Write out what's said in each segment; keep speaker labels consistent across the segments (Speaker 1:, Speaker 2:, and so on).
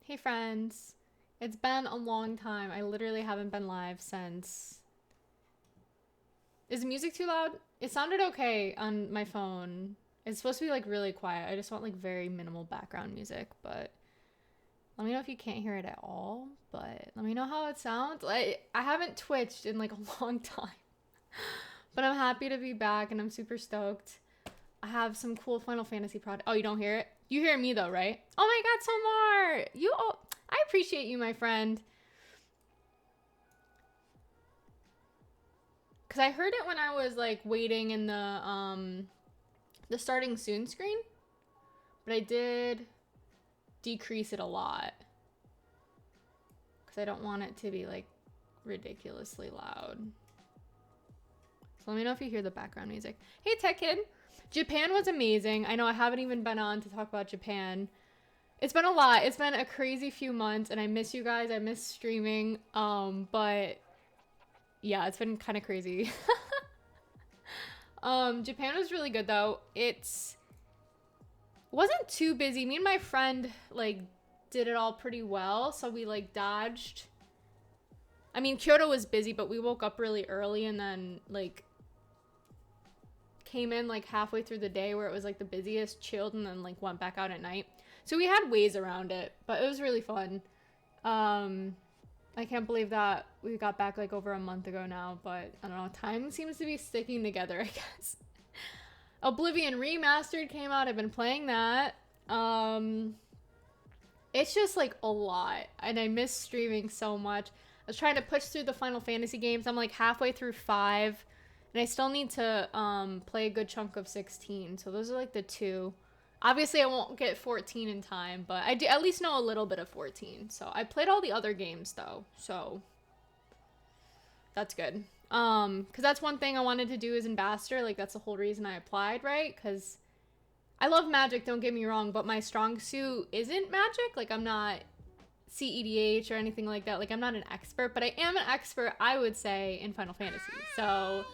Speaker 1: Hey friends. It's been a long time. I literally haven't been live since... Is the music too loud? It sounded okay on my phone. It's supposed to be like really quiet. I just want like very minimal background music, but let me know if you can't hear it at all, but let me know how it sounds. I haven't twitched in like a long time, but I'm happy to be back and I'm super stoked. I have some cool Final Fantasy product. Oh, you don't hear it? You hear me though, right? Oh my god, Somar! I appreciate you, my friend. Cause I heard it when I was like waiting in the starting soon screen, but I did decrease it a lot because I don't want it to be like ridiculously loud. So let me know if you hear the background music. Hey Tech Kid. Japan was amazing. I know I haven't even been on to talk about Japan. It's been a lot. It's been a crazy few months and I miss you guys. I miss streaming. But yeah, it's been kind of crazy. Japan was really good though. Wasn't too busy. Me and my friend like did it all pretty well, so we like dodged. I mean, Kyoto was busy, but we woke up really early and then like came in like halfway through the day where it was like the busiest, chilled, and then like went back out at night. So we had ways around it, but it was really fun. I can't believe that we got back like over a month ago now, but I don't know, time seems to be sticking together, I guess. Oblivion Remastered came out. I've been playing that. It's just like a lot and I miss streaming so much. I was trying to push through the Final Fantasy games. I'm like halfway through 5 and I still need to play a good chunk of 16. So those are like the two. Obviously I won't get 14 in time, but I do at least know a little bit of 14. So I played all the other games though, so that's good. Because that's one thing I wanted to do as ambassador. Like that's the whole reason I applied, right? Because I love Magic, don't get me wrong, but my strong suit isn't Magic. Like I'm not CEDH or anything like that. Like I'm not an expert, but I am an expert, I would say, in Final Fantasy. So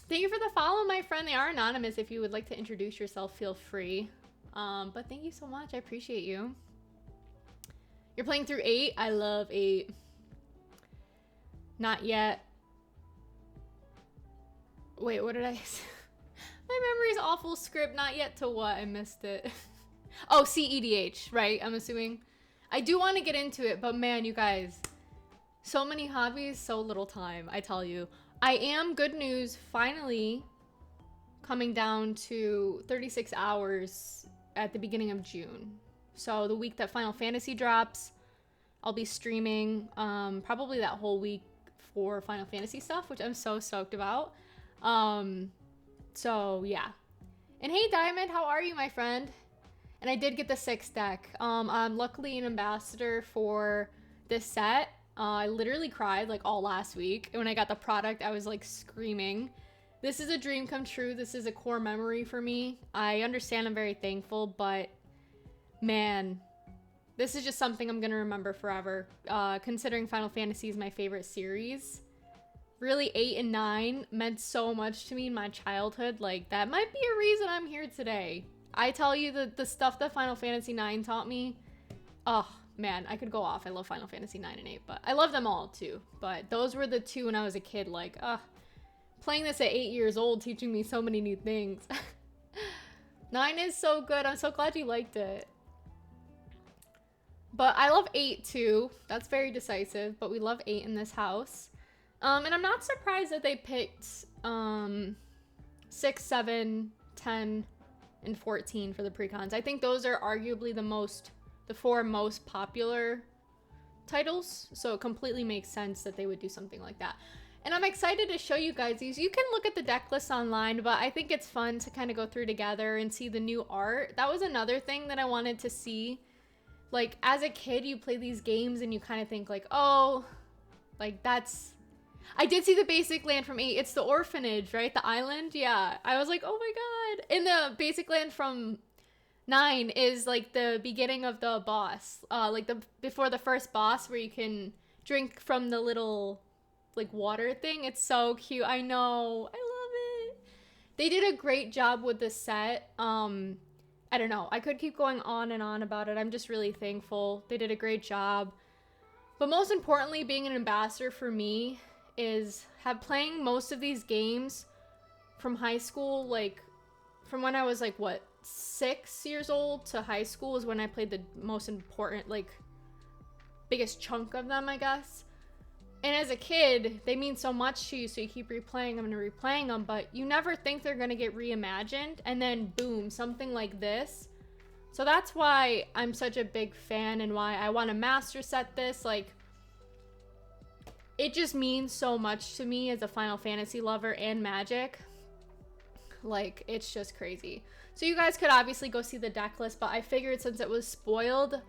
Speaker 1: thank you for the follow, my friend. They are anonymous. If you would like to introduce yourself, feel free. But thank you so much. I appreciate you. You're playing through 8. I love 8. Not yet. Wait, what did I say? My memory's awful. Script, not yet to what? I missed it. Oh, CEDH, right? I'm assuming. I do want to get into it, but man, you guys, so many hobbies, so little time, I tell you. I am, good news, finally coming down to 36 hours at the beginning of June. So the week that Final Fantasy drops, I'll be streaming probably that whole week for Final Fantasy stuff, which I'm so stoked about. So yeah. And hey Diamond, how are you, my friend? And I did get the 6th deck. I'm luckily an ambassador for this set. I literally cried like all last week. And when I got the product, I was like screaming. This is a dream come true. This is a core memory for me. I understand I'm very thankful, but man, this is just something I'm gonna remember forever. Considering Final Fantasy is my favorite series. Really 8 and 9 meant so much to me in my childhood. Like that might be a reason I'm here today. I tell you the stuff that Final Fantasy 9 taught me. Oh man, I could go off. I love Final Fantasy 9 and 8, but I love them all too. But those were the two when I was a kid, like, playing this at 8 years old, teaching me so many new things. 9 is so good. I'm so glad you liked it. But I love 8 too. That's very decisive, but we love 8 in this house. And I'm not surprised that they picked 6, 7, 10, and 14 for the precons. I think those are arguably the 4 most popular titles, so it completely makes sense that they would do something like that. And I'm excited to show you guys these. You can look at the deck list online, but I think it's fun to kind of go through together and see the new art. That was another thing that I wanted to see. Like, as a kid, you play these games and you kind of think like, oh, like that's... I did see the basic land from 8. It's the orphanage, right? The island? Yeah. I was like, oh my god. And the basic land from 9 is like the beginning of the boss. Like before the first boss where you can drink from the little like water thing. It's so cute. I know. I love it. They did a great job with the set. I don't know. I could keep going on and on about it. I'm just really thankful. They did a great job. But most importantly, being an ambassador for me is playing most of these games from high school, like from when I was like, what, 6 years old to high school is when I played the most important, like biggest chunk of them, I guess. And as a kid, they mean so much to you, so you keep replaying them and replaying them, but you never think they're gonna get reimagined, and then boom, something like this. So that's why I'm such a big fan and why I want to master set this. Like, it just means so much to me as a Final Fantasy lover and Magic. Like, it's just crazy. So you guys could obviously go see the deck list, but I figured since it was spoiled,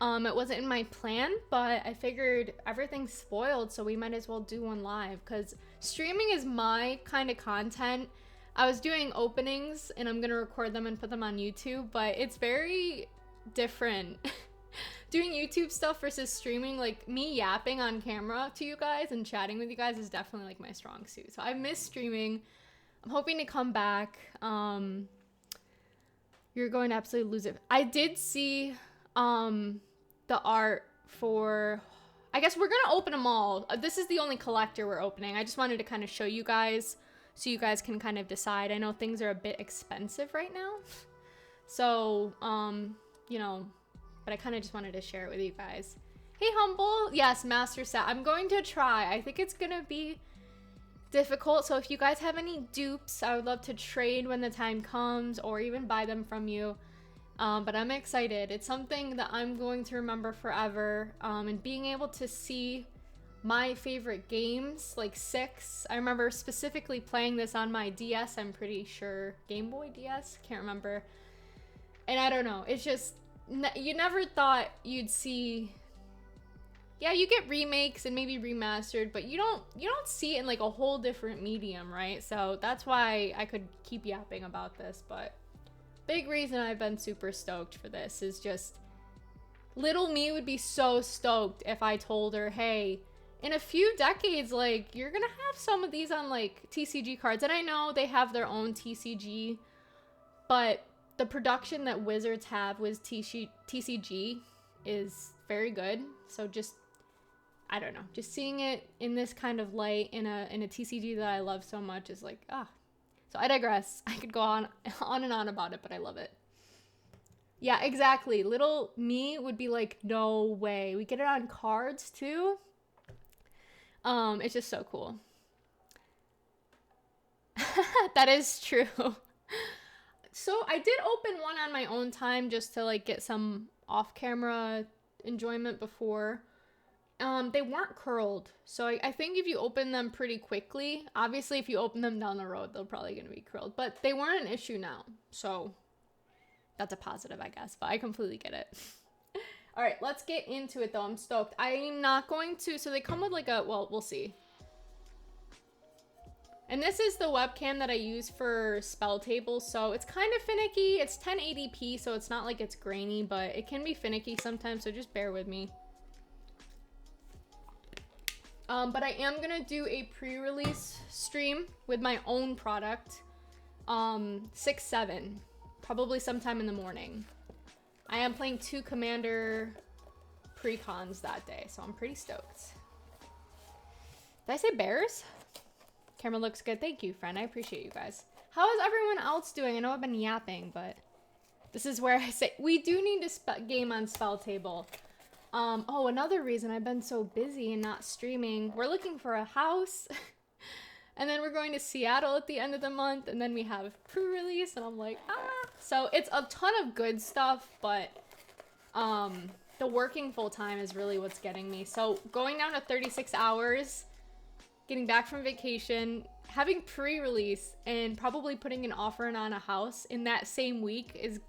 Speaker 1: it wasn't in my plan, but I figured everything's spoiled, so we might as well do one live, because streaming is my kind of content. I was doing openings, and I'm going to record them and put them on YouTube, but it's very different. Doing YouTube stuff versus streaming, like me yapping on camera to you guys and chatting with you guys is definitely like my strong suit. So I miss streaming. I'm hoping to come back. You're going to absolutely lose it. I did see the art for, I guess we're gonna open them all. This is the only collector we're opening. I just wanted to kind of show you guys so you guys can kind of decide. I know things are a bit expensive right now, so you know, but I kind of just wanted to share it with you guys. Hey Humble, yes, master set. I'm going to try. I think it's gonna be difficult, so if you guys have any dupes, I would love to trade when the time comes, or even buy them from you. But I'm excited. It's something that I'm going to remember forever. And being able to see my favorite games, like 6. I remember specifically playing this on my DS, I'm pretty sure. Game Boy DS? Can't remember. And I don't know. It's just, you never thought you'd see... Yeah, you get remakes and maybe remastered, but you don't see it in like a whole different medium, right? So that's why I could keep yapping about this, but... Big reason I've been super stoked for this is just little me would be so stoked if I told her, hey, in a few decades, like, you're gonna have some of these on like TCG cards. And I know they have their own TCG, but the production that Wizards have with TCG is very good. So just, I don't know, just seeing it in this kind of light in a TCG that I love so much is like, ah. So I digress. I could go on and on about it, but I love it. Yeah, exactly. Little me would be like, no way. We get it on cards too. It's just so cool. That is true. So I did open one on my own time just to like get some off-camera enjoyment before. They weren't curled, so I think if you open them pretty quickly, obviously if you open them down the road, they're probably going to be curled, but they weren't an issue now, so that's a positive, I guess, but I completely get it. All right, let's get into it, though. I'm stoked. I'm not going to, so they come with like a, well, we'll see. And this is the webcam that I use for spell tables, so it's kind of finicky. It's 1080p, so it's not like it's grainy, but it can be finicky sometimes, so just bear with me. But I am gonna do a pre-release stream with my own product, 6/7, probably sometime in the morning. I am playing 2 Commander precons that day, so I'm pretty stoked. Did I say bears? Camera looks good. Thank you, friend. I appreciate you guys. How is everyone else doing? I know I've been yapping, but this is where I say we do need to game on Spell Table. Oh, another reason I've been so busy and not streaming. We're looking for a house. And then we're going to Seattle at the end of the month. And then we have pre-release. And I'm like, ah. So it's a ton of good stuff. But the working full time is really what's getting me. So going down to 36 hours. Getting back from vacation. Having pre-release. And probably putting an offer in on a house in that same week is...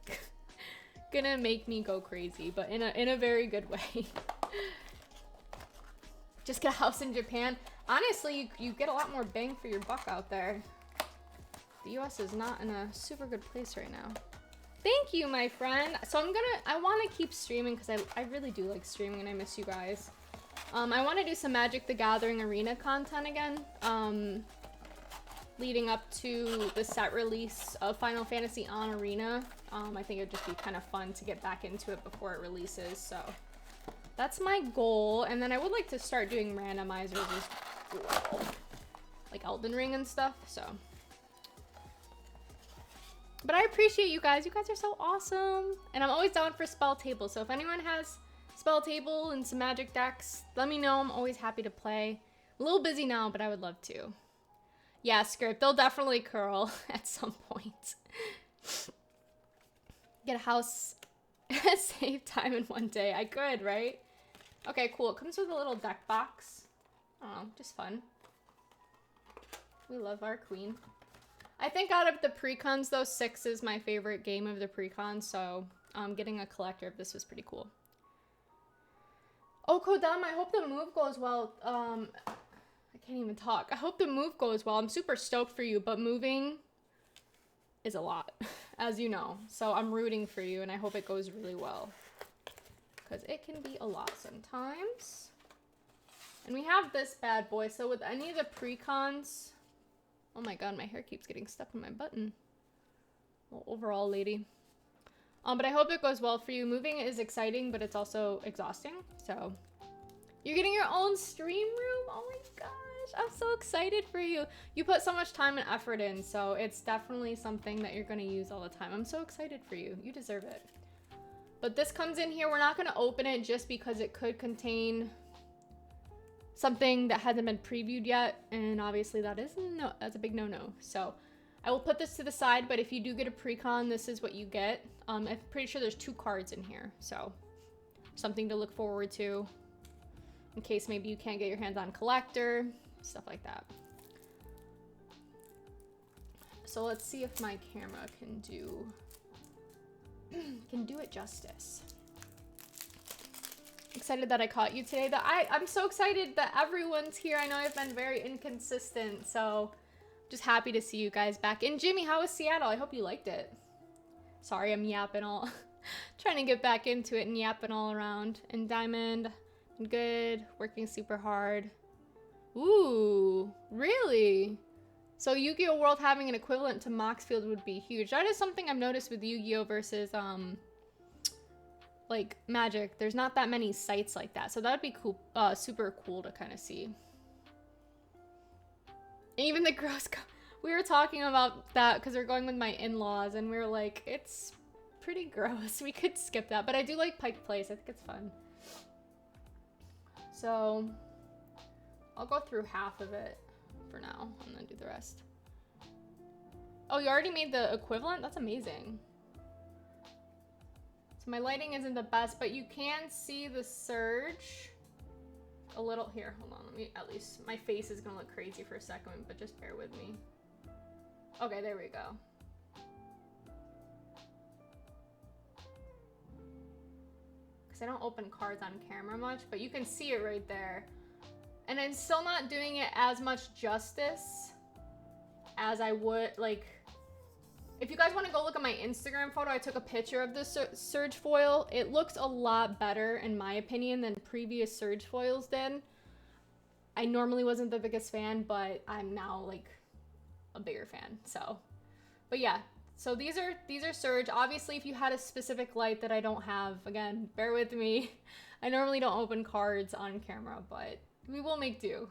Speaker 1: gonna make me go crazy, but in a very good way. Just get a house in Japan. Honestly, you get a lot more bang for your buck out there. The US is not in a super good place right now. Thank you, my friend. So I want to keep streaming because I really do like streaming and I miss you guys. I want to do some Magic the Gathering arena content again. leading up to the set release of Final Fantasy on Arena. I think it would just be kind of fun to get back into it before it releases, so that's my goal. And then I would like to start doing randomizers as well, like Elden Ring and stuff, so. But I appreciate you guys. You guys are so awesome. And I'm always down for spell table, so if anyone has spell table and some magic decks, let me know. I'm always happy to play. A little busy now, but I would love to. Yeah, script. They'll definitely curl at some point. Get a house save time in one day. I could, right? Okay, cool. It comes with a little deck box. I don't know, just fun. We love our queen. I think out of the precons, though, 6 is my favorite game of the precons, so getting a collector of this was pretty cool. Oh, Kodam, I hope the move goes well. I can't even talk. I hope the move goes well. I'm super stoked for you, but moving is a lot, as you know. So I'm rooting for you, and I hope it goes really well, because it can be a lot sometimes. And we have this bad boy, so with any of the precons... Oh my god, my hair keeps getting stuck in my button. Well, overall, lady. But I hope it goes well for you. Moving is exciting, but it's also exhausting. So, you're getting your own stream room? Oh my gosh, I'm so excited for you. You put so much time and effort in, so it's definitely something that you're gonna use all the time. I'm so excited for you. You deserve it. But this comes in here. We're not gonna open it just because it could contain something that hasn't been previewed yet, and obviously that's a big no-no. So I will put this to the side, but if you do get a precon, this is what you get. I'm pretty sure there's 2 cards in here, so something to look forward to in case maybe you can't get your hands on collector, stuff like that. So let's see if my camera can do it justice. Excited that I caught you today. I'm so excited that everyone's here. I know I've been very inconsistent, so just happy to see you guys back. And Jimmy, how was Seattle? I hope you liked it. Sorry, I'm yapping all, trying to get back into it and yapping all around. And Diamond, I'm good, working super hard. Ooh, really? So Yu-Gi-Oh! World having an equivalent to Moxfield would be huge. That is something I've noticed with Yu-Gi-Oh! Versus, like Magic. There's not that many sites like that, so that would be cool, super cool to kind of see. And even the gross, we were talking about that because we're going with my in-laws, and we were like, it's pretty gross. We could skip that, but I do like Pike Place. I think it's fun. So I'll go through half of it for now and then do the rest. Oh, you already made the equivalent? That's amazing. So my lighting isn't the best, but you can see the surge a little. Here, hold on, let me, at least my face is gonna look crazy for a second, but just bear with me. Okay, there we go. Because I don't open cards on camera much, but you can see it right there. And I'm still not doing it as much justice as I would, like, if you guys want to go look at my Instagram photo, I took a picture of the Surge foil. It looks a lot better, in my opinion, than previous Surge foils did. I normally wasn't the biggest fan, but I'm now, like, a bigger fan, so. But yeah, so these are Surge. Obviously, if you had a specific light that I don't have, again, bear with me. I normally don't open cards on camera, but we will make do.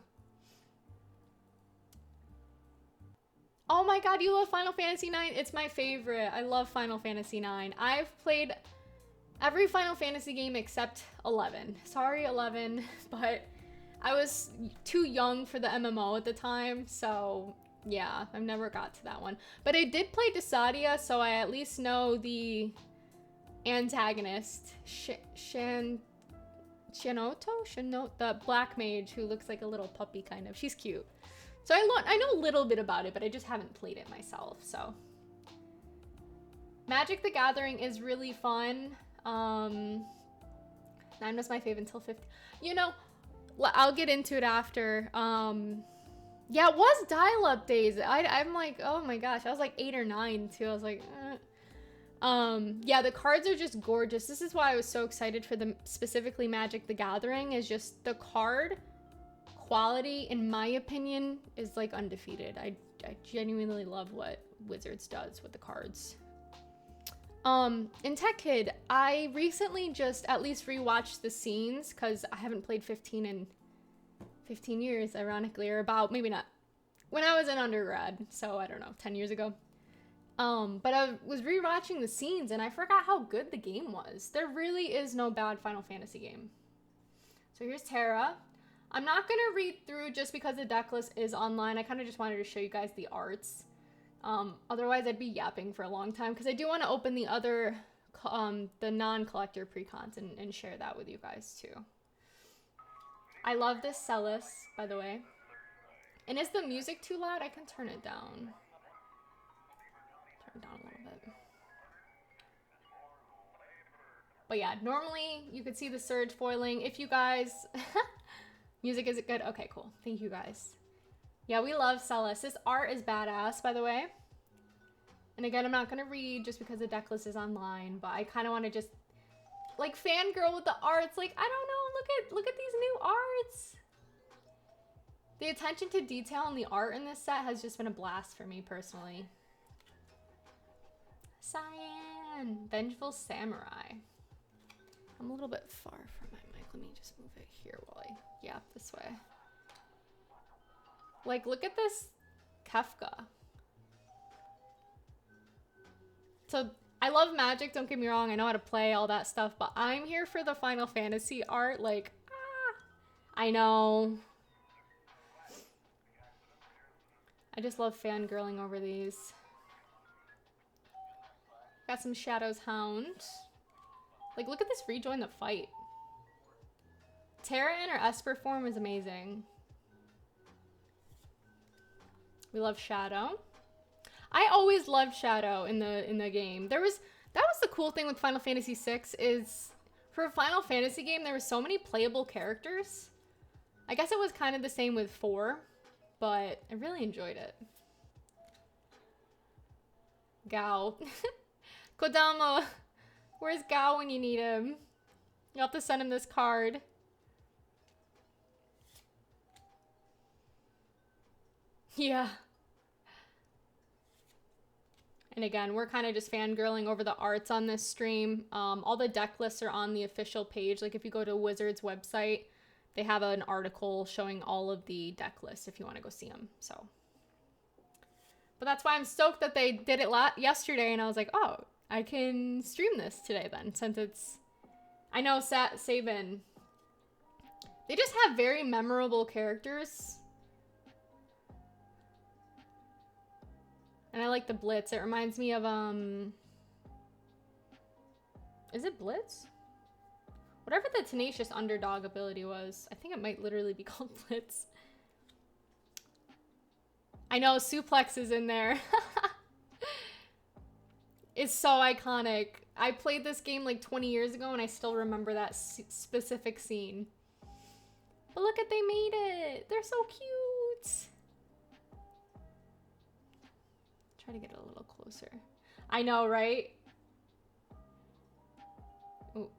Speaker 1: Oh my god, you love Final Fantasy IX? It's my favorite. I love Final Fantasy IX. I've played every Final Fantasy game except 11. Sorry, 11, but I was too young for the MMO at the time, so yeah, I've never got to that one. But I did play Desadia, so I at least know the antagonist, Shanoto, the black mage who looks like a little puppy kind of. She's cute. So I know a little bit about it, but I just haven't played it myself, so. Magic the Gathering is really fun. 9 was my fave until 15. You know, I'll get into it after. Yeah, it was dial-up days. I'm like, oh my gosh, I was like 8 or 9 too. I was like, yeah, the cards are just gorgeous. This is why I was so excited for the specifically Magic the Gathering, is just the card quality, in my opinion, is like undefeated. I genuinely love what Wizards does with the cards. In Tech Kid, I recently just at least rewatched the scenes because I haven't played 15 in 15 years, ironically, or about, maybe not, when I was in undergrad, so I don't know, 10 years ago. But I was rewatching the scenes and I forgot how good the game was. There really is no bad Final Fantasy game. So here's Terra. I'm not going to read through just because the deck list is online. I kind of just wanted to show you guys the arts. Otherwise I'd be yapping for a long time because I do want to open the other, the non-collector precons and share that with you guys too. I love this Celis, by the way. And is the music too loud? I can turn it down. Turn it down a little bit. But yeah, normally you could see the surge foiling. If you guys... Music is good? Okay, cool. Thank you guys. Yeah, we love Celis. This art is badass, by the way. And again, I'm not going to read just because the deck list is online, but I kind of want to just, like, fangirl with the arts. Like, I don't know, look at these new arts. The attention to detail in the art in this set has just been a blast for me, personally. Cyan! Vengeful Samurai. I'm a little bit far from my mic. Let me just move it here while I yap this way. Like, look at this Kefka. So, I love Magic, don't get me wrong. I know how to play all that stuff, but I'm here for the Final Fantasy art. Like, I know. I just love fangirling over these. Got some Shadow's Hound. Like, look at this rejoin the fight. Terra in her Esper form is amazing. We love Shadow. I always loved Shadow in the game. That was the cool thing with Final Fantasy VI is for a Final Fantasy game there were so many playable characters. I guess it was kind of the same with 4, but I really enjoyed it. Gao. Kodama, where's Gao when you need him? You'll have to send him this card. Yeah. And again, we're kind of just fangirling over the arts on this stream. All the deck lists are on the official page. Like if you go to Wizards website, they have an article showing all of the deck lists if you want to go see them. So, but that's why I'm stoked that they did it yesterday. And I was like, oh, I can stream this today then, since it's, I know Sabin, they just have very memorable characters. And I like the Blitz. It reminds me of, is it Blitz? Whatever the Tenacious Underdog ability was. I think it might literally be called Blitz. I know, Suplex is in there. It's so iconic. I played this game like 20 years ago and I still remember that specific scene. But look at, they made it. They're so cute. Try to get a little closer. I know, right? Ooh.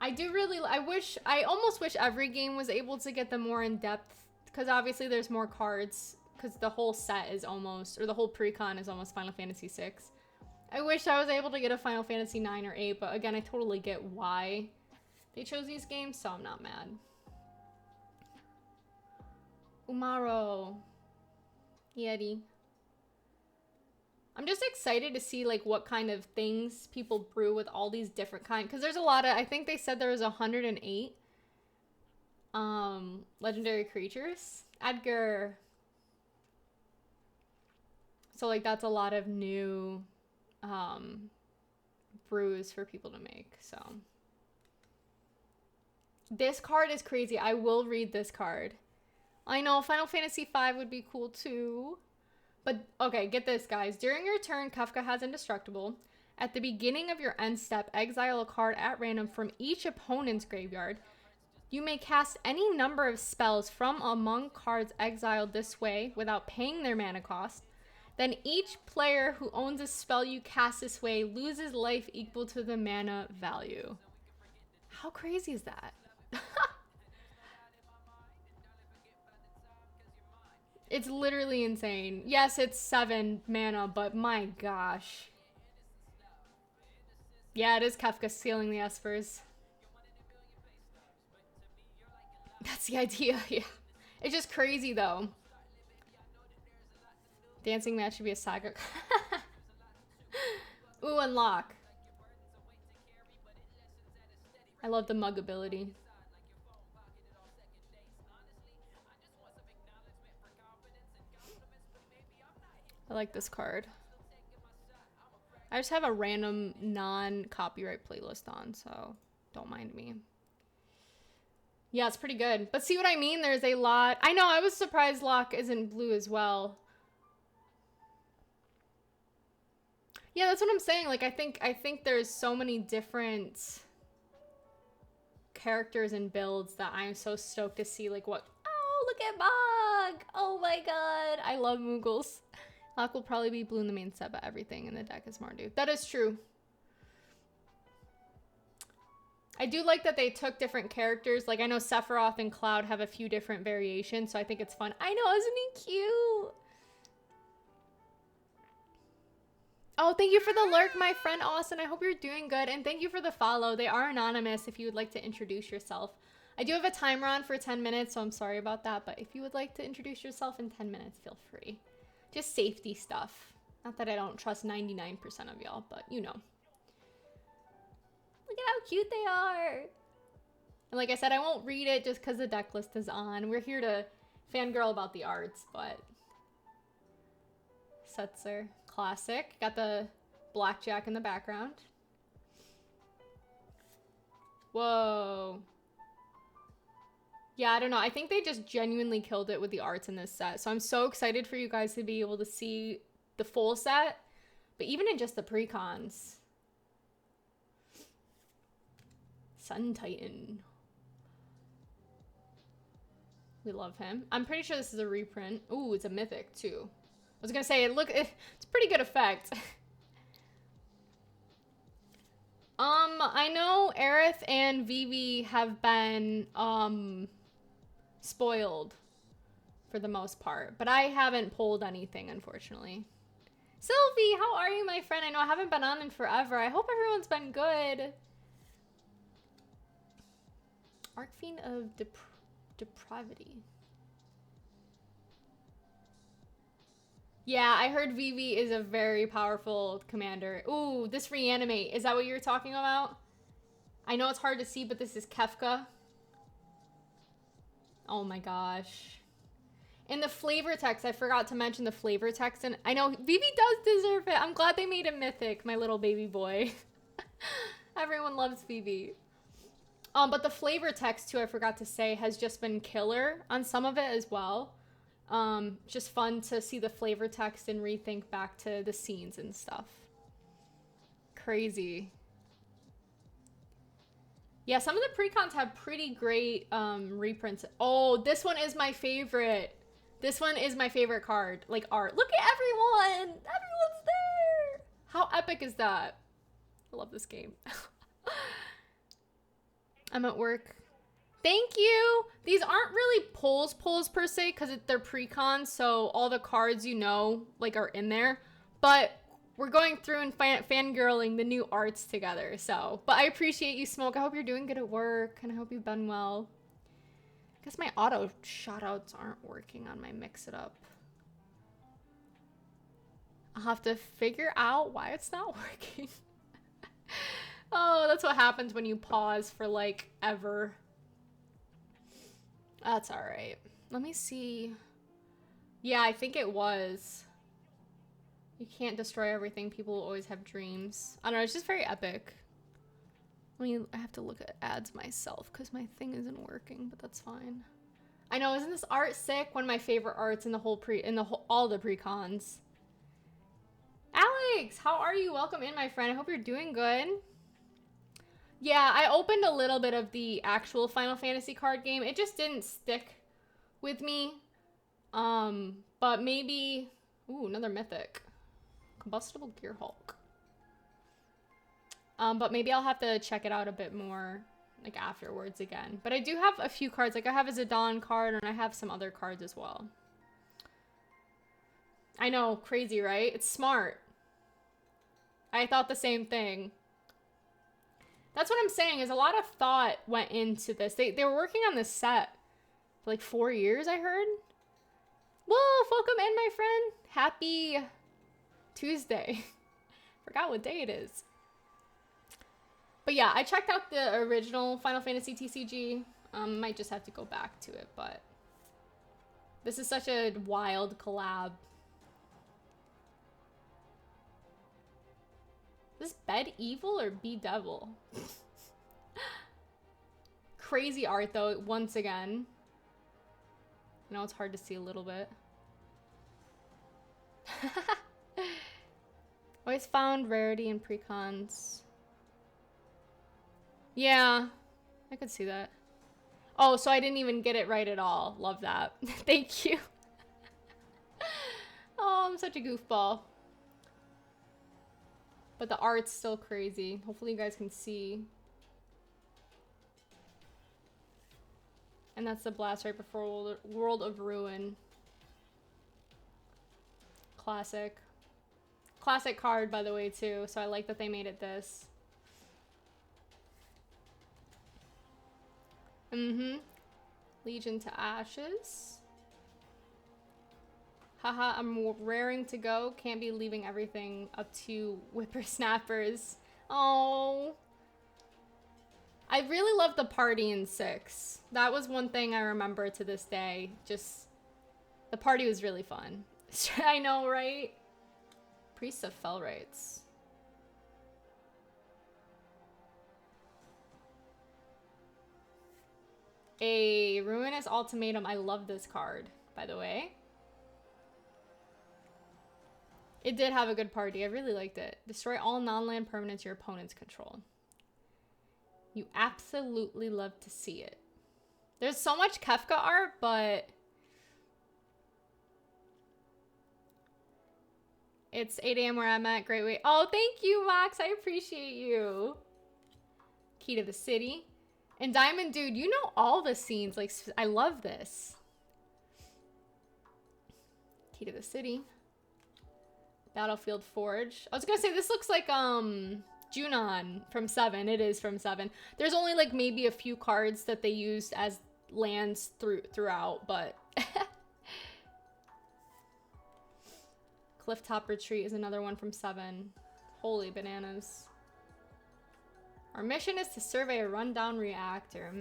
Speaker 1: I almost wish every game was able to get them more in depth, because obviously there's more cards, because the whole set is almost, or the whole precon is almost Final Fantasy VI. I wish I was able to get a Final Fantasy IX or 8, but again, I totally get why they chose these games, so I'm not mad. Umaro. Yeti. I'm just excited to see like what kind of things people brew with all these different kinds, because there's a lot of, I think they said there was 108 legendary creatures. Edgar. So like that's a lot of new brews for people to make. So this card is crazy. I will read this card. I know Final Fantasy V would be cool too. But, okay, get this, guys. During your turn, Kefka has Indestructible. At the beginning of your end step, exile a card at random from each opponent's graveyard. You may cast any number of spells from among cards exiled this way without paying their mana cost. Then each player who owns a spell you cast this way loses life equal to the mana value. How crazy is that? It's literally insane. Yes, it's 7 mana, but my gosh. Yeah, it is Kefka stealing the Espers. That's the idea, yeah. It's just crazy, though. Dancing match should be a saga. Ooh, unlock. I love the mug ability. I like this card. I just have a random non-copyright playlist on, so don't mind me. Yeah, it's pretty good. But see what I mean? There's a lot. I know, I was surprised Locke isn't blue as well. Yeah, that's what I'm saying. Like, I think there's so many different characters and builds that I'm so stoked to see, like, what... Oh, look at Mog! Oh my god! I love Moogles. Locke will probably be blue in the main set, but everything in the deck is Mardu. That is true. I do like that they took different characters. Like, I know Sephiroth and Cloud have a few different variations, so I think it's fun. I know, isn't he cute? Oh, thank you for the lurk, my friend Austin. I hope you're doing good. And thank you for the follow. They are anonymous if you would like to introduce yourself. I do have a timer on for 10 minutes, so I'm sorry about that. But if you would like to introduce yourself in 10 minutes, feel free. Just safety stuff. Not that I don't trust 99% of y'all, but you know. Look at how cute they are. And like I said, I won't read it just because the deck list is on. We're here to fangirl about the arts, but... Setzer. Classic. Got the blackjack in the background. Whoa. Yeah, I don't know. I think they just genuinely killed it with the arts in this set. So I'm so excited for you guys to be able to see the full set. But even in just the precons. Sun Titan. We love him. I'm pretty sure this is a reprint. Ooh, it's a mythic too. I was gonna say, it's a pretty good effect. I know Aerith and Vivi have been, spoiled for the most part, but I haven't pulled anything, unfortunately. Sylvie, how are you, my friend? I know I haven't been on in forever. I hope everyone's been good. Arcfiend of Depravity. Yeah, I heard Vivi is a very powerful commander. Ooh, this reanimate. Is that what you were talking about? I know it's hard to see, but this is Kefka. Oh my gosh. In the flavor text, I forgot to mention the flavor text. And I know Vivi does deserve it. I'm glad they made him mythic, my little baby boy. Everyone loves Vivi. But the flavor text, too, I forgot to say, has just been killer on some of it as well. Just fun to see the flavor text and rethink back to the scenes and stuff. Crazy. Yeah, some of the precons have pretty great reprints. Oh, this one is my favorite. This one is my favorite card. Like art. Look at everyone! Everyone's there! How epic is that? I love this game. I'm at work. Thank you. These aren't really pulls per se because they're precons, so all the cards you know like are in there. But we're going through and fangirling the new arts together. So, but I appreciate you, Smoke. I hope you're doing good at work, and I hope you've been well. I guess my auto shoutouts aren't working on my Mix It Up. I'll have to figure out why it's not working. Oh, that's what happens when you pause for like ever. That's all right. Let me see. Yeah, I think it was. You can't destroy everything. People will always have dreams. I don't know. It's just very epic. I have to look at ads myself because my thing isn't working, but that's fine. I know. Isn't this art sick? One of my favorite arts in the whole all the precons. Alex, how are you? Welcome in, my friend. I hope you're doing good. Yeah, I opened a little bit of the actual Final Fantasy card game. It just didn't stick with me. But maybe Ooh, another mythic. Combustible Gear Hulk. But maybe I'll have to check it out a bit more, like, afterwards again. But I do have a few cards. Like, I have a Zidane card, and I have some other cards as well. I know, crazy, right? It's smart. I thought the same thing. That's what I'm saying, is a lot of thought went into this. They were working on this set for, like, 4 years, I heard. Whoa, welcome in, my friend. Happy Tuesday. Forgot what day it is. But yeah, I checked out the original Final Fantasy TCG. Might just have to go back to it, but this is such a wild collab. Is this Bed Evil or Be Devil? Crazy art though, once again. I know it's hard to see a little bit. Always found rarity in precons. Yeah, I could see that. Oh, so I didn't even get it right at all. Love that. Thank you. Oh, I'm such a goofball. But the art's still crazy. Hopefully you guys can see. And that's the blast right before World of Ruin. Classic. Classic card, by the way, too. So I like that they made it this. Legion to Ashes. Haha, I'm raring to go. Can't be leaving everything up to whippersnappers. Oh. I really loved the party in 6. That was one thing I remember to this day. Just, the party was really fun. I know, right? Priest of Fell Rites. A Ruinous Ultimatum. I love this card, by the way. It did have a good party. I really liked it. Destroy all non-land permanents your opponents control. You absolutely love to see it. There's so much Kefka art, but it's 8 a.m. where I'm at. Great way. Oh, thank you, Max. I appreciate you. Key to the City. And Diamond Dude, you know all the scenes. Like, I love this. Key to the City. Battlefield Forge. I was gonna say, this looks like, Junon from 7. It is from 7. There's only, like, maybe a few cards that they used as lands throughout, but... Clifftop Retreat is another one from 7. Holy bananas. Our mission is to survey a rundown reactor.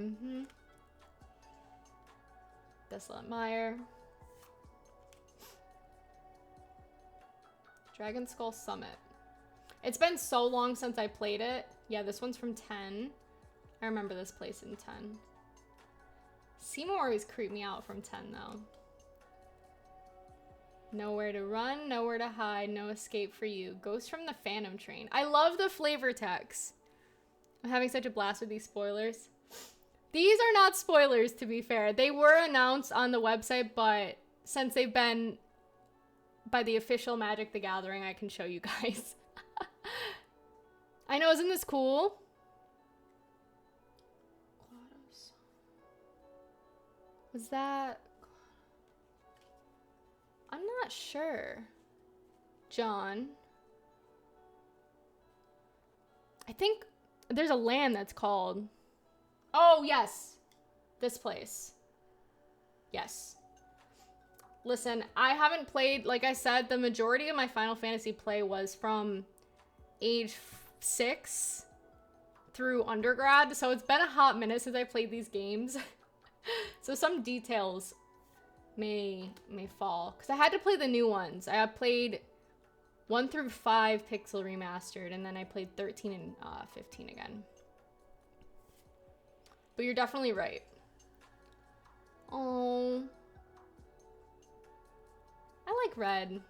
Speaker 1: Desolate Mire. Dragon Skull Summit. It's been so long since I played it. Yeah, this one's from 10. I remember this place in 10. Seymour always creeped me out from 10 though. Nowhere to run, nowhere to hide, no escape for you. Ghost from the Phantom Train. I love the flavor text. I'm having such a blast with these spoilers. These are not spoilers, to be fair. They were announced on the website, but since they've been by the official Magic the Gathering, I can show you guys. I know, isn't this cool? Was that... I'm not sure. John. I think there's a land that's called... Oh, yes. This place. Yes. Listen, I haven't played... Like I said, the majority of my Final Fantasy play was from age 6 through undergrad. So it's been a hot minute since I played these games. So some details may fall. Because I had to play the new ones. I played 1 through 5 Pixel Remastered. And then I played 13 and 15 again. But you're definitely right. Oh. I like red.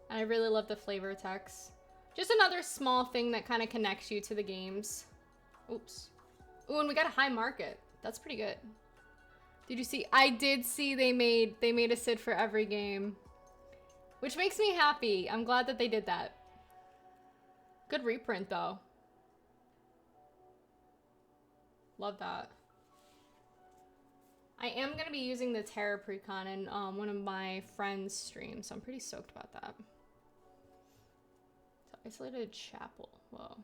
Speaker 1: And I really love the flavor text. Just another small thing that kind of connects you to the games. Oops. Ooh, and we got a high market. That's pretty good. Did you see? I did see they made a Sid for every game. Which makes me happy. I'm glad that they did that. Good reprint though. Love that. I am going to be using the Terra precon in one of my friends' streams, so I'm pretty stoked about that. So isolated chapel. Whoa.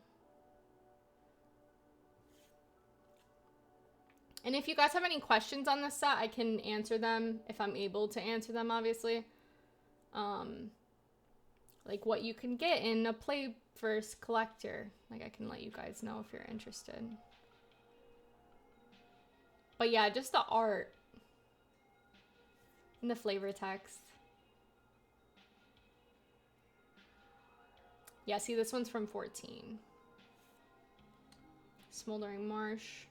Speaker 1: And if you guys have any questions on this set, I can answer them if I'm able to answer them, obviously. Like what you can get in a play first collector. Like I can let you guys know if you're interested. But yeah, just the art and the flavor text. Yeah, see, this one's from 14. Smoldering Marsh.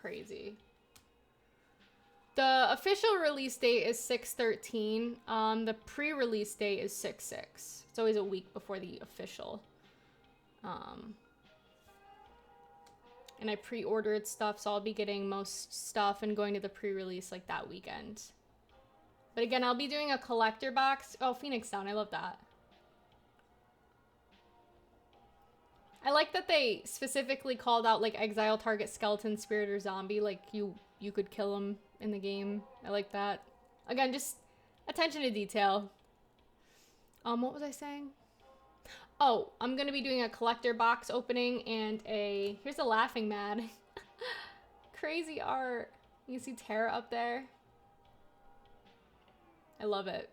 Speaker 1: Crazy. The official release date is 6/13. The pre-release date is 6/6. It's always a week before the official. And I pre-ordered stuff, so I'll be getting most stuff and going to the pre-release like that weekend. But again, I'll be doing a collector box. Oh, Phoenix Down, I love that. I like that they specifically called out like exile target skeleton, spirit, or zombie. Like you could kill them in the game. I like that. Again, just attention to detail. What was I saying? Oh, I'm gonna be doing a collector box opening and here's a laughing mad. Crazy art. You can see Terra up there. I love it.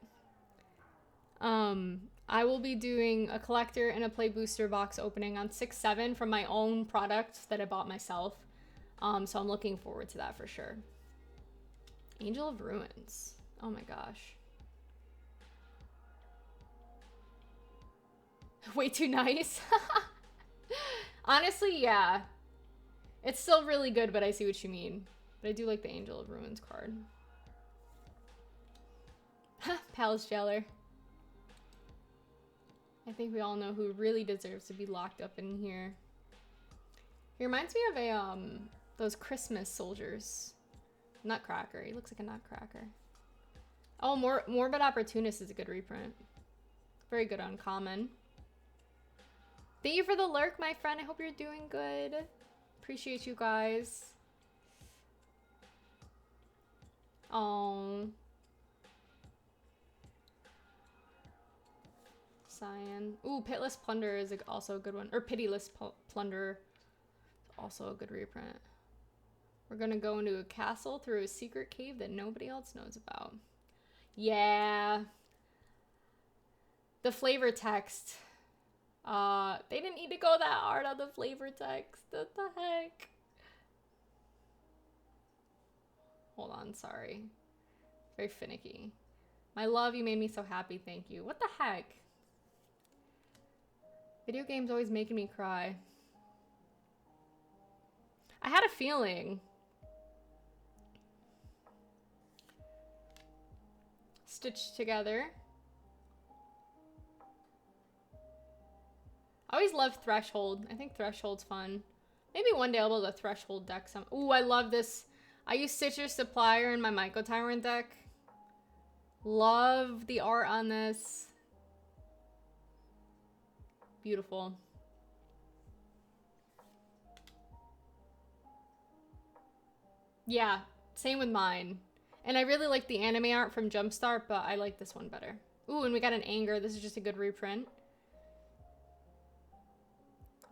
Speaker 1: I will be doing a collector and a play booster box opening on 6/7 from my own product that I bought myself. So I'm looking forward to that for sure. Angel of Ruins. Oh my gosh. Way too nice. Honestly, yeah. It's still really good, but I see what you mean. But I do like the Angel of Ruins card. Palace Jailer. I think we all know who really deserves to be locked up in here. He reminds me of those Christmas soldiers. Nutcracker. He looks like a nutcracker. Oh, Morbid Opportunist is a good reprint. Very good uncommon. Thank you for the lurk, my friend. I hope you're doing good. Appreciate you guys. Oh. Cyan. Ooh, Pitless Plunder is also a good one. Or Pitiless Plunder. Also a good reprint. We're gonna go into a castle through a secret cave that nobody else knows about. Yeah. The flavor text. They didn't need to go that hard on the flavor text. What the heck? Hold on, sorry. Very finicky. My love, you made me so happy, thank you. What the heck? Video games always making me cry. I had a feeling. Stitched together. I always love Threshold. I think Threshold's fun. Maybe one day I'll build a Threshold deck. Ooh, I love this. I use Stitcher Supplier in my Myco Tyrant deck. Love the art on this. Beautiful. Yeah, same with mine. And I really like the anime art from Jumpstart, but I like this one better. Ooh, and we got an Anger. This is just a good reprint.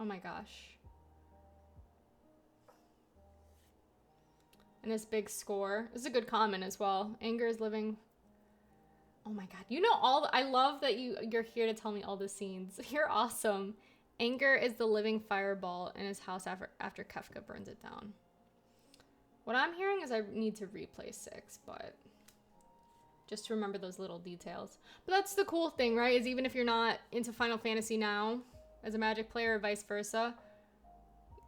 Speaker 1: Oh my gosh. And this big score. This is a good common as well. Anger is living. Oh my god. You know all I love that you're here to tell me all the scenes. You're awesome. Anger is the living fireball in his house after Kefka burns it down. What I'm hearing is I need to replay 6, but just to remember those little details. But that's the cool thing, right? Is even if you're not into Final Fantasy now as a Magic player or vice versa,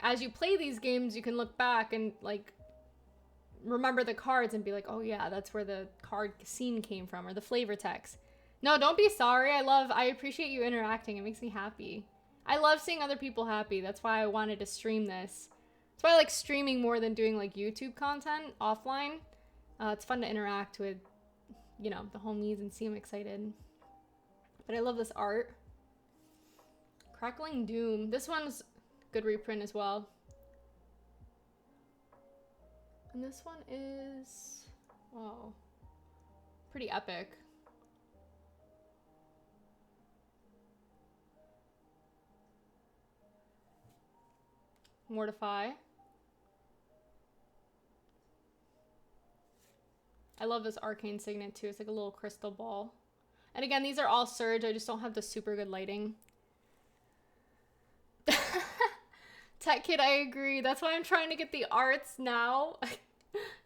Speaker 1: as you play these games, you can look back and like remember the cards and be like, oh yeah, that's where the card scene came from, or the flavor text. No, don't be sorry. I appreciate you interacting. It makes me happy. I love seeing other people happy. That's why I wanted to stream this. That's why I like streaming more than doing like YouTube content offline. It's fun to interact with, you know, the homies and see them excited. But I love this art. Crackling Doom. This one's good reprint as well. And this one is, wow, pretty epic. Mortify. I love this arcane signet too. It's like a little crystal ball. And again, these are all Surge. I just don't have the super good lighting. Tech Kid, I agree. That's why I'm trying to get the arts now.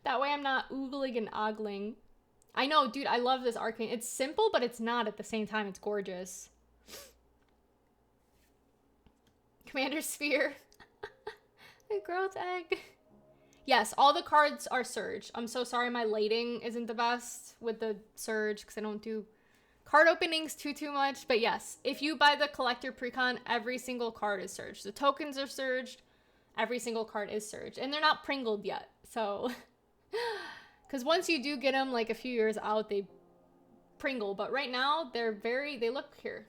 Speaker 1: That way I'm not oogling and ogling. I know, dude, I love this arcane. It's simple, but it's not at the same time. It's gorgeous. Commander Sphere. The growth egg. Yes, all the cards are Surge. I'm so sorry my lighting isn't the best with the Surge because I don't do card openings too much. But yes, if you buy the collector precon, every single card is Surge. The tokens are Surged. Every single card is Surge. And they're not pringled yet. So, because once you do get them like a few years out, they pringle. But right now, they look here.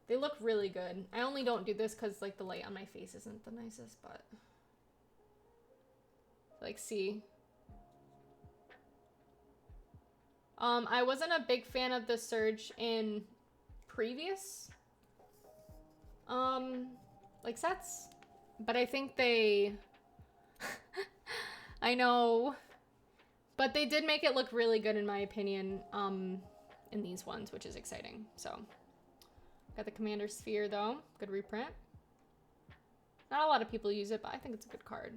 Speaker 1: They look really good. I only don't do this because like the light on my face isn't the nicest, but like, see. I wasn't a big fan of the Surge in previous, like sets, but I think they, I know, but they did make it look really good in my opinion, in these ones, which is exciting. So, got the Commander Sphere though, good reprint. Not a lot of people use it, but I think it's a good card.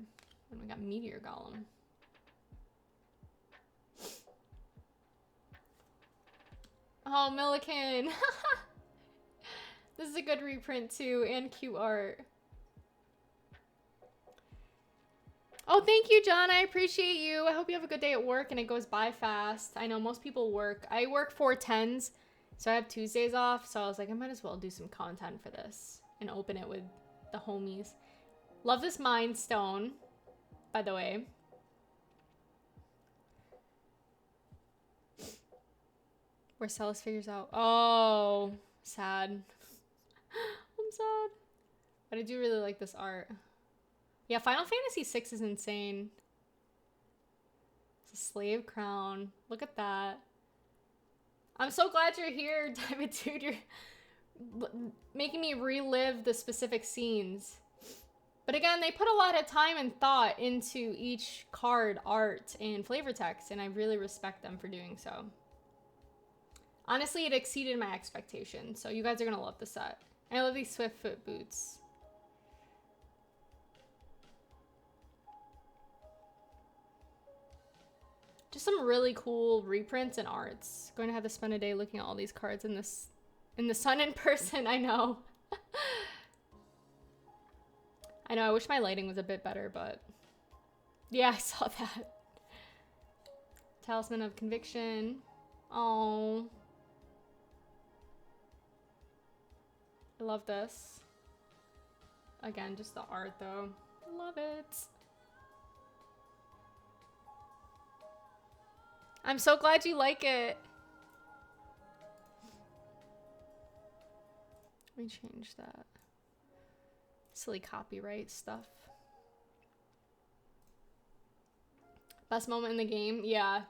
Speaker 1: And we got Meteor Golem. Oh, Milliken. This is a good reprint too, and cute art. Oh, thank you, John. I appreciate you. I hope you have a good day at work and it goes by fast. I know most people work. I work 4/10s, so I have Tuesdays off. So I was like, I might as well do some content for this and open it with the homies. Love this Mind Stone, by the way. Where Celis figures out. Oh, sad. I'm sad. But I do really like this art. Yeah, Final Fantasy VI is insane. It's a slave crown. Look at that. I'm so glad you're here, David, dude. You're making me relive the specific scenes. But again, they put a lot of time and thought into each card art and flavor text, and I really respect them for doing so. Honestly, it exceeded my expectations, so you guys are gonna love the set. And I love these Swiftfoot boots. Just some really cool reprints and arts. Going to have to spend a day looking at all these cards in the sun in person. I know. I know, I wish my lighting was a bit better, but yeah, I saw that. Talisman of Conviction. Oh, I love this. Again, just the art though. Love it. I'm so glad you like it. Let me change that. Silly copyright stuff. Best moment in the game? Yeah.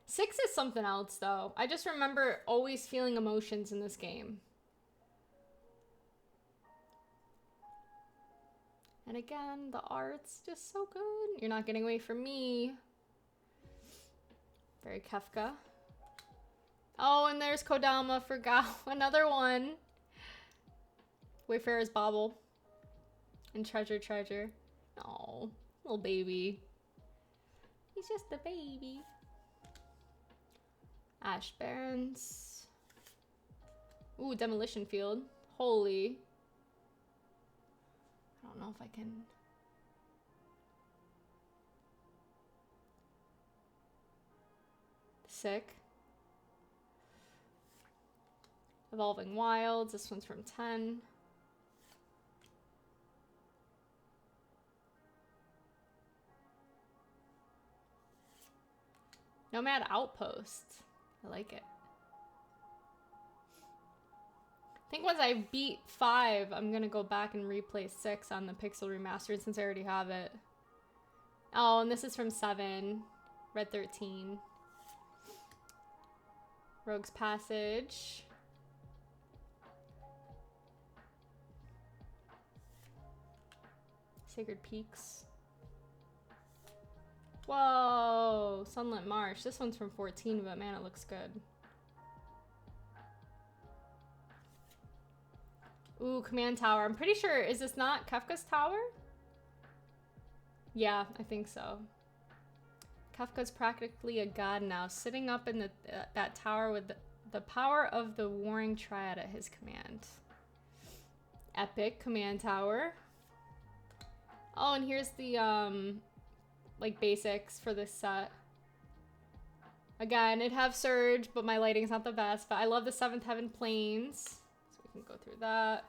Speaker 1: 6 is something else though. I just remember always feeling emotions in this game. And again, the art's just so good. You're not getting away from me. Very Kefka. Oh, and there's Kodama for Gao. Another one. Wayfarer's Bauble. And Treasure. Oh, little baby. He's just a baby. Ash Barrens. Ooh, Demolition Field. Holy. I don't know if I can. Sick. Evolving Wilds. This one's from 10. Nomad Outpost. I like it. I think once I beat 5, I'm gonna go back and replay 6 on the Pixel Remastered since I already have it. Oh, and this is from 7. Red 13. Rogue's Passage. Sacred Peaks. Whoa! Sunlit Marsh. This one's from 14, but man, it looks good. Ooh, Command Tower. I'm pretty sure, is this not Kefka's tower? Yeah, I think so. Kefka's practically a god now, sitting up in that tower with the power of the warring triad at his command. Epic Command Tower. Oh, and here's the like basics for this set. Again, it have Surge, but my lighting's not the best. But I love the 7th Heaven Plains, so we can go through that.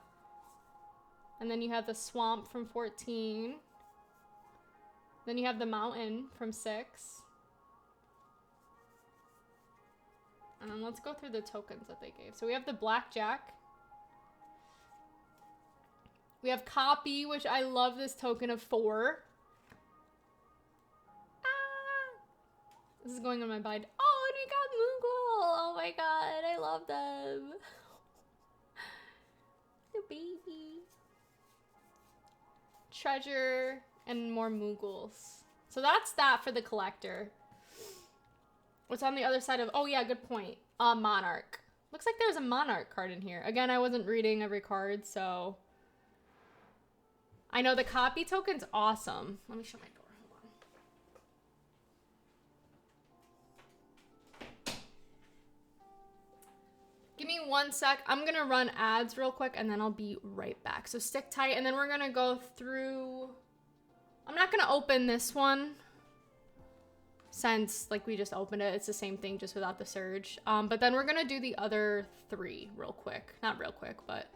Speaker 1: And then you have the Swamp from 14. Then you have the Mountain from 6. And then let's go through the tokens that they gave. So we have the Blackjack. We have Copy, which I love this token of 4. Ah! This is going on my mind. Oh, and we got Moogle! Oh my god, I love them. The baby. Treasure and more Moogles. So that's that for the collector. What's on the other side of... Oh yeah, good point. Monarch. Looks like there's a Monarch card in here. Again, I wasn't reading every card, so... I know the Copy token's awesome. Let me shut my door. Hold on. Give me 1 sec. I'm gonna run ads real quick and then I'll be right back. So stick tight and then we're gonna go through... I'm not gonna open this one since like we just opened it. It's the same thing just without the Surge. But then we're gonna do the other 3 real quick. Not real quick, but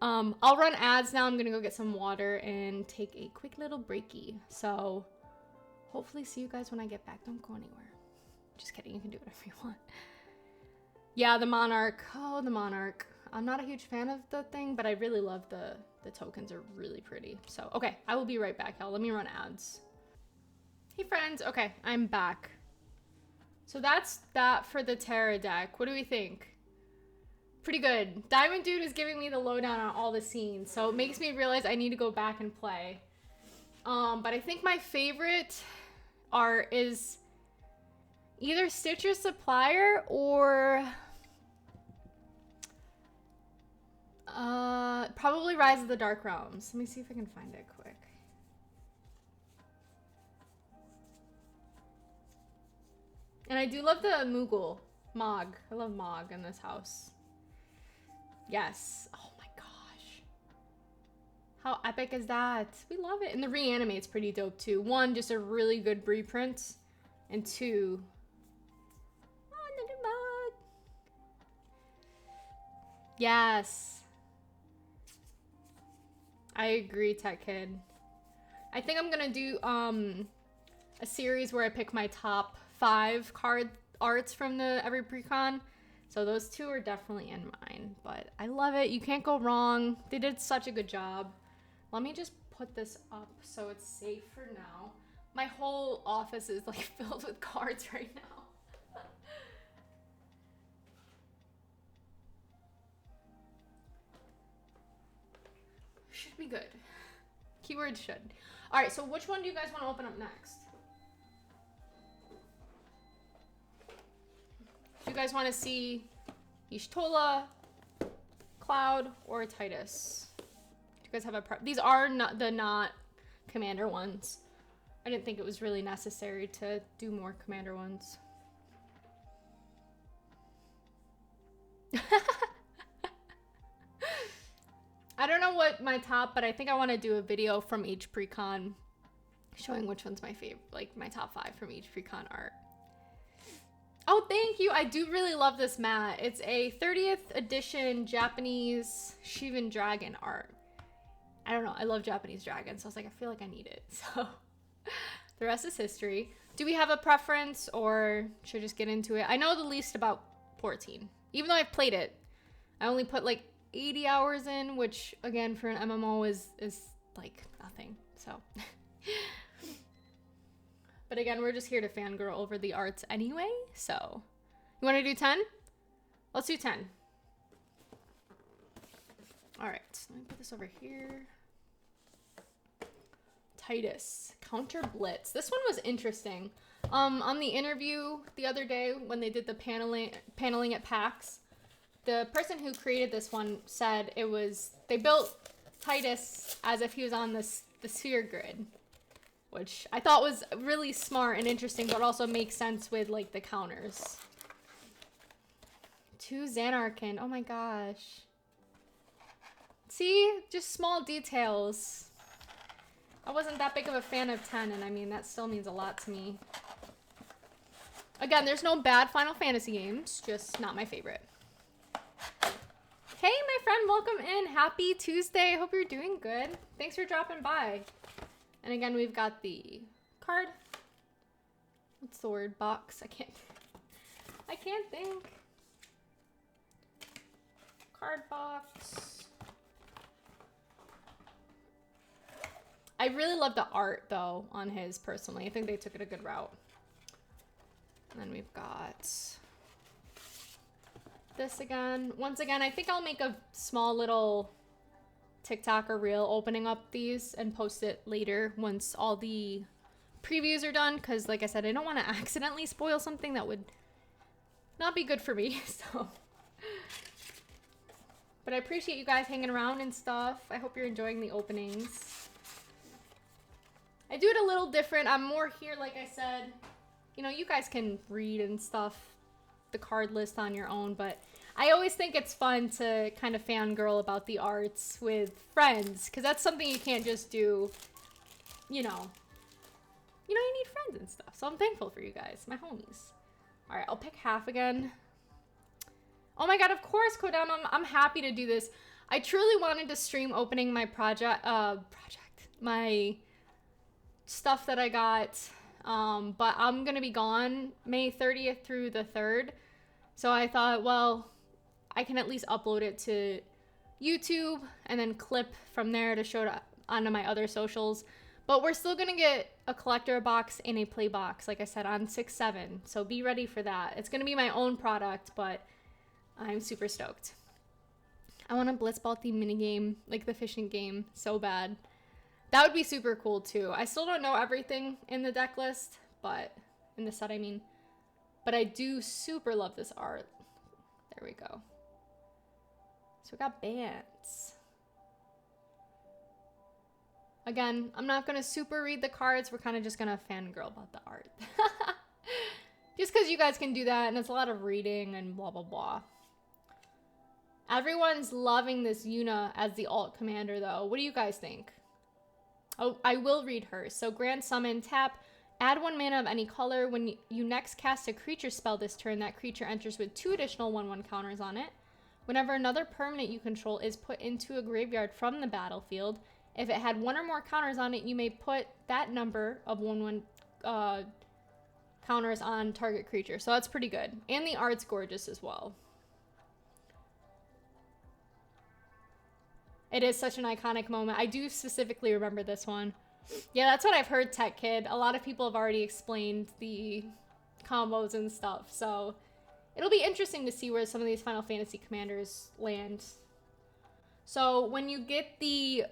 Speaker 1: I'll run ads now. I'm gonna go get some water and take a quick little breaky. So hopefully see you guys when I get back. Don't go anywhere. Just kidding, you can do whatever you want. Yeah, the Monarch. Oh, the Monarch. I'm not a huge fan of the thing, but I really love the tokens are really pretty. So, okay, I will be right back, y'all. Let me run ads. Hey, friends. Okay, I'm back. So that's that for the Terra deck. What do we think? Pretty good. Diamond Dude is giving me the lowdown on all the scenes, so it makes me realize I need to go back and play. But I think my favorite art is either Stitcher Supplier or probably Rise of the Dark Realms. Let me see if I can find it quick. And I do love the Moogle. Mog. I love Mog in this house. Yes. Oh my gosh. How epic is that? We love it. And the Reanimate's pretty dope too. 1, just a really good reprint. And 2... Oh, another Mog. Yes. I agree, Tech Kid. I think I'm gonna do a series where I pick my top 5 card arts from the every precon. So those 2 are definitely in mine, but I love it. You can't go wrong. They did such a good job. Let me just put this up so it's safe for now. My whole office is like filled with cards right now. Should be good. Keyword should. All right, so which one do you guys want to open up next? Do you guys want to see Y'shtola, Cloud, or Titus? Do you guys have a These are not commander ones. I didn't think it was really necessary to do more commander ones. I don't know what my top, but I think I want to do a video from each precon showing which one's my favorite, like my top 5 from each precon art. Oh, thank you. I do really love this mat. It's a 30th edition Japanese Shivan dragon art. I don't know. I love Japanese dragons, so I was like, I feel like I need it. So The rest is history. Do we have a preference, or should I just get into it? I know the least about 14. Even though I've played it, I only put like 80 hours in, which again for an MMO is like nothing. So, but again, we're just here to fangirl over the arts anyway. So, you want to do 10? Let's do 10. All right, let me put this over here. Titus, Counter Blitz. This one was interesting. On the interview the other day when they did the paneling at PAX, the person who created this one said they built Titus as if he was on the sphere grid, which I thought was really smart and interesting, but also makes sense with like the counters. 2 Xanarkin. Oh my gosh. See, just small details. I wasn't that big of a fan of 10, and I mean, that still means a lot to me. Again, there's no bad Final Fantasy games, just not my favorite. Hey, my friend, welcome in. Happy Tuesday. Hope you're doing good. Thanks for dropping by. And again, we've got the card. What's the word? Box. I can't think. Card box. I really love the art, though, on his, personally. I think they took it a good route. And then we've got this again. Once again, I think I'll make a small little TikTok or reel opening up these and post it later once all the previews are done. Because, like I said, I don't want to accidentally spoil something that would not be good for me. So, but I appreciate you guys hanging around and stuff. I hope you're enjoying the openings. I do it a little different. I'm more here, like I said. You know, you guys can read and stuff, the card list on your own, but I always think it's fun to kind of fangirl about the arts with friends, because that's something you can't just do, you know, you need friends and stuff. So I'm thankful for you guys, my homies. All right, I'll pick half again. Oh my God, of course, Kodam, I'm happy to do this. I truly wanted to stream opening my my stuff that I got, but I'm gonna be gone May 30th through the 3rd. So I thought, well, I can at least upload it to YouTube and then clip from there to show it onto my other socials. But we're still gonna get a collector box and a play box, like I said, on 6/7. So be ready for that. It's gonna be my own product, but I'm super stoked. I want a Blitzball themed minigame, like the fishing game, so bad. That would be super cool too. I still don't know everything in the deck list, but in the set, I mean. But I do super love this art. There we go. So we got bands. Again, I'm not gonna super read the cards. We're kind of just gonna fangirl about the art. Just because you guys can do that, and it's a lot of reading and blah, blah, blah. Everyone's loving this Yuna as the alt commander though. What do you guys think? Oh, I will read hers. So Grand Summon, tap, add 1 mana of any color. When you next cast a creature spell this turn, that creature enters with 2 additional 1/1 counters on it. Whenever another permanent you control is put into a graveyard from the battlefield, if it had 1 or more counters on it, you may put that number of 1/1 counters on target creature. So that's pretty good. And the art's gorgeous as well. It is such an iconic moment. I do specifically remember this one. Yeah, that's what I've heard, Tech Kid. A lot of people have already explained the combos and stuff. So it'll be interesting to see where some of these Final Fantasy commanders land. So when you get the,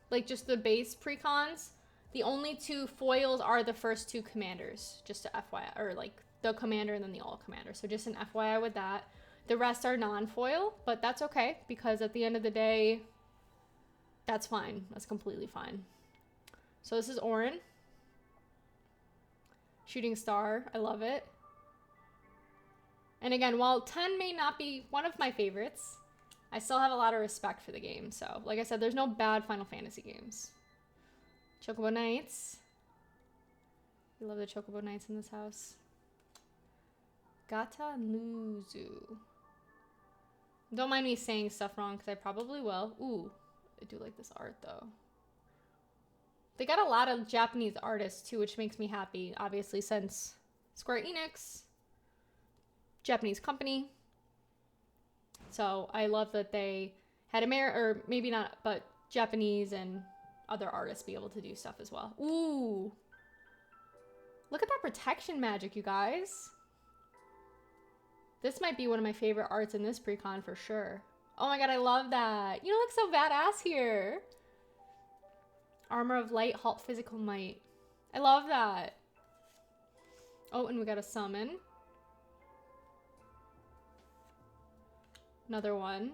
Speaker 1: like just the base precons, the only 2 foils are the first 2 commanders. Just to FYI, or like the commander and then the all commander. So just an FYI with that. The rest are non-foil, but that's okay, because at the end of the day, that's fine. That's completely fine. So this is Orin. Shooting Star. I love it. And again, while 10 may not be one of my favorites, I still have a lot of respect for the game. So, like I said, there's no bad Final Fantasy games. Chocobo Knights. We love the Chocobo Knights in this house. Gata Nuzu. Don't mind me saying stuff wrong, because I probably will. Ooh, I do like this art, though. They got a lot of Japanese artists too, which makes me happy, obviously, since Square Enix, Japanese company. So I love that they had or maybe not, but Japanese and other artists be able to do stuff as well. Ooh. Look at that protection magic, you guys. This might be one of my favorite arts in this precon for sure. Oh my god, I love that. You look so badass here. Armor of light, halt physical might. I love that. Oh, and we got a summon. Another one.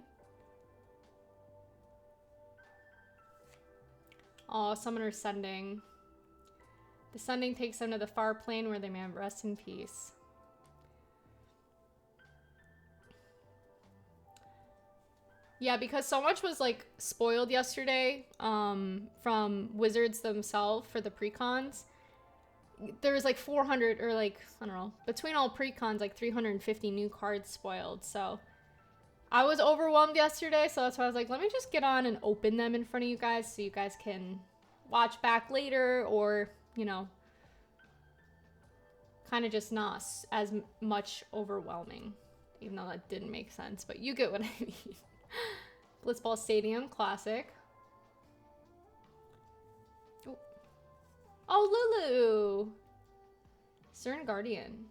Speaker 1: Oh, summoner sending. The sending takes them to the far plane where they may rest in peace. Yeah, because so much was like spoiled yesterday from Wizards themselves for the precons. There was like 400 or like, I don't know, between all precons, like 350 new cards spoiled. So I was overwhelmed yesterday. So that's why I was like, let me just get on and open them in front of you guys so you guys can watch back later or, you know, kind of just not as much overwhelming, even though that didn't make sense, but you get what I mean. Blitzball Stadium, classic. Oh, Lulu! Stern Guardian.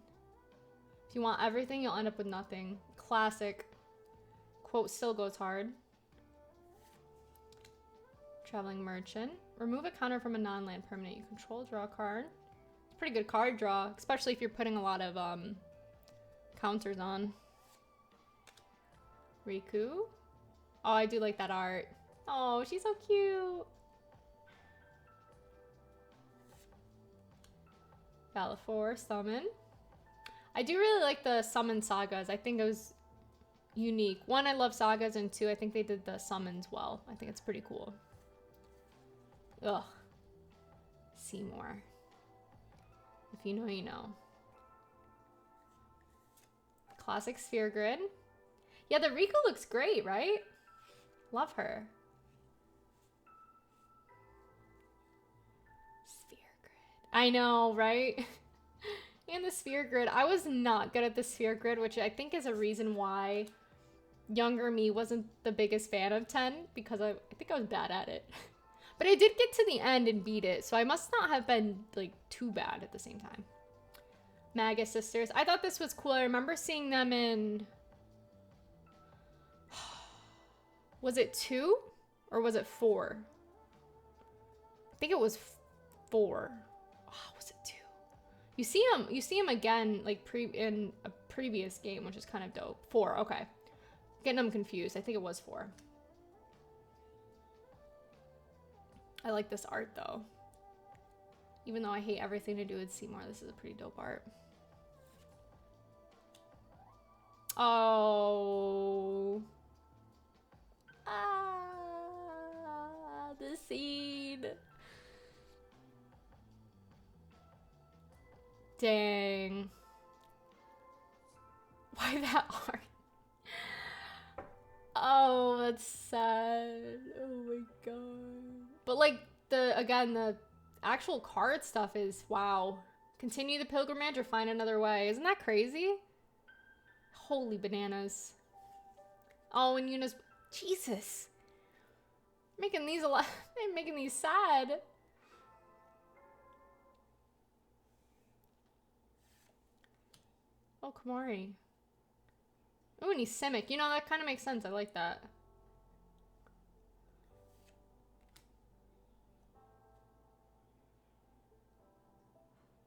Speaker 1: If you want everything, you'll end up with nothing. Classic. Quote still goes hard. Traveling Merchant. Remove a counter from a non-land permanent you control. Draw a card. It's a pretty good card draw, especially if you're putting a lot of counters on. Riku. Oh, I do like that art. Oh, she's so cute. Valifor, summon. I do really like the summon sagas. I think it was unique. One, I love sagas, and two, I think they did the summons well. I think it's pretty cool. Ugh. Seymour. If you know, you know. Classic Sphere Grid. Yeah, the Riku looks great, right? Love her. Sphere Grid. I know, right? And the Sphere Grid. I was not good at the Sphere Grid, which I think is a reason why younger me wasn't the biggest fan of 10, because I think I was bad at it. But I did get to the end and beat it, so I must not have been like too bad at the same time. Magus Sisters. I thought this was cool. I remember seeing them in... Was it 2 or was it 4? I think it was 4. Oh, was it 2? You see him again like in a previous game, which is kind of dope. 4, okay. Getting them confused. I think it was 4. I like this art though. Even though I hate everything to do with Seymour, this is a pretty dope art. Oh. The scene. Dang. Why that art? Oh, that's sad. Oh my god. But like the actual card stuff is wow. Continue the pilgrimage or find another way. Isn't that crazy? Holy bananas. Oh, and Yuna's Jesus. Making these a lot. Making these sad. Oh, Kamari. Oh, and he's Simic. You know, that kind of makes sense. I like that.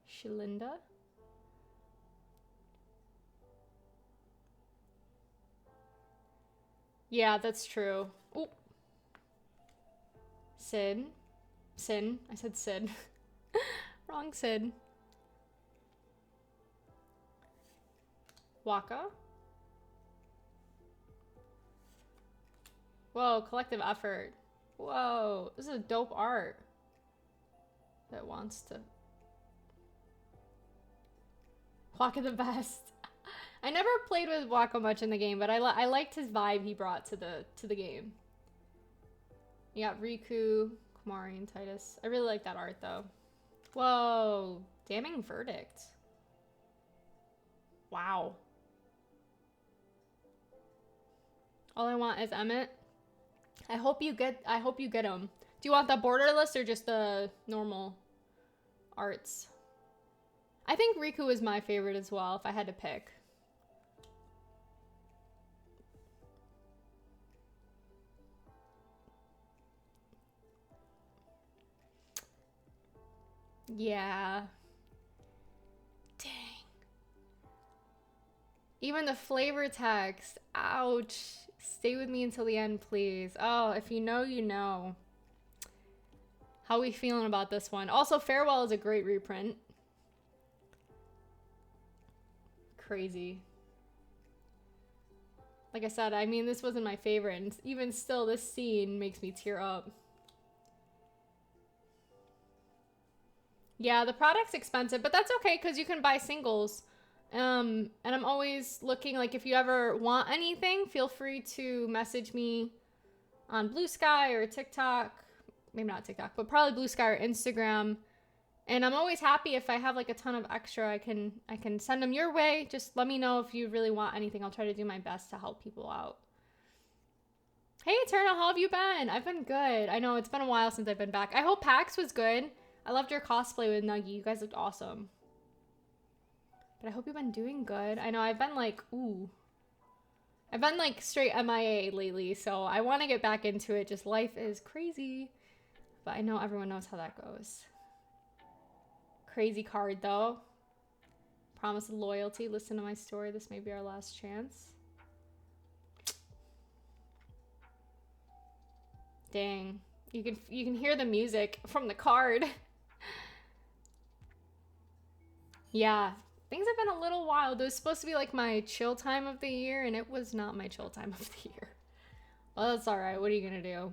Speaker 1: Shalinda. Yeah, that's true. Oh. Sid. Sin. I said Sid. Wrong Sid. Waka. Whoa, collective effort. Whoa, this is a dope art. That wants to... Waka the best. I never played with Waka much in the game, but I liked his vibe he brought to the game. You got Riku, Kamari and Titus. I really like that art though. Whoa, damning verdict. Wow. All I want is Emmett. I hope you get him. Do you want the borderless or just the normal arts? I think Riku is my favorite as well if I had to pick. Yeah. Dang. Even the flavor text. Ouch. Stay with me until the end, please. Oh, if you know, you know. How we feeling about this one? Also, Farewell is a great reprint. Crazy. Like I said, I mean, this wasn't my favorite, and even still, this scene makes me tear up. Yeah, the product's expensive, but that's okay because you can buy singles. And I'm always looking, like, if you ever want anything, feel free to message me on Blue Sky or TikTok. Maybe not TikTok, but probably Blue Sky or Instagram. And I'm always happy if I have like a ton of extra, I can send them your way. Just let me know if you really want anything. I'll try to do my best to help people out. Hey, Eternal, how have you been? I've been good. I know it's been a while since I've been back. I hope PAX was good. I loved your cosplay with Nuggy. You guys looked awesome. But I hope you've been doing good. I know I've been like, ooh. I've been like straight MIA lately, so I want to get back into it. Just life is crazy. But I know everyone knows how that goes. Crazy card though. Promise of loyalty. Listen to my story. This may be our last chance. Dang. You can hear the music from the card. Yeah. Things have been a little wild. It was supposed to be like my chill time of the year, and it was not my chill time of the year. Well, that's alright. What are you gonna do?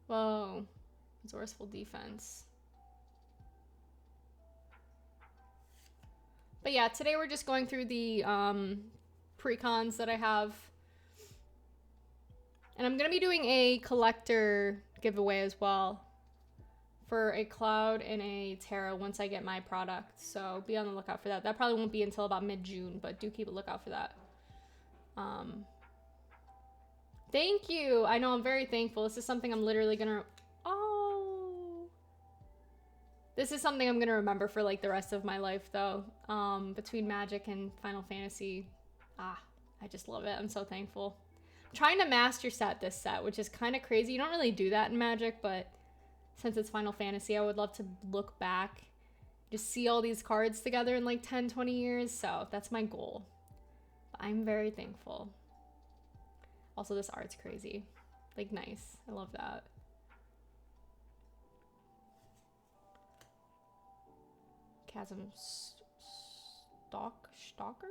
Speaker 1: Whoa. Resourceful defense. But yeah, today we're just going through the precons that I have. And I'm going to be doing a collector giveaway as well for a Cloud and a Terra once I get my product. So be on the lookout for that. That probably won't be until about mid-June, but do keep a lookout for that. Thank you. I know, I'm very thankful. This is something I'm literally going to... Oh. This is something I'm going to remember for like the rest of my life though. Between Magic and Final Fantasy. I just love it. I'm so thankful. Trying to master set this set, which is kind of crazy. You don't really do that in Magic, but since it's Final Fantasy, I would love to look back, just see all these cards together in like 10, 20 years. So that's my goal. But I'm very thankful. Also, this art's crazy. Like, nice. I love that. Chasm Stalker?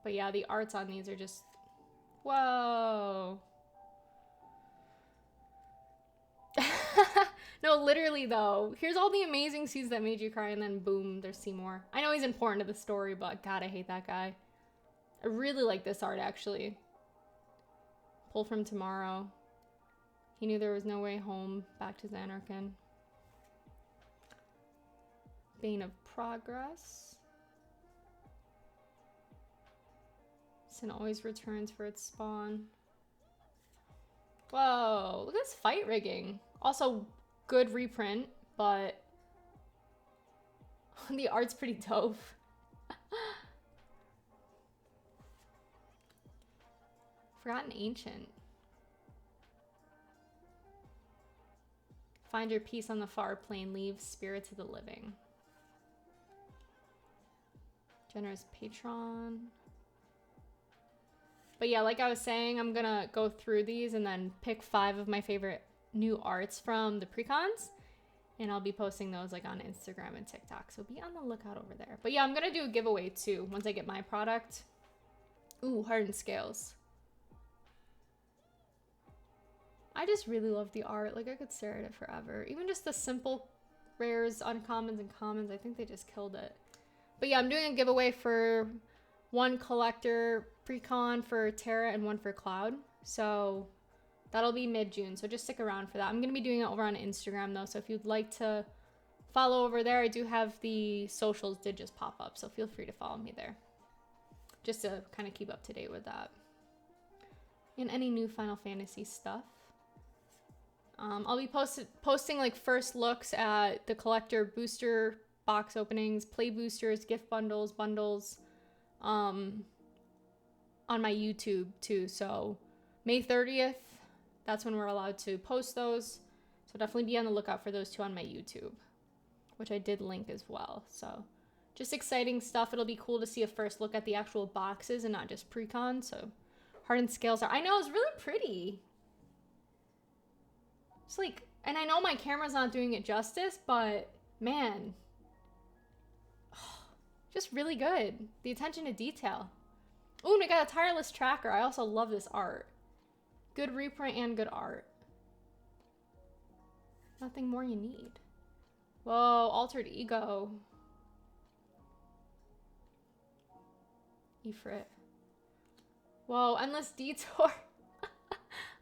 Speaker 1: But yeah, the arts on these are just... Whoa. No, literally though. Here's all the amazing scenes that made you cry, and then boom, there's Seymour. I know he's important to the story, but God, I hate that guy. I really like this art, actually. Pull from Tomorrow. He knew there was no way home. Back to Xanarkin. Bane of Progress. Sin always returns for its spawn. Whoa, look at this fight rigging. Also, good reprint, but the art's pretty dope. Forgotten Ancient. Find your peace on the far plane, leave spirits of the living. Generous Patron. But yeah, like I was saying, I'm gonna go through these and then pick 5 of my favorite new arts from the precons. And I'll be posting those like on Instagram and TikTok. So be on the lookout over there. But yeah, I'm gonna do a giveaway too once I get my product. Ooh, Hardened Scales. I just really love the art. Like, I could stare at it forever. Even just the simple rares, uncommons, and commons, I think they just killed it. But yeah, I'm doing a giveaway for 1 collector precon for Terra and one for Cloud. So that'll be mid-June. So just stick around for that. I'm going to be doing it over on Instagram though. So if you'd like to follow over there, I do have the socials did just pop up. So feel free to follow me there. Just to kind of keep up to date with that. And any new Final Fantasy stuff. I'll be posting like first looks at the collector booster box openings, play boosters, gift bundles, on my YouTube too. So May 30th, that's when we're allowed to post those. So definitely be on the lookout for those two on my YouTube, which I did link as well. So just exciting stuff. It'll be cool to see a first look at the actual boxes and not just precon. So hardened scales are, I know, it's really pretty. It's like, and I know my camera's not doing it justice, but man, just really good. The attention to detail. Ooh, and we got a tireless tracker. I also love this art. Good reprint and good art. Nothing more you need. Whoa, altered ego. Ifrit. Whoa, endless detour.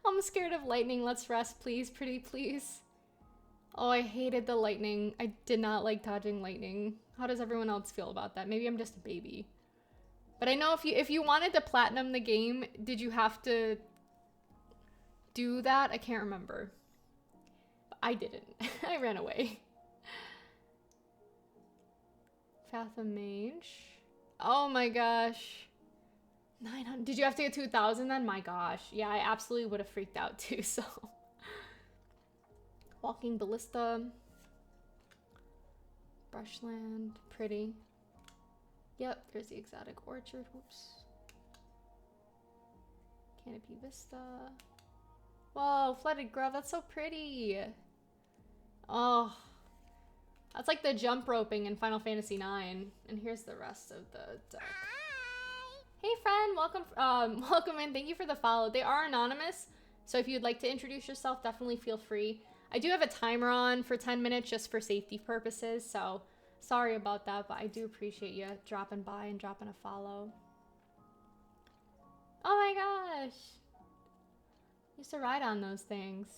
Speaker 1: I'm scared of lightning. Let's rest, please. Pretty please. Oh, I hated the lightning. I did not like dodging lightning. How does everyone else feel about that? Maybe I'm just a baby. But I know if you wanted to platinum the game, did you have to do that? I can't remember. I didn't. I ran away. Fathom Mage. Oh my gosh. 900. Did you have to get 2,000 then? My gosh. Yeah, I absolutely would have freaked out too, so. Walking Ballista. Brushland. Pretty. Yep, there's the exotic orchard. Whoops. Canopy Vista. Whoa, flooded grove. That's so pretty. Oh. That's like the jump roping in Final Fantasy IX. And here's the rest of the deck. Hey friend, welcome in. Thank you for the follow. They are anonymous, so if you'd like to introduce yourself, definitely feel free. I do have a timer on for 10 minutes just for safety purposes, so sorry about that, but I do appreciate you dropping by and dropping a follow. Oh my gosh. Used to ride on those things.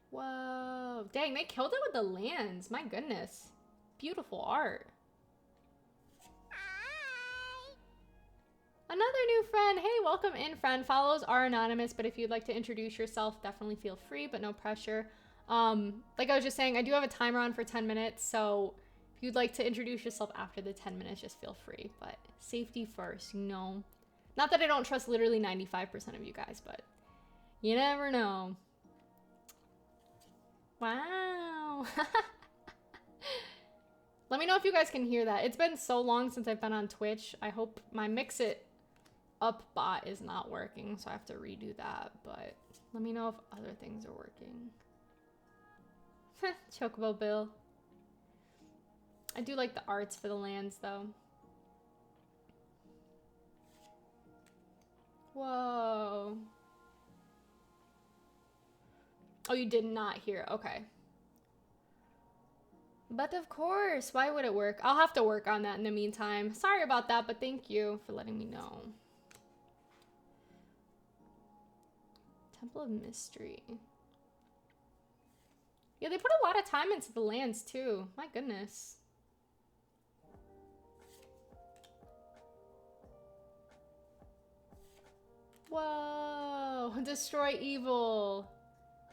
Speaker 1: Whoa. Dang, they killed it with the lands. My goodness. Beautiful art. Another new friend. Hey, welcome in, friend. Follows are anonymous, but if you'd like to introduce yourself, definitely feel free, but no pressure. Like I was just saying, I do have a timer on for 10 minutes, so if you'd like to introduce yourself after the 10 minutes, just feel free. But safety first, you know. Not that I don't trust literally 95% of you guys, but you never know. Wow. Let me know if you guys can hear that. It's been so long since I've been on Twitch. I hope my Mix It Up bot is not working, so I have to redo that. But let me know if other things are working. Chocobo Bill. I do like the arts for the lands, though. Whoa. Oh, you did not hear. Okay. But of course, why would it work? I'll have to work on that in the meantime. Sorry about that, but thank you for letting me know. Temple of Mystery. Yeah, they put a lot of time into the lands too. My goodness. Whoa, destroy evil.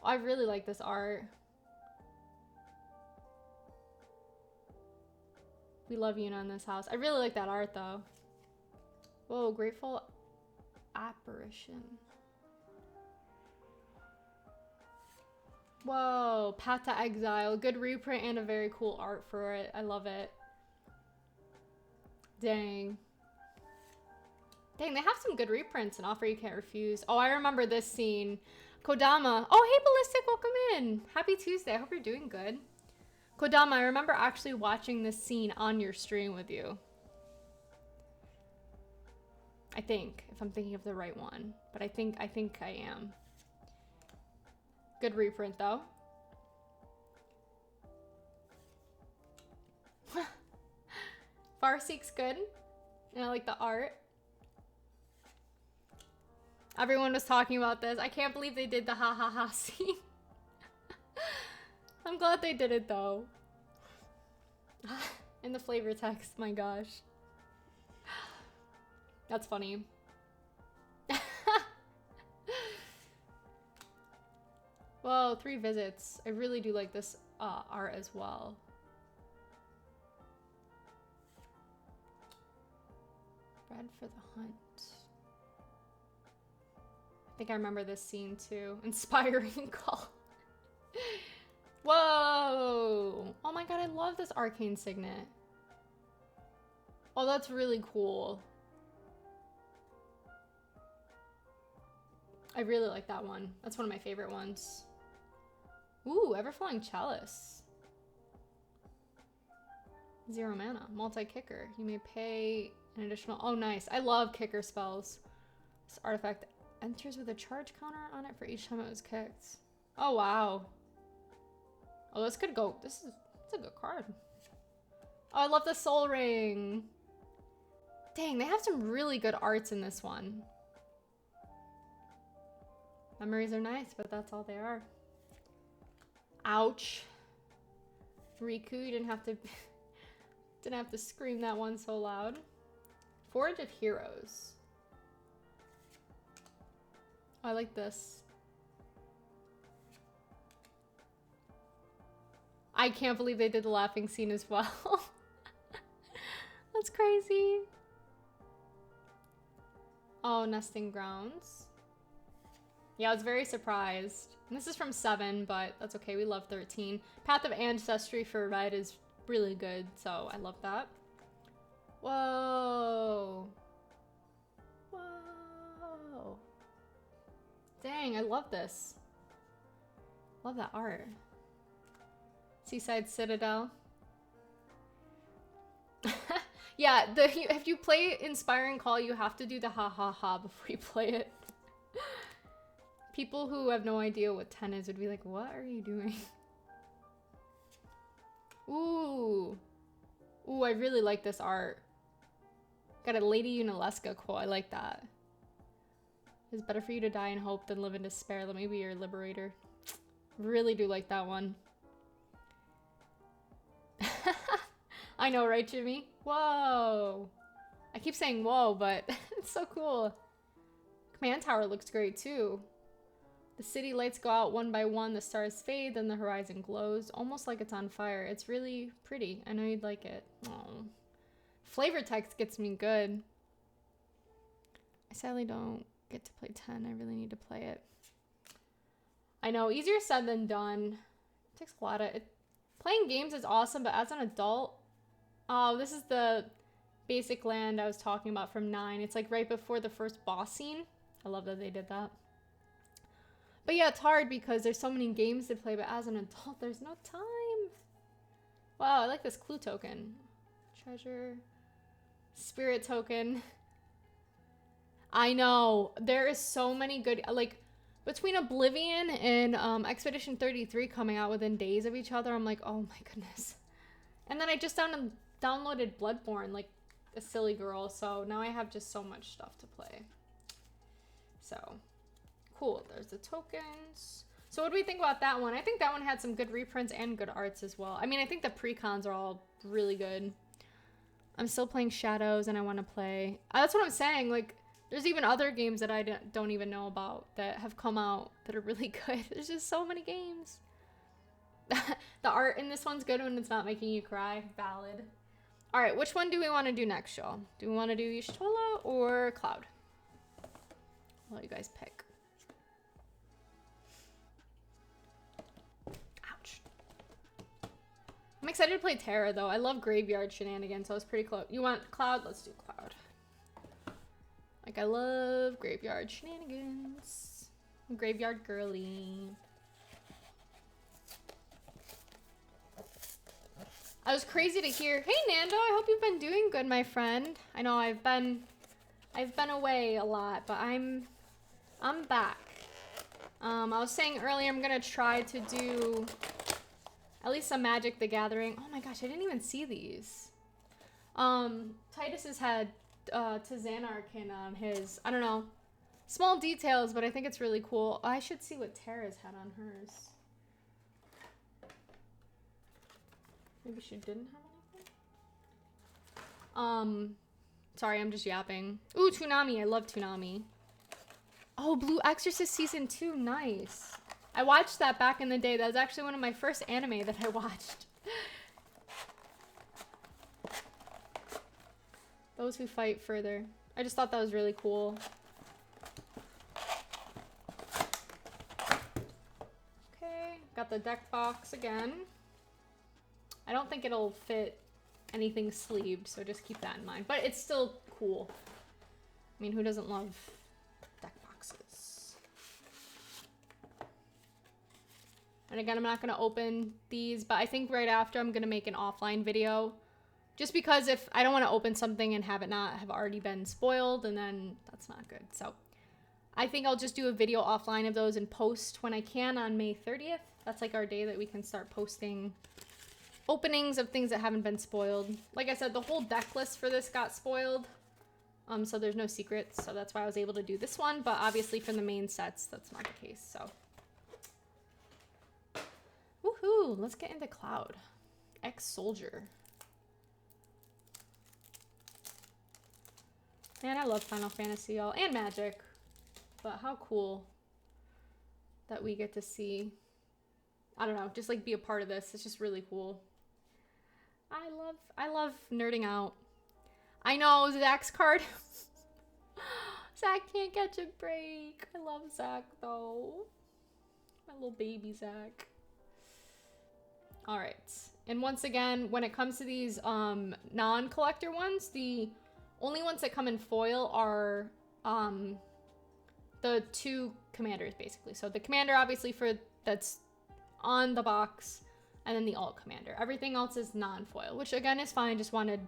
Speaker 1: Oh, I really like this art. We love Yuna in this house. I really like that art though. Whoa, Grateful Apparition. Whoa, Path to Exile. Good reprint and a very cool art for it. I love it. Dang. Dang, they have some good reprints and Offer You Can't Refuse. Oh, I remember this scene. Kodama. Oh, hey, Ballistic, welcome in. Happy Tuesday. I hope you're doing good. Kodama, I remember actually watching this scene on your stream with you. I think, if I'm thinking of the right one. But I think I am. Good reprint, though. Farseek's good. And I like the art. Everyone was talking about this. I can't believe they did the ha ha ha scene. I'm glad they did it though. In the flavor text, my gosh. That's funny. Well, 3 visits. I really do like this art as well. Bread for the hunt. I think I remember this scene too. Inspiring call. Whoa! Oh my god, I love this arcane signet. Oh, that's really cool. I really like that one. That's one of my favorite ones. Ooh, Everflowing Chalice. 0 mana, multi-kicker. You may pay an additional... Oh, nice. I love kicker spells. This artifact enters with a charge counter on it for each time it was kicked. Oh, wow. Oh, this could go... It's a good card. Oh, I love the Soul Ring. Dang, they have some really good arts in this one. Memories are nice, but that's all they are. Ouch. Riku, you didn't have to scream that one so loud. Forge of Heroes. Oh, I like this. I can't believe they did the laughing scene as well. That's crazy. Oh, Nesting Grounds. Yeah, I was very surprised. And this is from 7, but that's okay. We love 13. Path of Ancestry for red is really good, so I love that. Whoa. Whoa. Dang, I love this. Love that art. Seaside Citadel. Yeah, if you play Inspiring Call, you have to do the ha ha ha before you play it. People who have no idea what 10 is would be like, what are you doing? Ooh. Ooh, I really like this art. Got a Lady Unalesca quote. I like that. It's better for you to die in hope than live in despair. Let me be your liberator. Really do like that one. I know, right, Jimmy? Whoa. I keep saying whoa, but it's so cool. Command Tower looks great too. The city lights go out one by one, the stars fade, then the horizon glows, almost like it's on fire. It's really pretty. I know you'd like it. Oh. Flavor text gets me good. I sadly don't get to play 10. I really need to play it. I know, easier said than done. It takes a lot of... Playing games is awesome, but as an adult... Oh, this is the basic land I was talking about from 9. It's like right before the first boss scene. I love that they did that. But yeah, it's hard because there's so many games to play, but as an adult, there's no time. Wow, I like this clue token. Treasure. Spirit token. I know. There is so many good... Like, between Oblivion and Expedition 33 coming out within days of each other, I'm like, oh my goodness. And then I just downloaded Bloodborne, like a silly girl, so now I have just so much stuff to play. So... Cool, there's the tokens. So what do we think about that one? I think that one had some good reprints and good arts as well. I mean, I think the precons are all really good. I'm still playing Shadows and I want to play... that's what I'm saying, like, there's even other games that I don't even know about that have come out that are really good. There's just so many games. The art in this one's good when it's not making you cry. Valid. Alright, which one do we want to do next, y'all? Do we want to do Y'shtola or Cloud? I'll let you guys pick. I'm excited to play Terra, though. I love Graveyard Shenanigans, so it's pretty close. You want Cloud? Let's do Cloud. Like, I love Graveyard Shenanigans. I'm Graveyard Girly. I was crazy to hear. Hey, Nando, I hope you've been doing good, my friend. I know I've been away a lot, but I'm back. I was saying earlier I'm gonna try to do... At least some Magic the Gathering. Oh my gosh, I didn't even see these. Titus has had to Xanark and his, I don't know, small details, but I think it's really cool. I should see what Tara's had on hers. Maybe she didn't have anything? Sorry, I'm just yapping. Ooh, Toonami. I love Toonami. Oh, Blue Exorcist Season 2. Nice. I watched that back in the day. That was actually one of my first anime that I watched. Those who fight further. I just thought that was really cool. Okay, got the deck box again. I don't think it'll fit anything sleeved, so just keep that in mind. But it's still cool. I mean, who doesn't love deck boxes? And again, I'm not going to open these, but I think right after I'm going to make an offline video. Just because if I don't want to open something and have it not have already been spoiled, and then that's not good. So I think I'll just do a video offline of those and post when I can on May 30th. That's like our day that we can start posting openings of things that haven't been spoiled. Like I said, the whole deck list for this got spoiled. So there's no secrets. So that's why I was able to do this one. But obviously for the main sets, that's not the case. So woohoo, let's get into Cloud. Ex-Soldier. Man, I love Final Fantasy, y'all, and Magic. But how cool that we get to see, I don't know, just like be a part of this. It's just really cool. I love nerding out. I know, Zach's card. Zach can't catch a break. I love Zach though. My little baby Zach. All right. And once again, when it comes to these non-collector ones, the only ones that come in foil are the two commanders, basically. So the commander, obviously, that's on the box, and then the alt commander. Everything else is non-foil, which again is fine. Just wanted,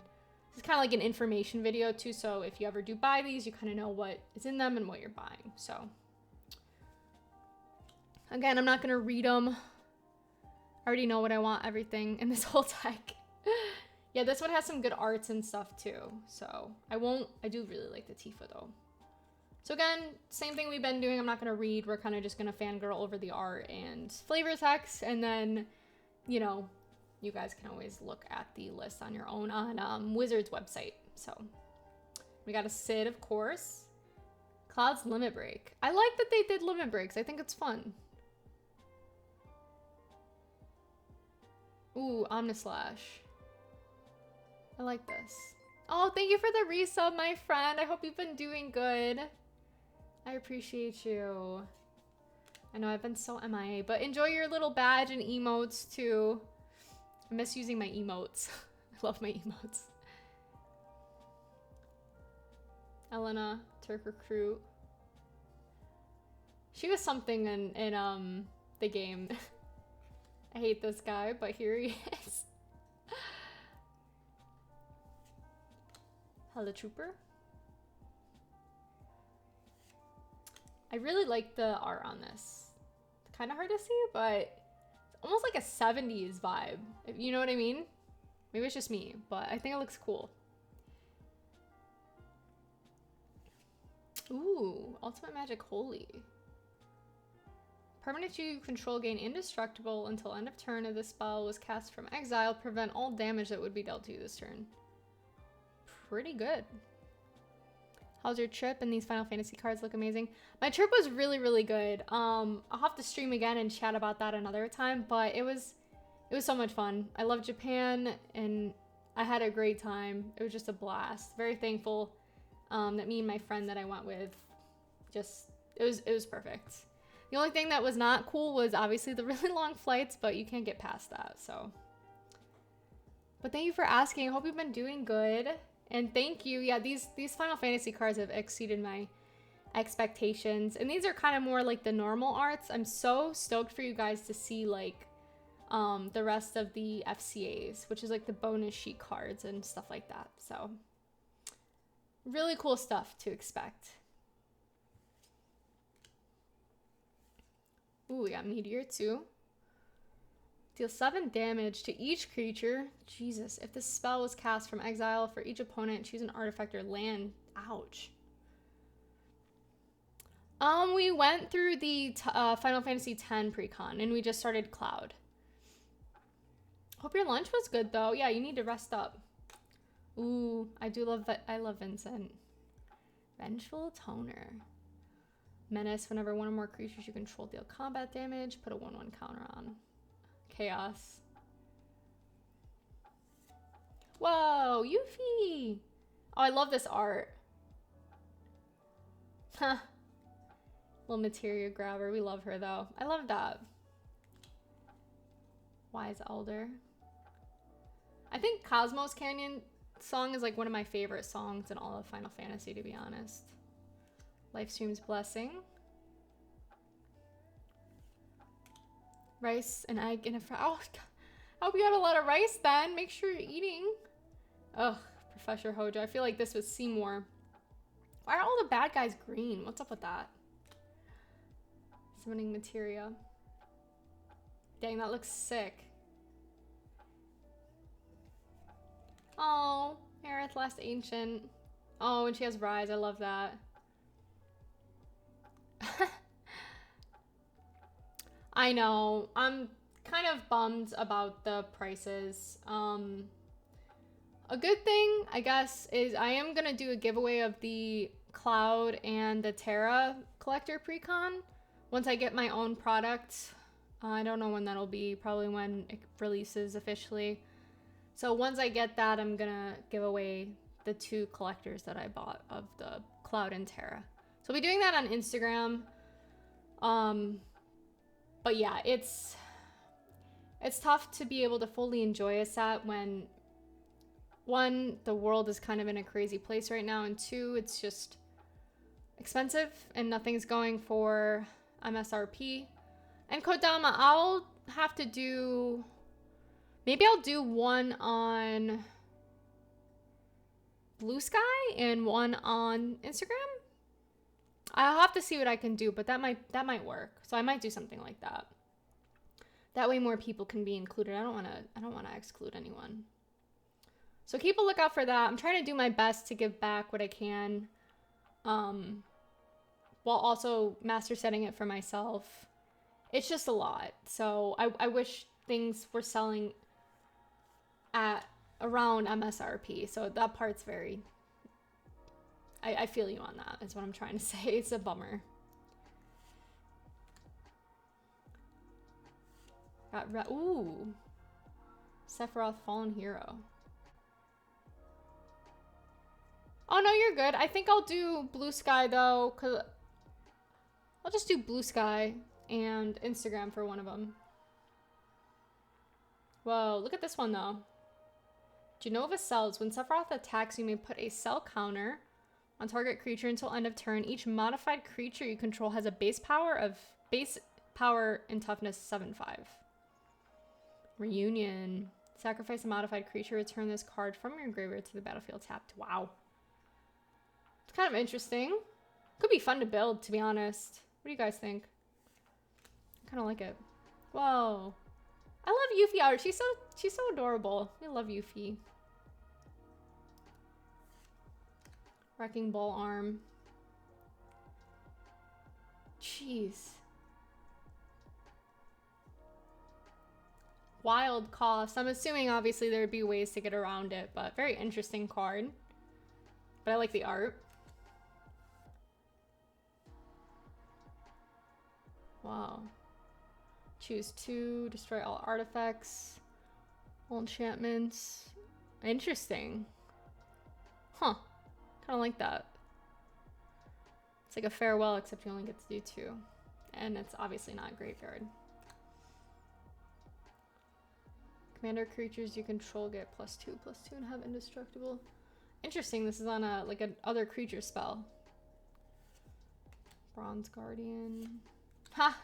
Speaker 1: it's kind of like an information video too. So if you ever do buy these, you kind of know what is in them and what you're buying. So again, I'm not gonna read them. I already know what I want, everything in this whole deck. Yeah, this one has some good arts and stuff too. So I do really like the Tifa though. So again, same thing we've been doing. I'm not going to read. We're kind of just going to fangirl over the art and flavor text. And then, you know, you guys can always look at the list on your own on Wizard's website. So we got a Sid, of course. Cloud's Limit Break. I like that they did limit breaks. I think it's fun. Ooh, Omnislash. I like this. Oh, thank you for the resub, my friend. I hope you've been doing good. I appreciate you. I know I've been so MIA, but enjoy your little badge and emotes too. I miss using my emotes. I love my emotes. Elena, Turk Recruit. She was something in the game. I hate this guy, but here he is. Hello, Trooper. I really like the art on this. It's kind of hard to see, but it's almost like a 70s vibe. You know what I mean? Maybe it's just me, but I think it looks cool. Ooh, Ultimate Magic Holy. Permanent you control gain indestructible until end of turn if the spell was cast from exile. Prevent all damage that would be dealt to you this turn. Pretty good. How's your trip? And these Final Fantasy cards look amazing. My trip was really, really good. I'll have to stream again and chat about that another time, but it was so much fun. I love Japan and I had a great time. It was just a blast. Very thankful that me and my friend that I went with it was perfect. The only thing that was not cool was obviously the really long flights, but you can't get past that, so. But thank you for asking. I hope you've been doing good. And thank you. Yeah, these Final Fantasy cards have exceeded my expectations. And these are kind of more like the normal arts. I'm so stoked for you guys to see like the rest of the FCAs, which is like the bonus sheet cards and stuff like that. So really cool stuff to expect. Ooh, we got Meteor too. Deal 7 damage to each creature. Jesus. If this spell was cast from exile for each opponent, choose an artifact or land. Ouch. We went through the Final Fantasy X precon and we just started Cloud. Hope your lunch was good though. Yeah, you need to rest up. Ooh, I love Vincent. Vengeful Toner. Menace. Whenever one or more creatures you control deal combat damage, put a 1/1 counter on. Chaos. Whoa, Yuffie! Oh, I love this art. Huh. Little materia grabber. We love her though. I love that. Wise Elder. I think Cosmos Canyon song is like one of my favorite songs in all of Final Fantasy, to be honest. Lifestream's Blessing. Rice, an egg, and a fry. Oh, I hope you had a lot of rice then. Make sure you're eating. Ugh, Professor Hojo. I feel like this was Seymour. Why are all the bad guys green? What's up with that? Summoning materia. Dang, that looks sick. Oh, Aerith, last ancient. Oh, and she has Rise. I love that. I know. I'm kind of bummed about the prices. A good thing, I guess, is I am going to do a giveaway of the Cloud and the Terra collector precon once I get my own product. I don't know when that'll be. Probably when it releases officially. So once I get that, I'm going to give away the 2 collectors that I bought of the Cloud and Terra. So I'll be doing that on Instagram. But yeah, it's tough to be able to fully enjoy a set when, 1, the world is kind of in a crazy place right now, and 2, it's just expensive and nothing's going for MSRP. And Kodama, I'll have to do, maybe I'll do one on Blue Sky and one on Instagram. I'll have to see what I can do, but that might work. So I might do something like that. That way more people can be included. I don't want to exclude anyone. So keep a lookout for that. I'm trying to do my best to give back what I can, while also master setting it for myself. It's just a lot. So I wish things were selling at around MSRP. So that part's very, I feel you on that. That's what I'm trying to say. It's a bummer. Ooh. Sephiroth Fallen Hero. Oh, no, you're good. I think I'll do Blue Sky, though, because I'll just do Blue Sky and Instagram for one of them. Whoa, look at this one, though. Genova Cells. When Sephiroth attacks, you may put a cell counter on target creature until end of turn. Each modified creature you control has a base power and toughness 7/5. Reunion. Sacrifice a modified creature. Return this card from your graveyard to the battlefield tapped. Wow. It's kind of interesting. Could be fun to build, to be honest. What do you guys think? I kind of like it. Whoa. I love Yuffie art. She's so adorable. I love Yuffie. Wrecking Ball arm. Jeez. Wild cost. I'm assuming obviously there'd be ways to get around it, but very interesting card. But I like the art. Wow. Choose 2, destroy all artifacts, all enchantments. Interesting. Huh. Kind of like that. It's like a farewell, except you only get to do 2. And it's obviously not graveyard. Commander creatures you control get +2/+2 and have indestructible. Interesting, this is on a like an other creature spell. Bronze Guardian. Ha!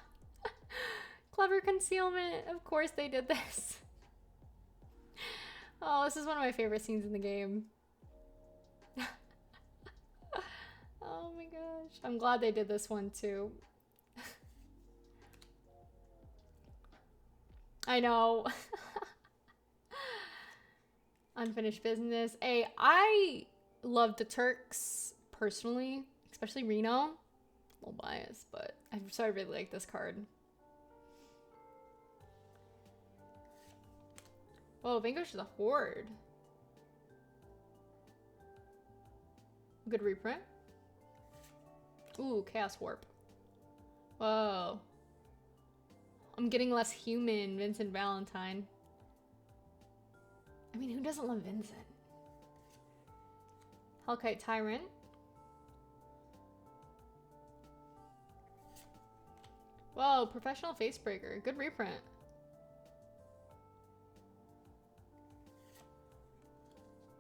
Speaker 1: Clever concealment. Of course they did this. Oh, this is one of my favorite scenes in the game. Oh my gosh. I'm glad they did this one too. I know. Unfinished business. Hey, I love the Turks personally, especially Reno. A little biased, but I really like this card. Oh, Vanquish is a horde. Good reprint. Ooh, Chaos Warp. Whoa. I'm getting less human, Vincent Valentine. I mean, who doesn't love Vincent? Hellkite Tyrant. Whoa, Professional Facebreaker. Good reprint.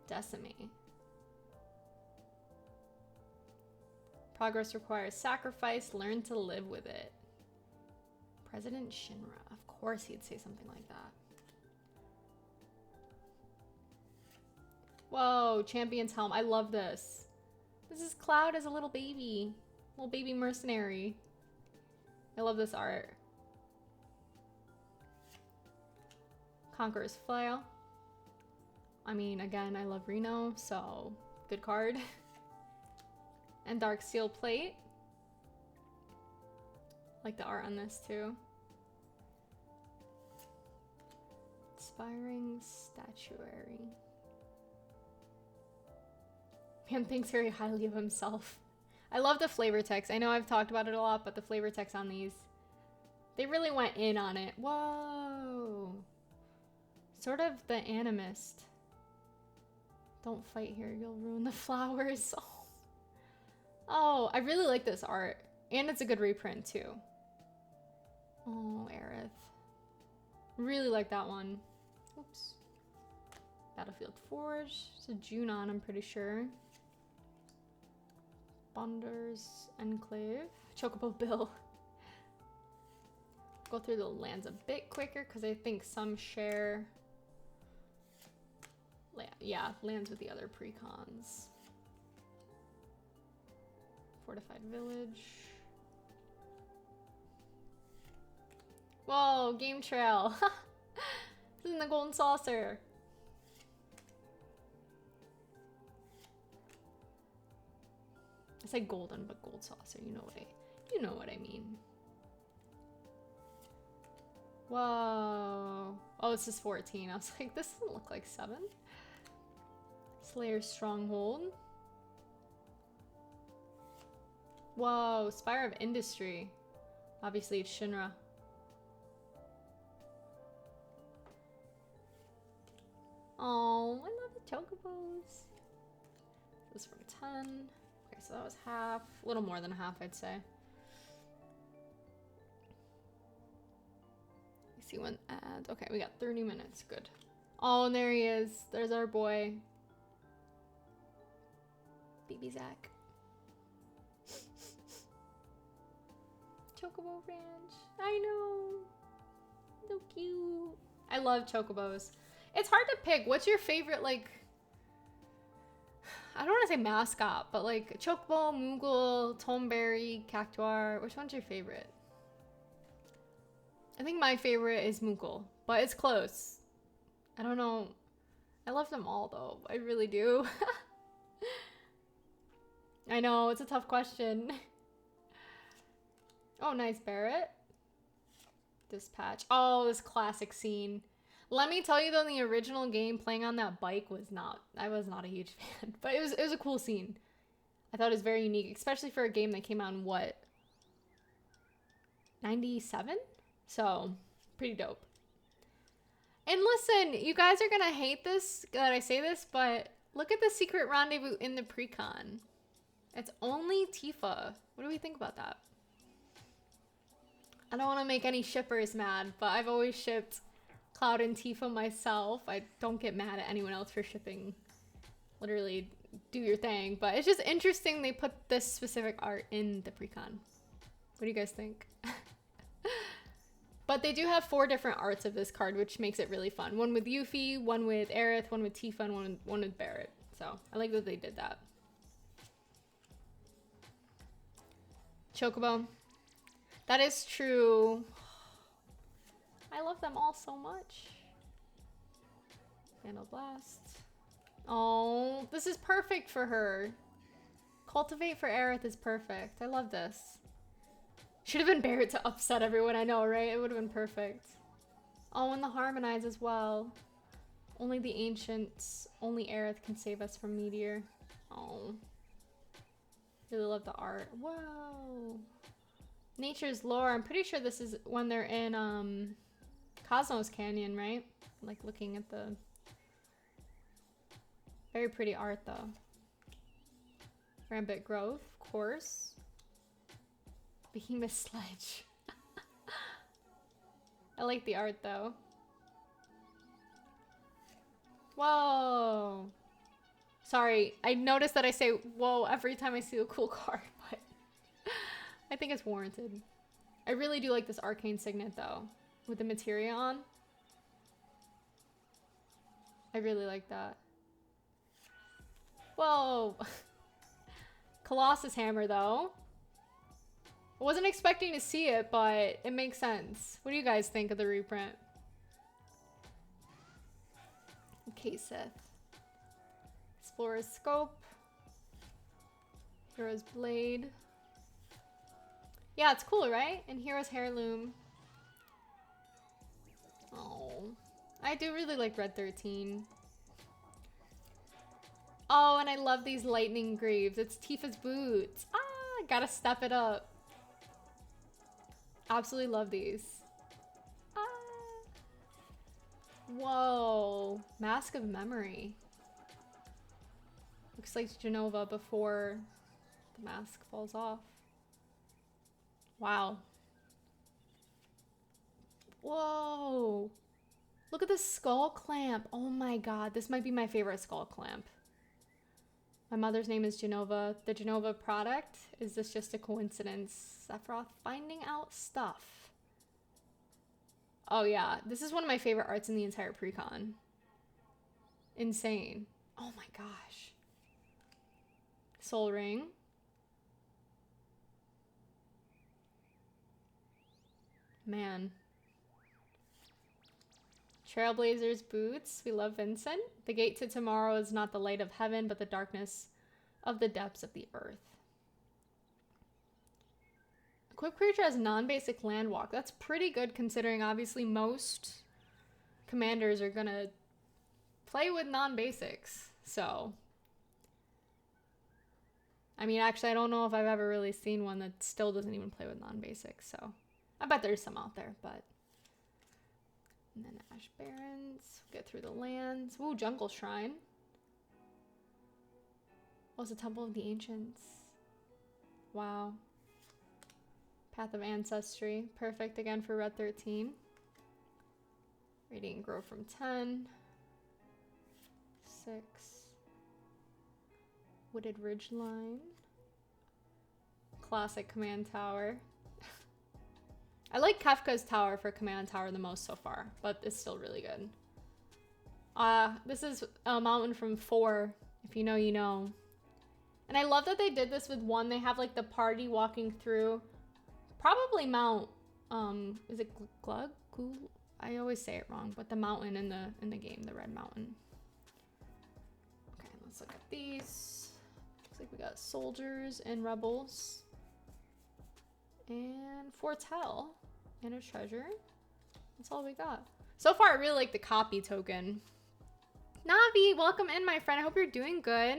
Speaker 1: Decimate. Progress requires sacrifice. Learn to live with it. President Shinra. Of course he'd say something like that. Whoa, Champion's Helm. I love this. This is Cloud as a little baby. Little baby mercenary. I love this art. Conqueror's Flail. I mean, again, I love Reno, so good card. And Dark Steel Plate. Like the art on this too. Inspiring Statuary. Man thinks very highly of himself. I love the flavor text. I know I've talked about it a lot, but the flavor text on these, they really went in on it. Whoa. Sort of the animist. Don't fight here, you'll ruin the flowers. Oh, I really like this art. And it's a good reprint too. Oh, Aerith. Really like that one. Oops. Battlefield Forge. It's a Junon, I'm pretty sure. Bonder's Enclave. Chocobo Bill. Go through the lands a bit quicker because I think some share... Yeah, lands with the other precons. Fortified Village. Whoa, Game Trail. This is in the Golden Saucer. I say golden, but gold saucer. You know what I mean. Whoa. Oh, this is 14. I was like, this doesn't look like 7. Slayer's Stronghold. Whoa, Spire of Industry. Obviously, it's Shinra. Oh, I love the chocobos. This is from 10. Okay, so that was half. A little more than half, I'd say. You see one ad. Okay, we got 30 minutes. Good. Oh, and there he is. There's our boy. Baby Zach. Chocobo Ranch. I know. So cute. I love chocobos. It's hard to pick. What's your favorite, like... I don't want to say mascot, but like Chocobo, Moogle, Toneberry, Cactuar. Which one's your favorite? I think my favorite is Moogle, but it's close. I don't know. I love them all though. I really do. I know, it's a tough question. Oh, nice Barrett. Dispatch. Oh, this classic scene. Let me tell you though, in the original game, playing on that bike was not, I was not a huge fan, but it was a cool scene. I thought it was very unique, especially for a game that came out in what? 97? So, pretty dope. And listen, you guys are gonna hate this, that I say this, but look at the secret rendezvous in the precon. It's only Tifa. What do we think about that? I don't want to make any shippers mad, but I've always shipped Cloud and Tifa myself. I don't get mad at anyone else for shipping. Literally, do your thing. But it's just interesting they put this specific art in the precon. What do you guys think? But they do have 4 different arts of this card, which makes it really fun. One with Yuffie, one with Aerith, one with Tifa, and one with Barrett. So I like that they did that. Chocobo. That is true. I love them all so much. Vandal Blast. Oh, this is perfect for her. Cultivate for Aerith is perfect. I love this. Should have been Barret to upset everyone, I know, right? It would have been perfect. Oh, and the Harmonize as well. Only the Ancients, only Aerith can save us from Meteor. Oh. Really love the art. Whoa. Nature's Lore. I'm pretty sure this is when they're in Cosmos Canyon, right? Like looking at the... Very pretty art though. Rambit Grove, of course. Behemoth Sledge. I like the art though. Whoa. Sorry, I noticed that I say whoa every time I see a cool card, but I think it's warranted. I really do like this Arcane Signet though, with the materia on. I really like that. Whoa. Colossus Hammer though. I wasn't expecting to see it, but it makes sense. What do you guys think of the reprint? Okay, Sith. Explorer's Scope. Hero's Blade. Yeah, it's cool, right? And Hero's Heirloom. Oh, I do really like Red 13. Oh, and I love these Lightning Greaves. It's Tifa's Boots. Ah, gotta step it up. Absolutely love these. Ah. Whoa, Mask of Memory. Looks like Genova before the mask falls off. Wow. Whoa. Look at this skull clamp. Oh my god, this might be my favorite skull clamp. My mother's name is Genova. The Genova product? Is this just a coincidence? Sephiroth finding out stuff. Oh yeah, this is one of my favorite arts in the entire precon. Insane. Oh my gosh. Soul Ring. Man. Trailblazer's Boots. We love Vincent. The gate to tomorrow is not the light of heaven, but the darkness of the depths of the earth. Equipped creature has non-basic land walk. That's pretty good considering obviously most commanders are gonna play with non-basics. So, I mean, actually, I don't know if I've ever really seen one that still doesn't even play with non-basics. So, I bet there's some out there, but... And then Ash Barrens. Get through the lands. Ooh, Jungle Shrine. Oh, it's a Temple of the Ancients. Wow. Path of Ancestry. Perfect again for Red 13. Radiant Grove from 10. 6. Wooded Ridgeline. Classic Command Tower. I like Kefka's tower for Command Tower the most so far, but it's still really good. This is a mountain from 4. If you know, you know. And I love that they did this with 1. They have like the party walking through. Probably Mount, is it Glug? I always say it wrong, but the mountain in the game, the red mountain. Okay, let's look at these. Looks like we got soldiers and rebels. And Foretell. And a treasure. That's all we got. So far, I really like the copy token. Navi, welcome in, my friend. I hope you're doing good.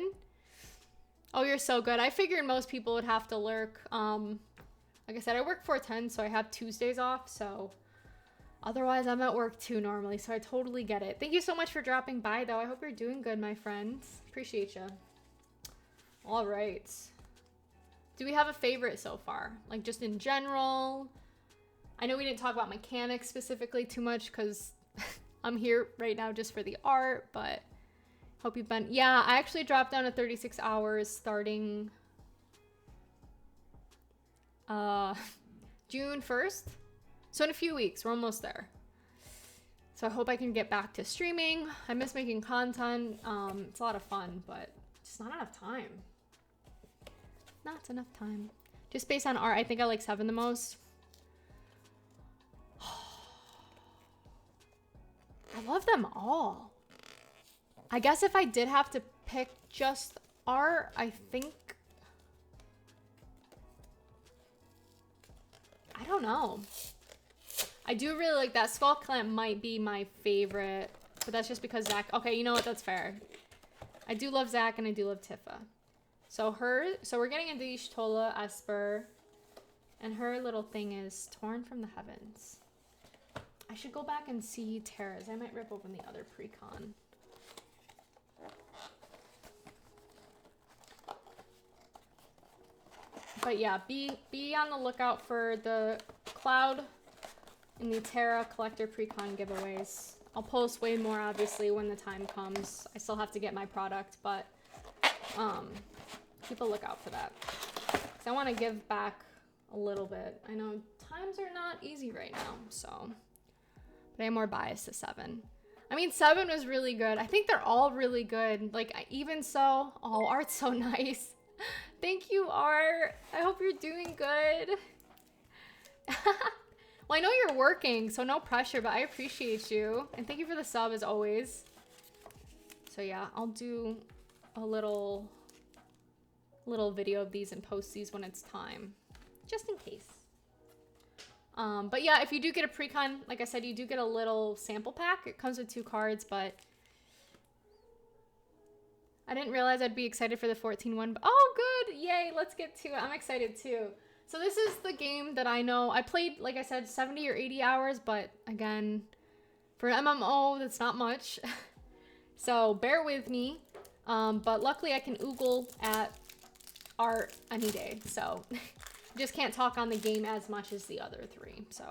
Speaker 1: Oh, you're so good. I figured most people would have to lurk. Like I said, I work 4/10, so I have Tuesdays off. So otherwise, I'm at work too normally. So I totally get it. Thank you so much for dropping by, though. I hope you're doing good, my friend. Appreciate you. All right. Do we have a favorite so far? Like just in general? I know we didn't talk about mechanics specifically too much because I'm here right now just for the art, but hope you've been... Yeah, I actually dropped down to 36 hours starting June 1st. So in a few weeks, we're almost there. So I hope I can get back to streaming. I miss making content. It's a lot of fun, but just not enough time. Not enough time. Just based on art, I think I like 7 the most. love them all. I guess if I did have to pick just art, I think... I don't know. I do really like that. Skull Clamp might be my favorite, but that's just because Zach... Okay, you know what? That's fair. I do love Zach and I do love Tifa. So we're getting a Y'shtola Esper, and her little thing is Torn from the Heavens. I should go back and see Terra's. I might rip open the other precon. But yeah, be on the lookout for the Cloud and the Terra collector precon giveaways. I'll post way more obviously when the time comes. I still have to get my product, but keep a lookout for that. 'Cause I want to give back a little bit. I know times are not easy right now, so... But I'm more biased to 7. I mean, 7 was really good. I think they're all really good. Like, even so... Oh, Art's so nice. Thank you, Art. I hope you're doing good. Well, I know you're working, so no pressure, but I appreciate you. And thank you for the sub, as always. So yeah, I'll do a little video of these and post these when it's time. Just in case. But yeah, if you do get a precon, like I said, you do get a little sample pack. It comes with 2 cards, but I didn't realize I'd be excited for the 14 one. But oh, good. Yay. Let's get to it. I'm excited too. So this is the game that I know. I played, like I said, 70 or 80 hours, but again, for an MMO, that's not much. So bear with me. But luckily I can oogle at art any day. So just can't talk on the game as much as the other 3. So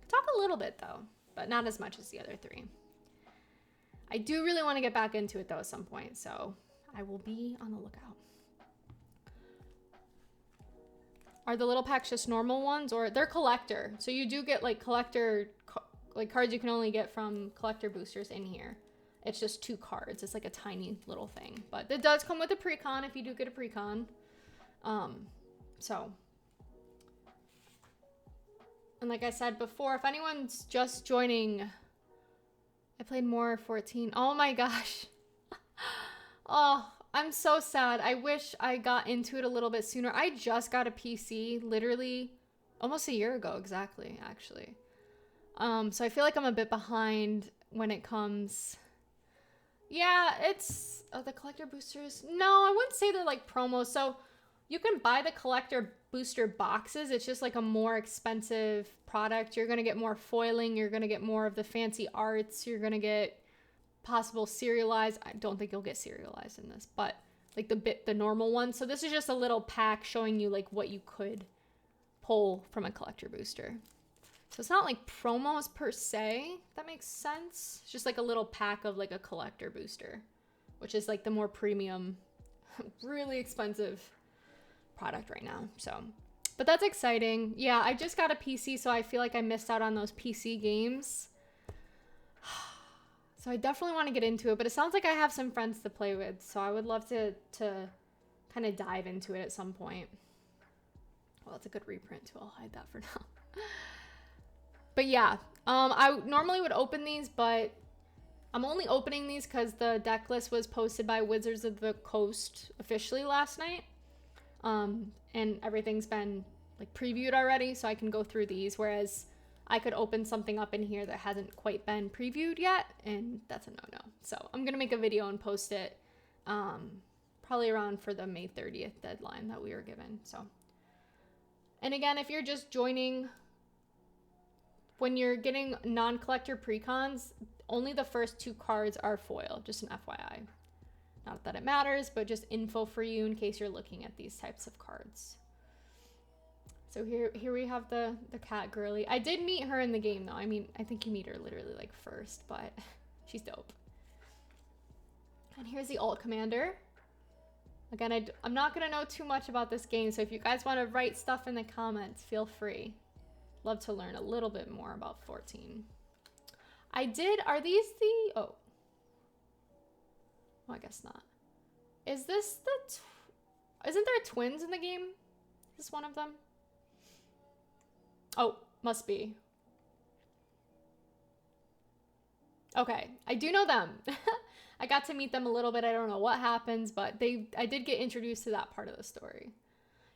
Speaker 1: talk a little bit though, but not as much as the other 3. I do really want to get back into it though at some point. So I will be on the lookout. Are the little packs just normal ones, or they're collector? So you do get like collector, like cards you can only get from collector boosters in here. It's just 2 cards. It's like a tiny little thing, but it does come with a precon if you do get a precon. So, and like I said before, if anyone's just joining, I played more 14. Oh my gosh. Oh, I'm so sad. I wish I got into it a little bit sooner. I just got a PC literally almost a year ago, exactly, actually. So I feel like I'm a bit behind when it comes. Yeah, it's the collector boosters. No, I wouldn't say they're like promos. So you can buy the collector booster boxes. It's just like a more expensive product. You're going to get more foiling. You're going to get more of the fancy arts. You're going to get possible serialized. I don't think you'll get serialized in this, but like the normal one. So this is just a little pack showing you like what you could pull from a collector booster. So it's not like promos per se, if that makes sense. It's just like a little pack of like a collector booster, which is like the more premium, really expensive product right now. So, but that's exciting. Yeah, I just got a PC, so I feel like I missed out on those PC games. So I definitely want to get into it, but it sounds like I have some friends to play with, so I would love to kind of dive into it at some point. Well, it's a good reprint too. I'll hide that for now. But yeah, I normally would open these, but I'm only opening these because the deck list was posted by Wizards of the Coast officially last night. And everything's been like previewed already, so I can go through these, whereas I could open something up in here that hasn't quite been previewed yet, and that's a no-no. So I'm gonna make a video and post it probably around for the May 30th deadline that we were given. So, and again, if you're just joining, when you're getting non-collector precons, only the first 2 cards are foil, just an FYI. Not that it matters, but just info for you in case you're looking at these types of cards. So here we have the cat girly. I did meet her in the game though. I mean, I think you meet her literally like first, but she's dope. And here's the alt commander. Again, I'm not gonna know too much about this game, so if you guys want to write stuff in the comments, feel free. Love to learn a little bit more about 14. Are these the, oh, well, I guess not. Is this isn't there twins in the game? Is this one of them? Oh, must be. Okay, I do know them. I got to meet them a little bit. I don't know what happens, but I did get introduced to that part of the story.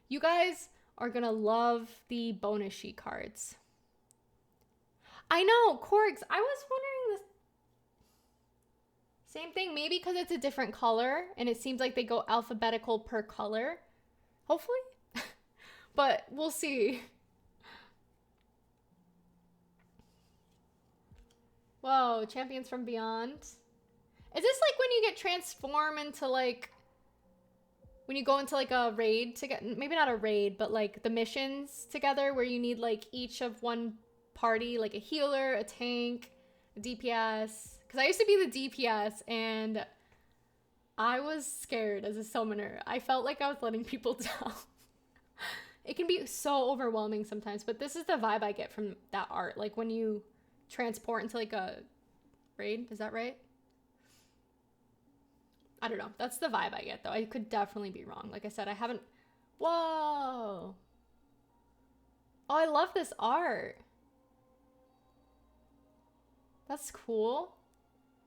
Speaker 1: You guys are gonna love the bonus sheet cards. I know, Korgs, I was wondering the same thing. Maybe because it's a different color and it seems like they go alphabetical per color. Hopefully. But we'll see. Whoa, Champions from Beyond. Is this like when you get transformed into like, when you go into like a raid to get, maybe not a raid, but like the missions together where you need like each of one party, like a healer, a tank, a DPS. Because I used to be the DPS and I was scared as a summoner. I felt like I was letting people down. It can be so overwhelming sometimes, but this is the vibe I get from that art. Like when you transport into like a raid, is that right? I don't know. That's the vibe I get though. I could definitely be wrong. Like I said, I haven't, whoa. Oh, I love this art. That's cool.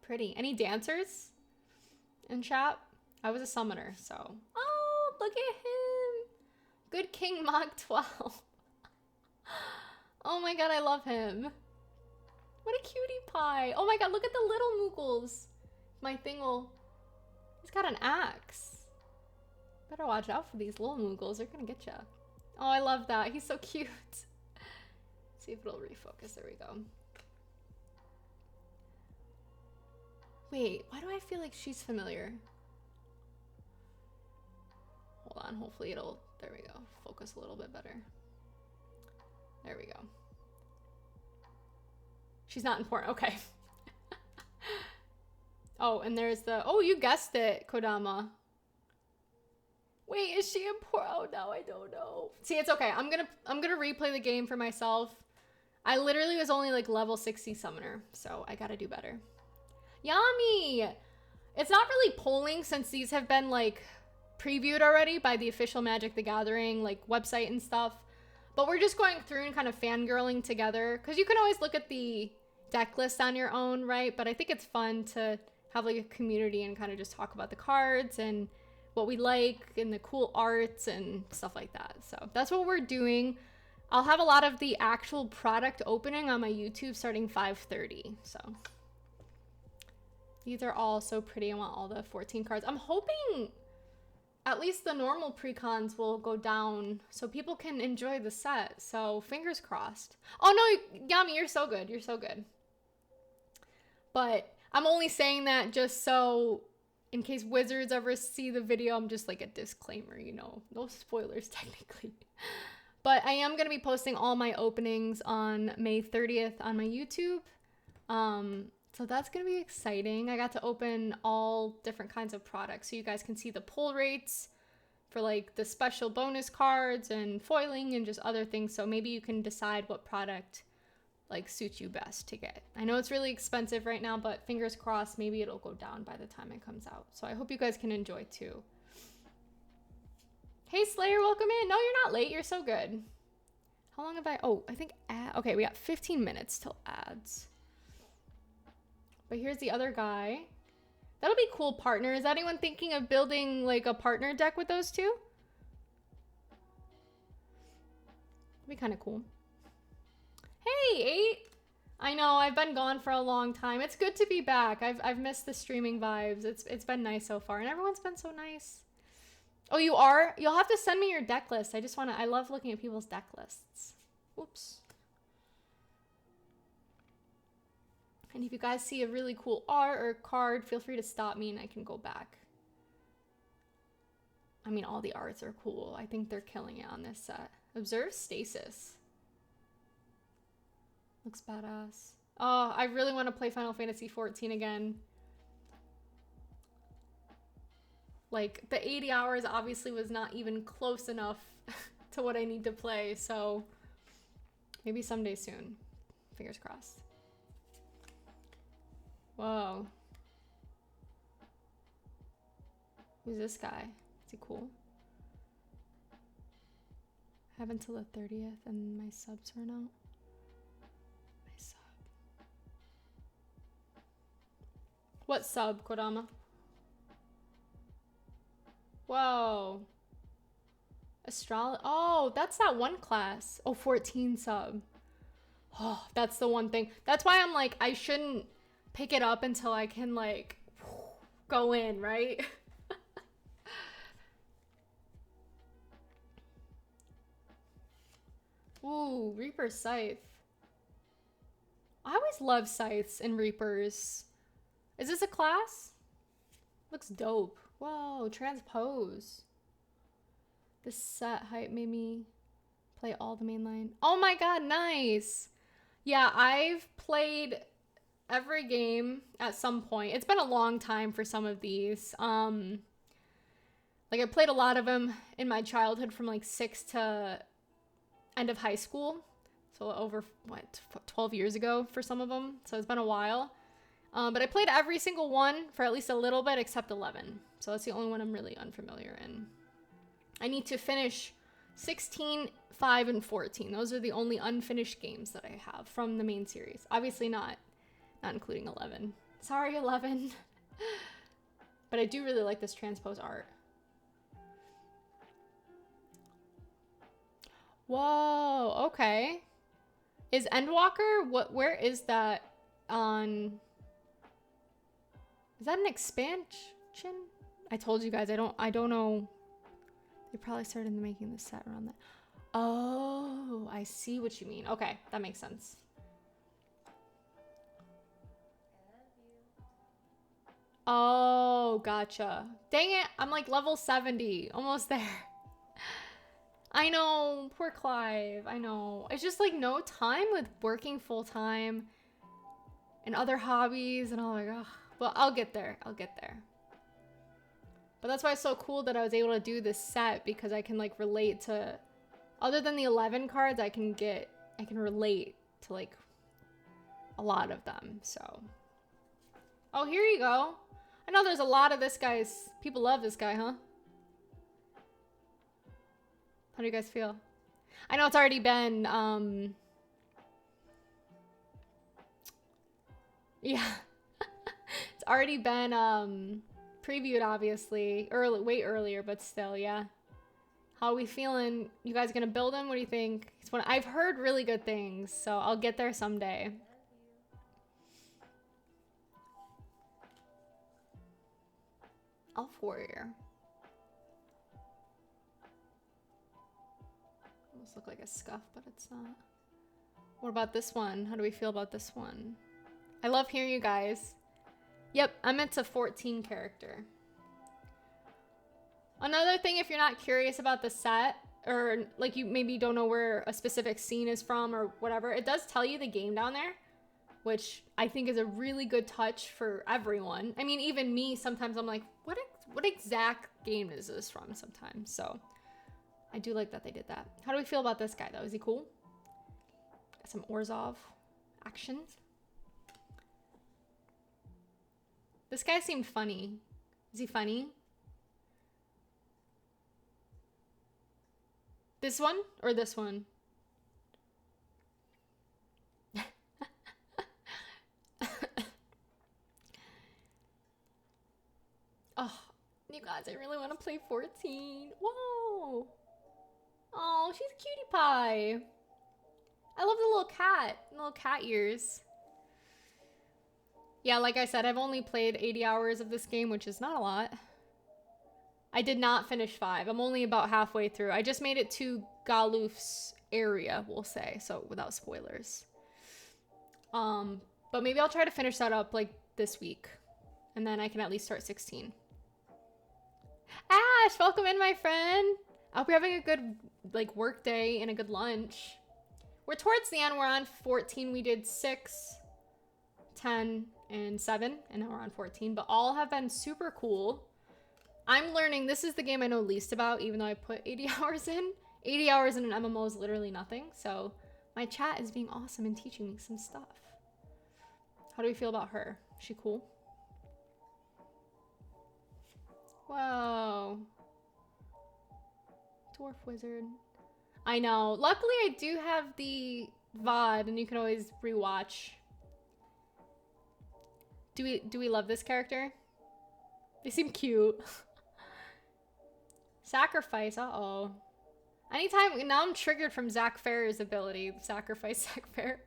Speaker 1: Pretty. Any dancers in chat? I was a summoner, so. Oh, look at him. Good King Mog 12. Oh my god, I love him. What a cutie pie. Oh my god, look at the little Moogles. My thing will... He's got an axe. Better watch out for these little Moogles. They're gonna get ya. Oh, I love that. He's so cute. See if it'll refocus. There we go. Wait, why do I feel like she's familiar? Hold on, hopefully it'll... There we go. Focus a little bit better. There we go. She's not important. Okay. Oh, and there's the... Oh, you guessed it, Kodama. Wait, is she important? Oh, no, I don't know. See, it's okay. I'm gonna replay the game for myself. I literally was only like level 60 summoner, so I gotta do better. Yummy! It's not really polling since these have been like previewed already by the official Magic the Gathering like website and stuff. But we're just going through and kind of fangirling together because you can always look at the deck list on your own, right? But I think it's fun to have like a community and kind of just talk about the cards and what we like and the cool arts and stuff like that. So that's what we're doing. I'll have a lot of the actual product opening on my YouTube starting 5:30. So these are all so pretty. I want all the 14 cards. I'm hoping at least the normal precons will go down so people can enjoy the set. So fingers crossed. Oh no, Yami, you're so good. You're so good. But I'm only saying that just so in case Wizards ever see the video, I'm just like a disclaimer, you know, no spoilers technically. But I am going to be posting all my openings on May 30th on my YouTube. So that's going to be exciting. I got to open all different kinds of products so you guys can see the pull rates for like the special bonus cards and foiling and just other things. So maybe you can decide what product like suits you best to get. I know it's really expensive right now, but fingers crossed, maybe it'll go down by the time it comes out. So I hope you guys can enjoy too. Hey Slayer, welcome in. No, you're not late. You're so good. How long have I, oh, I think, okay, we got 15 minutes till ads. But here's the other guy. That'll be cool partner. Is anyone thinking of building like a partner deck with those two? That'd be kind of cool. Hey, 8. I know, I've been gone for a long time. It's good to be back. I've missed the streaming vibes. It's been nice so far, and everyone's been so nice. Oh, you are? You'll have to send me your deck list. I love looking at people's deck lists. Oops. And if you guys see a really cool art or card, feel free to stop me and I can go back. I mean, all the arts are cool. I think they're killing it on this set. Observe Stasis. Looks badass. Oh, I really want to play Final Fantasy XIV again. Like, the 80 hours obviously was not even close enough to what I need to play, so maybe someday soon. Fingers crossed. Whoa. Who's this guy? Is he cool? I have until the 30th and my subs run out. My sub. What sub, Kodama? Whoa. Oh, that's that one class. Oh, 14 sub. Oh, that's the one thing. That's why I'm like, I shouldn't pick it up until I can like go in, right? Ooh, Reaper Scythe. I always love scythes and reapers. Is this a class? Looks dope. Whoa, transpose. This set hype made me play all the mainline. Oh my god, nice. Yeah, I've played every game at some point. It's been a long time for some of these. Like I played a lot of them in my childhood from like 6 to end of high school. So over, what, 12 years ago for some of them. So it's been a while. But I played every single one for at least a little bit except 11. So that's the only one I'm really unfamiliar in. I need to finish 16, 5, and 14. Those are the only unfinished games that I have from the main series. Obviously not including 11. Sorry, 11. But I do really like this transpose art. Whoa, okay. Is Endwalker, where is that on? Is that an expansion? I told you guys, I don't know. They probably started making the set around that. Oh, I see what you mean. Okay, that makes sense. Oh, gotcha. Dang it, I'm like level 70, almost there. I know, poor Clive, I know. It's just like no time with working full time and other hobbies and all like, ugh. Well, I'll get there, I'll get there. But that's why it's so cool that I was able to do this set because I can like relate to, other than the 11 cards, I can relate to like a lot of them, so. Oh, here you go. I know there's a lot of this guy's, people love this guy, huh? How do you guys feel? I know it's already been, yeah. It's already been, previewed, obviously. Way earlier, but still, yeah. How are we feeling? You guys gonna build him? What do you think? I've heard really good things, so I'll get there someday. Elf Warrior. Almost look like a scuff, but it's not. What about this one? How do we feel about this one? I love hearing you guys. Yep, I'm into 14 character. Another thing, if you're not curious about the set, or like you maybe don't know where a specific scene is from or whatever, it does tell you the game down there, which I think is a really good touch for everyone. I mean, even me, sometimes I'm like, what exact game is this from sometimes? So I do like that they did that. How do we feel about this guy though? Is he cool? Got some Orzhov action. This guy seemed funny. Is he funny? This one or this one? Oh, you guys, I really want to play 14. Whoa. Oh, she's a cutie pie. I love the little cat ears. Yeah, like I said, I've only played 80 hours of this game, which is not a lot. I did not finish 5. I'm only about halfway through. I just made it to Galuf's area, we'll say, so without spoilers. But maybe I'll try to finish that up like this week, and then I can at least start 16. Ash, welcome in, my friend. I hope you're having a good like work day and a good lunch. We're towards the end. We're on 14. We did 6, 10, and 7, and now we're on 14, but all have been super cool. I'm learning. This is the game I know least about, even though I put 80 hours in. 80 hours in an MMO is literally nothing, so my chat is being awesome and teaching me some stuff. How do we feel about her? Is she cool? Whoa. Dwarf Wizard. I know. Luckily, I do have the VOD, and you can always rewatch. Do we love this character? They seem cute. Sacrifice, uh-oh. Anytime, now I'm triggered from Zach Fair's ability, Sacrifice Zach Fair.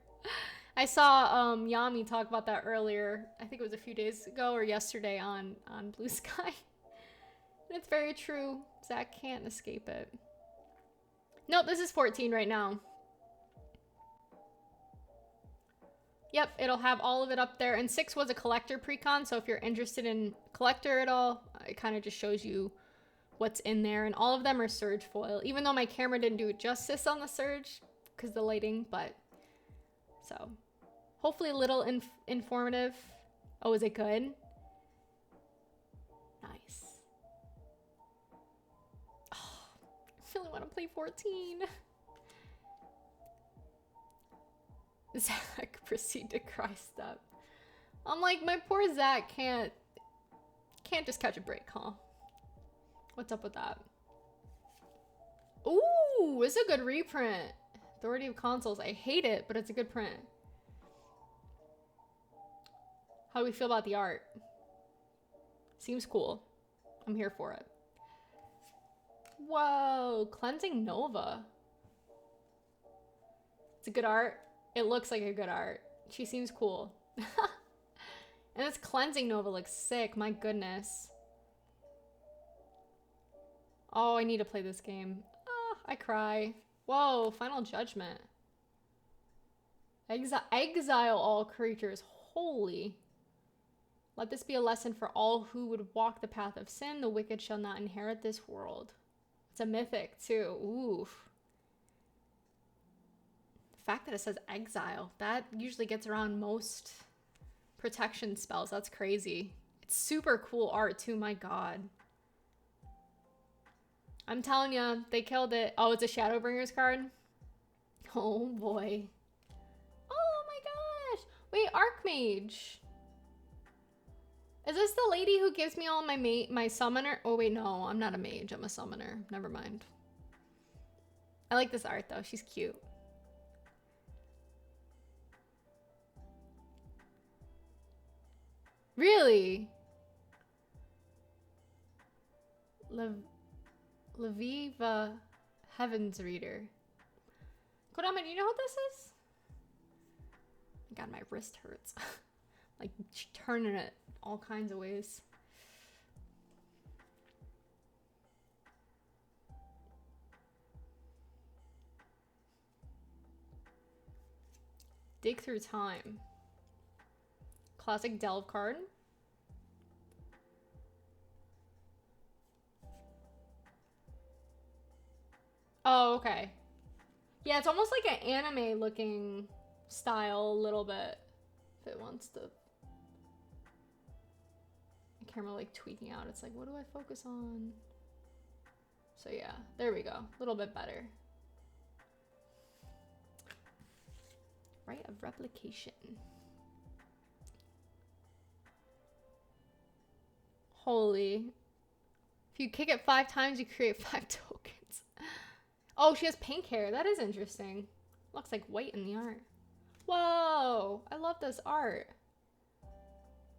Speaker 1: I saw Yami talk about that earlier. I think it was a few days ago or yesterday on Blue Sky. And it's very true. Zach can't escape it. Nope, this is 14 right now. Yep, it'll have all of it up there. And 6 was a collector precon, so if you're interested in collector at all, it kind of just shows you what's in there. And all of them are surge foil, even though my camera didn't do it justice on the surge because the lighting, but so hopefully a little informative. Oh, is it good? Nice. Oh, I really want to play 14. Zach, proceed to cry step. I'm like, my poor Zach can't just catch a break, huh? What's up with that? Ooh, it's a good reprint. Authority of Consoles. I hate it, but it's a good print. How do we feel about the art? Seems cool. I'm here for it. Whoa, Cleansing Nova. It's a good art. It looks like a good art. She seems cool. And this Cleansing Nova looks sick. My goodness. Oh, I need to play this game. Oh, I cry. Whoa, Final Judgment. Exile all creatures. Holy. Let this be a lesson for all who would walk the path of sin. The wicked shall not inherit this world. It's a mythic, too. Oof. The fact that it says exile, that usually gets around most protection spells. That's crazy. It's super cool art, too. My god. I'm telling you, they killed it. Oh, it's a Shadowbringers card? Oh, boy. Oh, my gosh. Wait, Archmage. Is this the lady who gives me all my summoner? Oh, wait, no. I'm not a mage. I'm a summoner. Never mind. I like this art, though. She's cute. Really? Laviva Heavens Reader. Kodama, do you know what this is? God, my wrist hurts. Like turning it all kinds of ways. Dig Through Time. Classic Delve card. Oh, okay. Yeah, it's almost like an anime looking style a little bit. If it wants to. The camera like tweaking out. It's like, what do I focus on? So yeah, there we go. A little bit better. Rite of Replication. Holy. If you kick it 5 times, you create 5 tokens. Oh, she has pink hair. That is interesting. Looks like white in the art. Whoa, I love this art.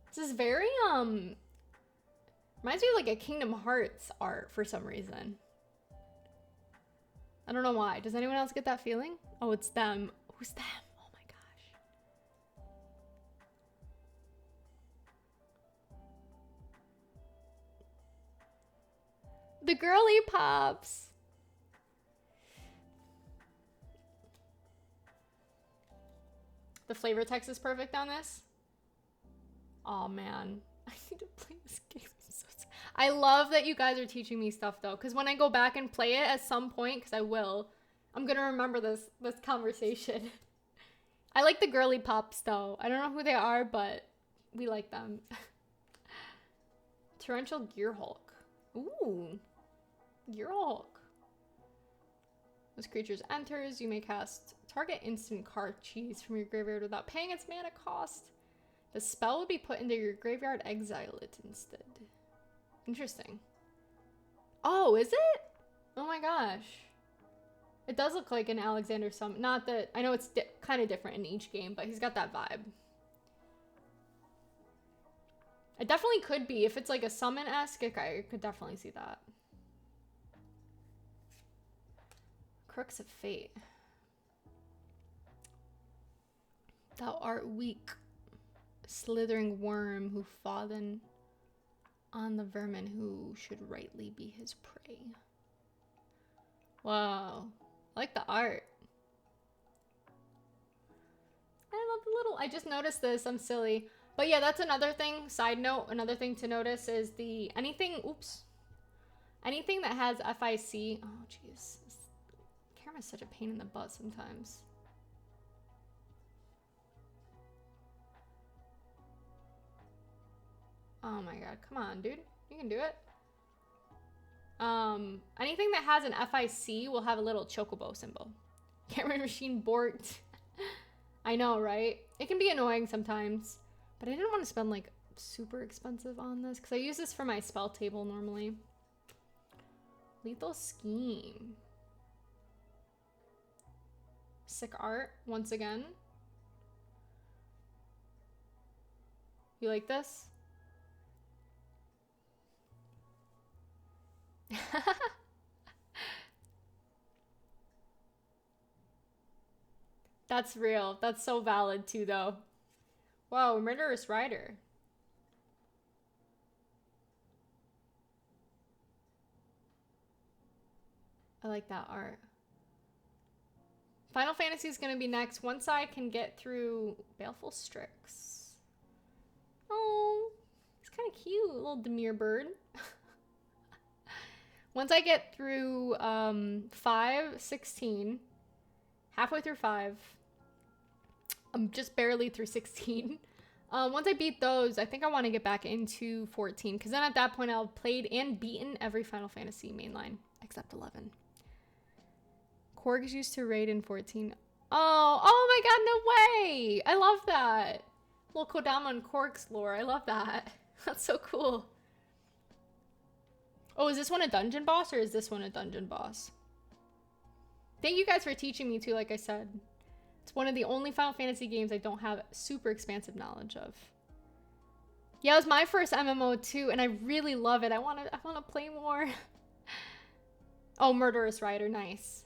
Speaker 1: This is very, reminds me of like a Kingdom Hearts art for some reason. I don't know why. Does anyone else get that feeling? Oh, it's them. Who's them? Oh my gosh. The girly pops. The flavor text is perfect on this. Oh man, I need to play this game. I love that you guys are teaching me stuff though, because when I go back and play it at some point, because I will, I'm gonna remember this conversation. I like the girly pops though. I don't know who they are, but we like them. Torrential Gearhulk. Ooh, Gearhulk. This creature enters, you may cast target instant card cheese from your graveyard without paying its mana cost. The spell would be put into your graveyard, exile it instead. Interesting. Oh, is it? Oh my gosh. It does look like an Alexander summon. Not that, I know it's kind of different in each game, but he's got that vibe. It definitely could be. If it's like a summon-esque, I could definitely see that. Crooks of Fate. Thou art weak, slithering worm who fallen on the vermin who should rightly be his prey. Wow. I like the art. I love the little, I just noticed this, I'm silly. But yeah, that's another thing, side note, another thing to notice is anything that has FIC, oh jeez, this camera's such a pain in the butt sometimes. Oh my god, come on, dude, you can do it. Anything that has an FIC will have a little chocobo symbol. Camera machine borked. I know, right? It can be annoying sometimes, but I didn't want to spend like super expensive on this because I use this for my spell table normally. Lethal Scheme. Sick art, once again. You like this? That's real. That's so valid too, though. Whoa, Murderous Rider. I like that art. Final Fantasy is going to be next once I can get through Baleful Strix. Oh, he's kind of cute, little demure bird. Once I get through 5-16, halfway through 5, I'm just barely through 16. Once I beat those, I think I want to get back into 14, because then at that point I'll have played and beaten every Final Fantasy mainline, except 11. Korg's used to raid in 14. Oh my god, no way! I love that. Little Kodama and Korg's lore, I love that. That's so cool. Oh, is this one a dungeon boss or is this one a dungeon boss? Thank you guys for teaching me too, like I said. It's one of the only Final Fantasy games I don't have super expansive knowledge of. Yeah, it was my first MMO too, and I really love it. I wanna play more. Oh, Murderous Rider, nice.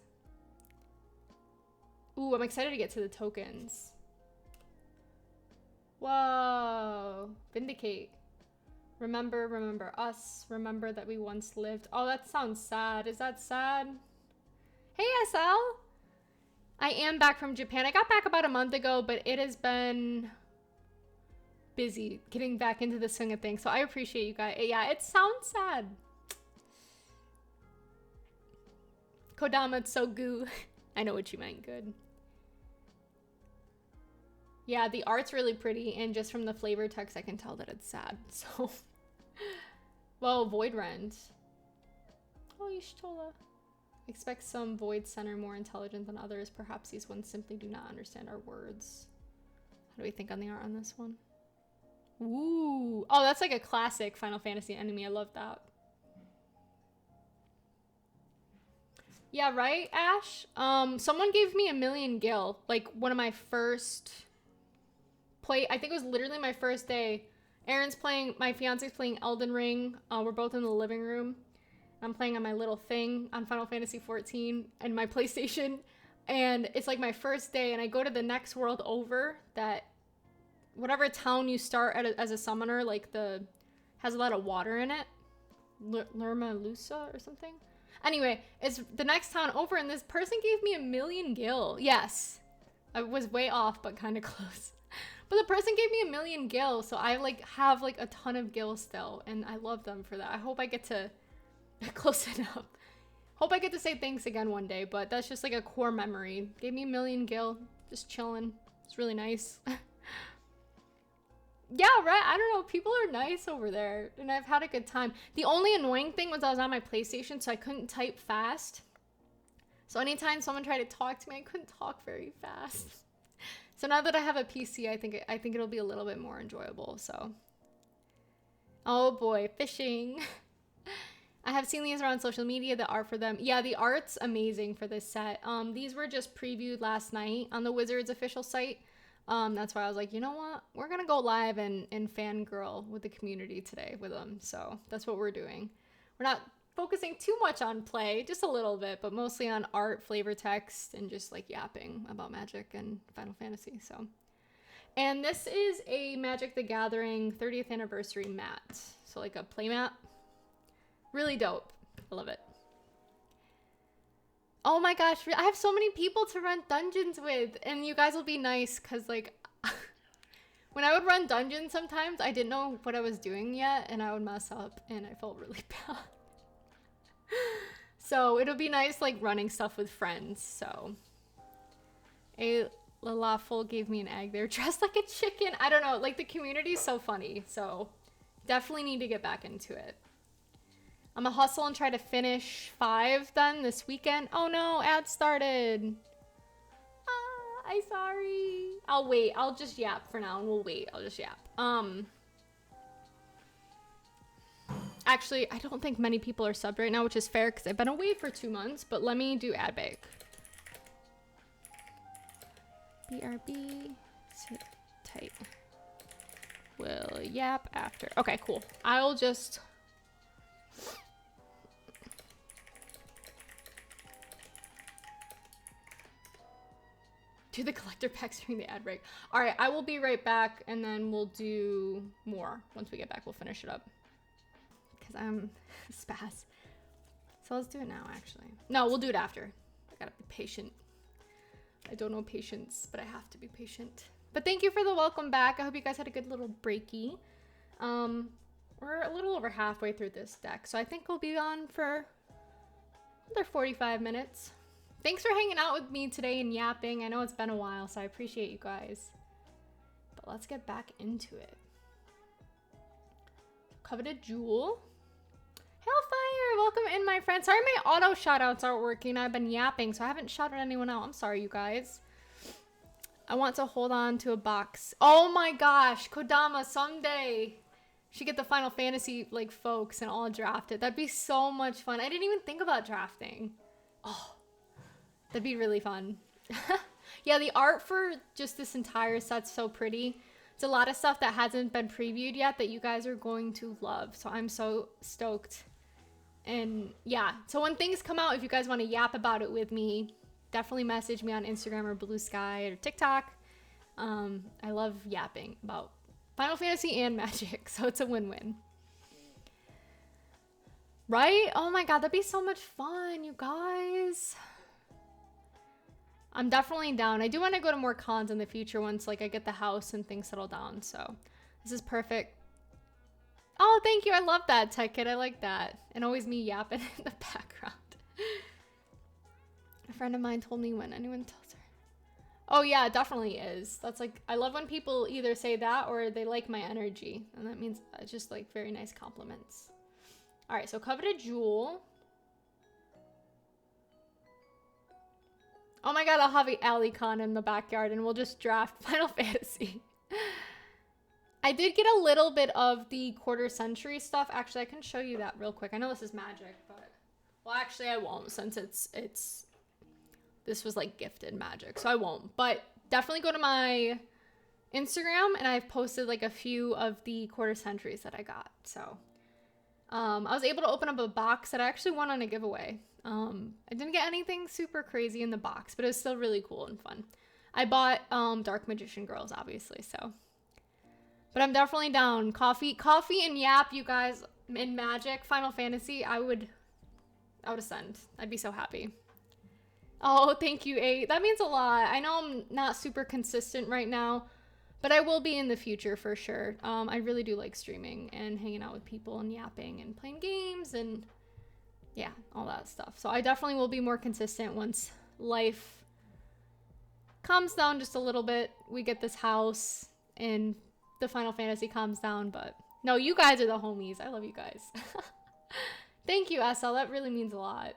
Speaker 1: Ooh, I'm excited to get to the tokens. Whoa, Vindicate. Remember us. Remember that we once lived. Oh, that sounds sad. Is that sad? Hey, SL. I am back from Japan. I got back about a month ago, but it has been busy getting back into the swing of things. So I appreciate you guys. Yeah, it sounds sad. Kodama, it's so goo. I know what you meant. Good. Yeah, the art's really pretty, and just from the flavor text, I can tell that it's sad, so. Well, Void Rend. Oh, Yishtola. Expect some Void Center more intelligent than others. Perhaps these ones simply do not understand our words. How do we think on the art on this one? Ooh. Oh, that's like a classic Final Fantasy enemy. I love that. Yeah, right, Ash? Someone gave me 1,000,000 gil. Like, one of my first... I think it was literally my first day. Aaron's playing, my fiance's playing Elden Ring. We're both in the living room. I'm playing on my little thing on Final Fantasy XIV and my PlayStation. And it's like my first day, and I go to the next world over that whatever town you start at as a summoner, like has a lot of water in it. Lerma Lusa or something. Anyway, it's the next town over, and this person gave me 1,000,000 gil. Yes. I was way off, but kind of close. But the person gave me 1,000,000 gil, so I like have like a ton of gil still, and I love them for that. I hope I get to close it up. Hope I get to say thanks again one day, but that's just like a core memory. Gave me 1,000,000 gil, just chilling. It's really nice. Yeah, right? I don't know. People are nice over there, and I've had a good time. The only annoying thing was I was on my PlayStation, so I couldn't type fast. So anytime someone tried to talk to me, I couldn't talk very fast. So now that I have a PC, I think it'll be a little bit more enjoyable, so. Oh boy, fishing. I have seen these around social media, the art for them. Yeah, the art's amazing for this set. These were just previewed last night on the Wizards official site. That's why I was like, you know what? We're gonna go live and fangirl with the community today with them. So that's what we're doing. We're not focusing too much on play, just a little bit, but mostly on art, flavor text, and just like yapping about Magic and Final Fantasy. So, and this is a Magic the Gathering 30th anniversary mat. So like a play mat. Really dope. I love it. Oh my gosh, I have so many people to run dungeons with, and you guys will be nice because like when I would run dungeons sometimes I didn't know what I was doing yet and I would mess up and I felt really bad. So it'll be nice like running stuff with friends. So a Lalafel gave me an egg. They're dressed like a chicken. I don't know, like the community is so funny. So definitely need to get back into it. I'm gonna hustle and try to finish 5 then this weekend. Oh no, ad started. I'm sorry. I'll wait. I'll just yap for now and we'll wait. I'll just yap. Actually, I don't think many people are subbed right now, which is fair because I've been away for 2 months, but let me do ad bake. BRB, sit tight. Will yap after. Okay, cool. I'll just... do the collector packs during the ad break. All right, I will be right back and then we'll do more. Once we get back, we'll finish it up. Because I'm spaz. So let's do it now, actually. No, we'll do it after. I gotta be patient. I don't know patience, but I have to be patient. But thank you for the welcome back. I hope you guys had a good little breaky. We're a little over halfway through this deck, so I think we'll be on for another 45 minutes. Thanks for hanging out with me today and yapping. I know it's been a while, so I appreciate you guys. But let's get back into it. Coveted Jewel. Hellfire, welcome in, my friend. Sorry my auto shoutouts aren't working. I've been yapping, so I haven't shouted anyone out. I'm sorry, you guys. I want to hold on to a box. Oh my gosh, Kodama, someday should get the Final Fantasy like folks and all draft it. That'd be so much fun. I didn't even think about drafting. Oh, that'd be really fun. Yeah, the art for just this entire set's so pretty. It's a lot of stuff that hasn't been previewed yet that you guys are going to love. So I'm so stoked. And yeah, so when things come out, if you guys want to yap about it with me, definitely message me on Instagram or Blue Sky or TikTok. I love yapping about Final Fantasy and Magic, so it's a win-win. Right? Oh my god, that'd be so much fun, you guys. I'm definitely down. I do want to go to more cons in the future once like I get the house and things settle down, so this is perfect. Oh, thank you. I love that, Tech Kid. I like that. And always me yapping in the background. A friend of mine told me when anyone tells her. Oh yeah, it definitely is. That's like, I love when people either say that or they like my energy. And that means just like very nice compliments. All right, so Coveted Jewel. Oh my god, I'll have an AliCon in the backyard and we'll just draft Final Fantasy. I did get a little bit of the quarter century stuff. Actually, I can show you that real quick. I know this is Magic, but... well, actually, I won't since it's... this was like gifted Magic, so I won't. But definitely go to my Instagram and I've posted like a few of the quarter centuries that I got. So I was able to open up a box that I actually won on a giveaway. I didn't get anything super crazy in the box, but it was still really cool and fun. I bought Dark Magician Girls, obviously, so... but I'm definitely down. Coffee and yap, you guys, in Magic, Final Fantasy, I would ascend. I'd be so happy. Oh, thank you, 8. That means a lot. I know I'm not super consistent right now, but I will be in the future for sure. I really do like streaming and hanging out with people and yapping and playing games and yeah, all that stuff. So I definitely will be more consistent once life calms down just a little bit. We get this house and the Final Fantasy calms down, but no, you guys are the homies. I love you guys. Thank you, SL. That really means a lot.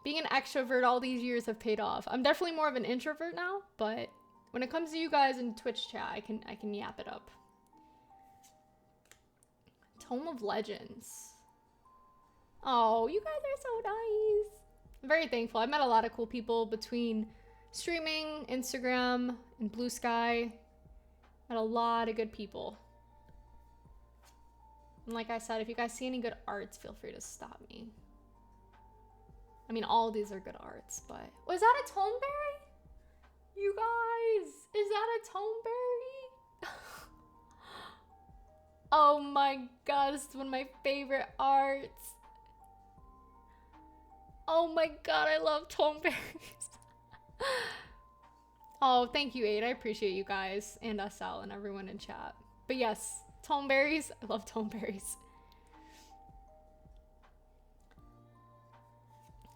Speaker 1: Being an extrovert all these years have paid off. I'm definitely more of an introvert now, but when it comes to you guys in Twitch chat, I can yap it up. Tome of Legends. Oh, you guys are so nice. I'm very thankful. I've met a lot of cool people between streaming, Instagram, and Blue Sky. Met a lot of good people. And like I said, if you guys see any good arts, feel free to stop me. I mean, all of these are good arts, but... Was that a Toneberry? You guys, is that a Toneberry? Oh my god, this is one of my favorite arts. Oh my god, I love Toneberries. Oh, thank you, Aid. I appreciate you guys and SL and everyone in chat. But yes, Toneberries. I love Toneberries.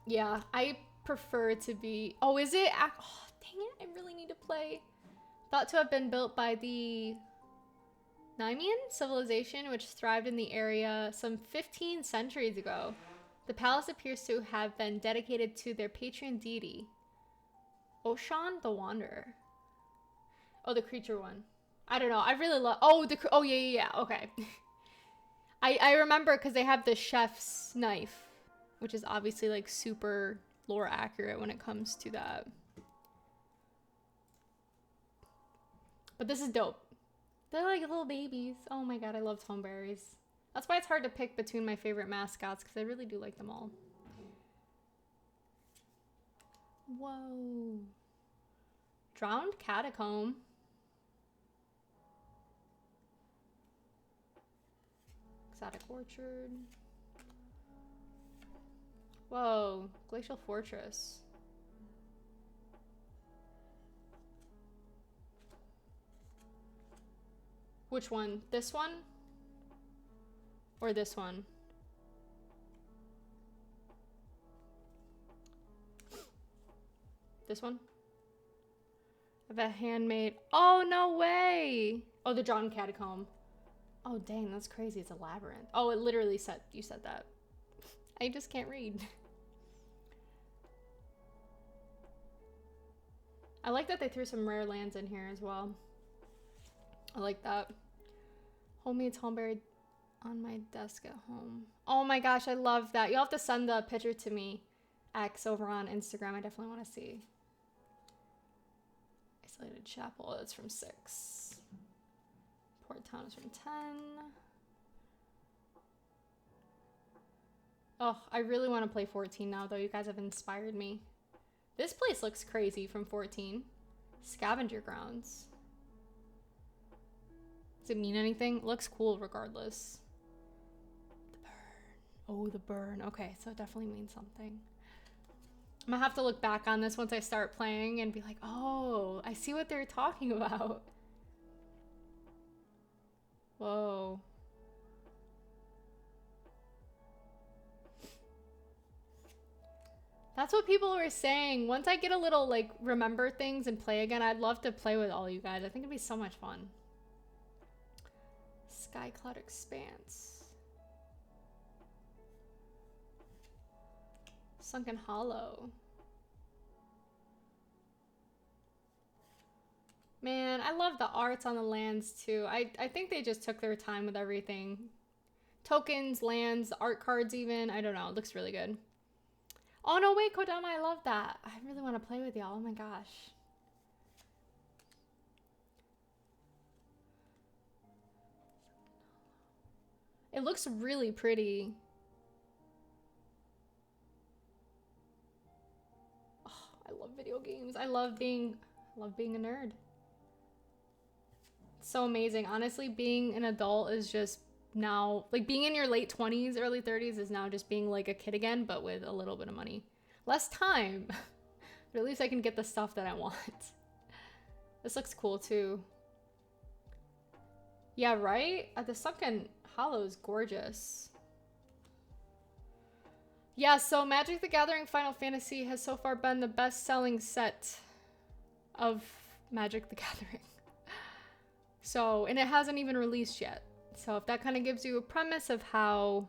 Speaker 1: Yeah, I prefer to be... Oh, is it? Oh, dang it. I really need to play. Thought to have been built by the Nemean civilization, which thrived in the area some 15 centuries ago. The palace appears to have been dedicated to their patron deity, Oshan the Wanderer. Oh, the creature one. I don't know. I really love... Oh, oh yeah. Okay. I remember because they have the chef's knife, which is obviously like super lore accurate when it comes to that. But this is dope. They're like little babies. Oh my god, I love Toneberries. That's why it's hard to pick between my favorite mascots, because I really do like them all. Whoa. Drowned Catacomb. Exotic Orchard. Whoa. Glacial Fortress. Which one? This one? Or this one? This one? I have a handmade. Oh, no way! Oh, the Drowned Catacomb. Oh, dang, that's crazy. It's a labyrinth. Oh, it literally said, you said that. I just can't read. I like that they threw some rare lands in here as well. I like that. Homemade Toneberry on my desk at home. Oh my gosh, I love that. You'll have to send the picture to me, X, over on Instagram. I definitely want to see. Isolated Chapel, that's from 6. Port Town is from 10. Oh, I really want to play 14 now, though. You guys have inspired me. This place looks crazy from 14. Scavenger Grounds. Does it mean anything? It looks cool regardless. The burn. Oh, the burn. Okay, so it definitely means something. I'm gonna have to look back on this once I start playing and be like, oh, I see what they're talking about. Whoa. That's what people were saying. Once I get a little, like, remember things and play again, I'd love to play with all you guys. I think it'd be so much fun. Sky Cloud Expanse. Sunken Hollow. Man, I love the arts on the lands too. I think they just took their time with everything. Tokens, lands, art cards even. I don't know. It looks really good. Oh no, wait, Kodama, I love that. I really want to play with y'all. Oh my gosh. It looks really pretty. Oh, I love video games. I love being a nerd. It's so amazing. Honestly, being an adult is just now, like being in your late 20s, early 30s is now just being like a kid again, but with a little bit of money. Less time. But at least I can get the stuff that I want. This looks cool too. Yeah, right? The Sunken Hollow is gorgeous. Yeah, so Magic the Gathering Final Fantasy has so far been the best-selling set of Magic the Gathering. So, and it hasn't even released yet. So if that kind of gives you a premise of how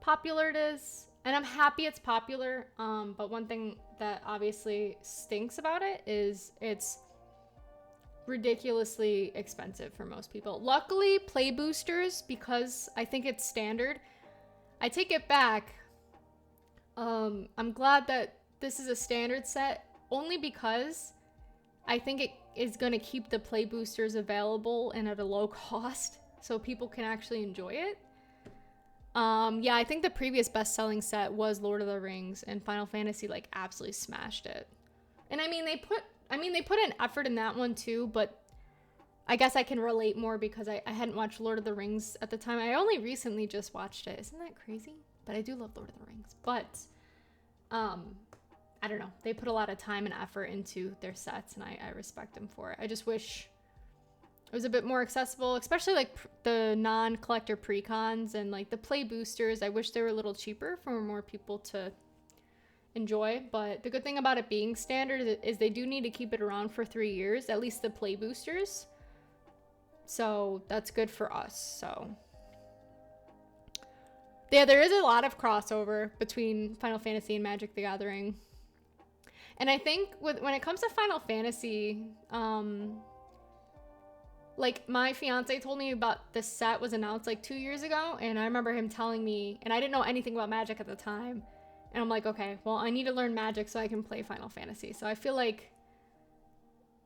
Speaker 1: popular it is, and I'm happy it's popular, but one thing that obviously stinks about it is it's ridiculously expensive for most people. Luckily, play boosters, because I think it's standard. I take it back. I'm glad that this is a standard set only because I think it is going to keep the play boosters available and at a low cost so people can actually enjoy it. Yeah, I think the previous best-selling set was Lord of the Rings, and Final Fantasy like absolutely smashed it. And I mean, they put an effort in that one too, but I guess I can relate more because I hadn't watched Lord of the Rings at the time. I only recently just watched it. Isn't that crazy? But I do love Lord of the Rings. But I don't know. They put a lot of time and effort into their sets, and I respect them for it. I just wish it was a bit more accessible, especially like the non-collector precons and like the play boosters. I wish they were a little cheaper for more people to enjoy. But the good thing about it being standard is they do need to keep it around for 3 years, at least the play boosters. So that's good for us. So yeah, there is a lot of crossover between Final Fantasy and Magic the Gathering. And I think when it comes to Final Fantasy, like my fiance told me about this set was announced like 2 years ago, and I remember him telling me, and I didn't know anything about Magic at the time, and I'm like, okay, well, I need to learn Magic so I can play Final Fantasy. So I feel like,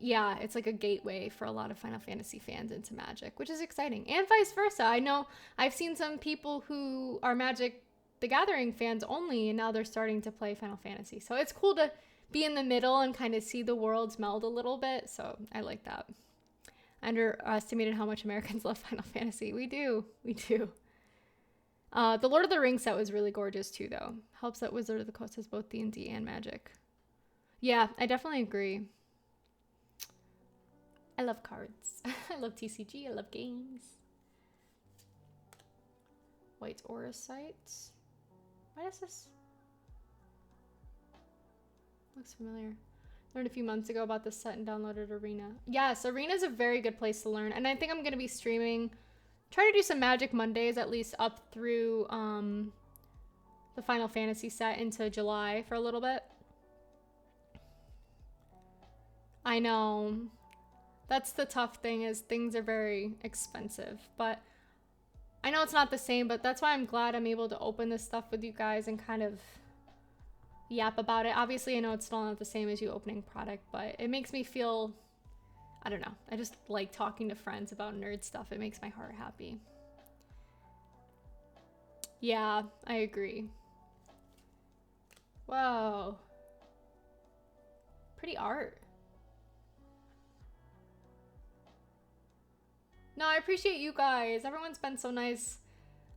Speaker 1: yeah, it's like a gateway for a lot of Final Fantasy fans into Magic, which is exciting, and vice versa. I know I've seen some people who are Magic the Gathering fans only, and now they're starting to play Final Fantasy. So it's cool to be in the middle and kind of see the worlds meld a little bit. So I like that. I underestimated how much Americans love Final Fantasy. We do. The Lord of the Rings set was really gorgeous too, though. Helps that Wizard of the Coast has both D&D and Magic. Yeah, I definitely agree. I love cards. I love TCG. I love games. White's Aura Sites. Why does this... Looks familiar. Learned a few months ago about this set and downloaded Arena. Yes, Arena is a very good place to learn. And I think I'm going to be streaming, try to do some Magic Mondays, at least up through the Final Fantasy set into July for a little bit. I know. That's the tough thing, is things are very expensive. But I know it's not the same, but that's why I'm glad I'm able to open this stuff with you guys and kind of yap about it. Obviously, I know it's still not the same as you opening product, but it makes me feel, I don't know. I just like talking to friends about nerd stuff. It makes my heart happy. Yeah, I agree. Whoa. Pretty art. No, I appreciate you guys. Everyone's been so nice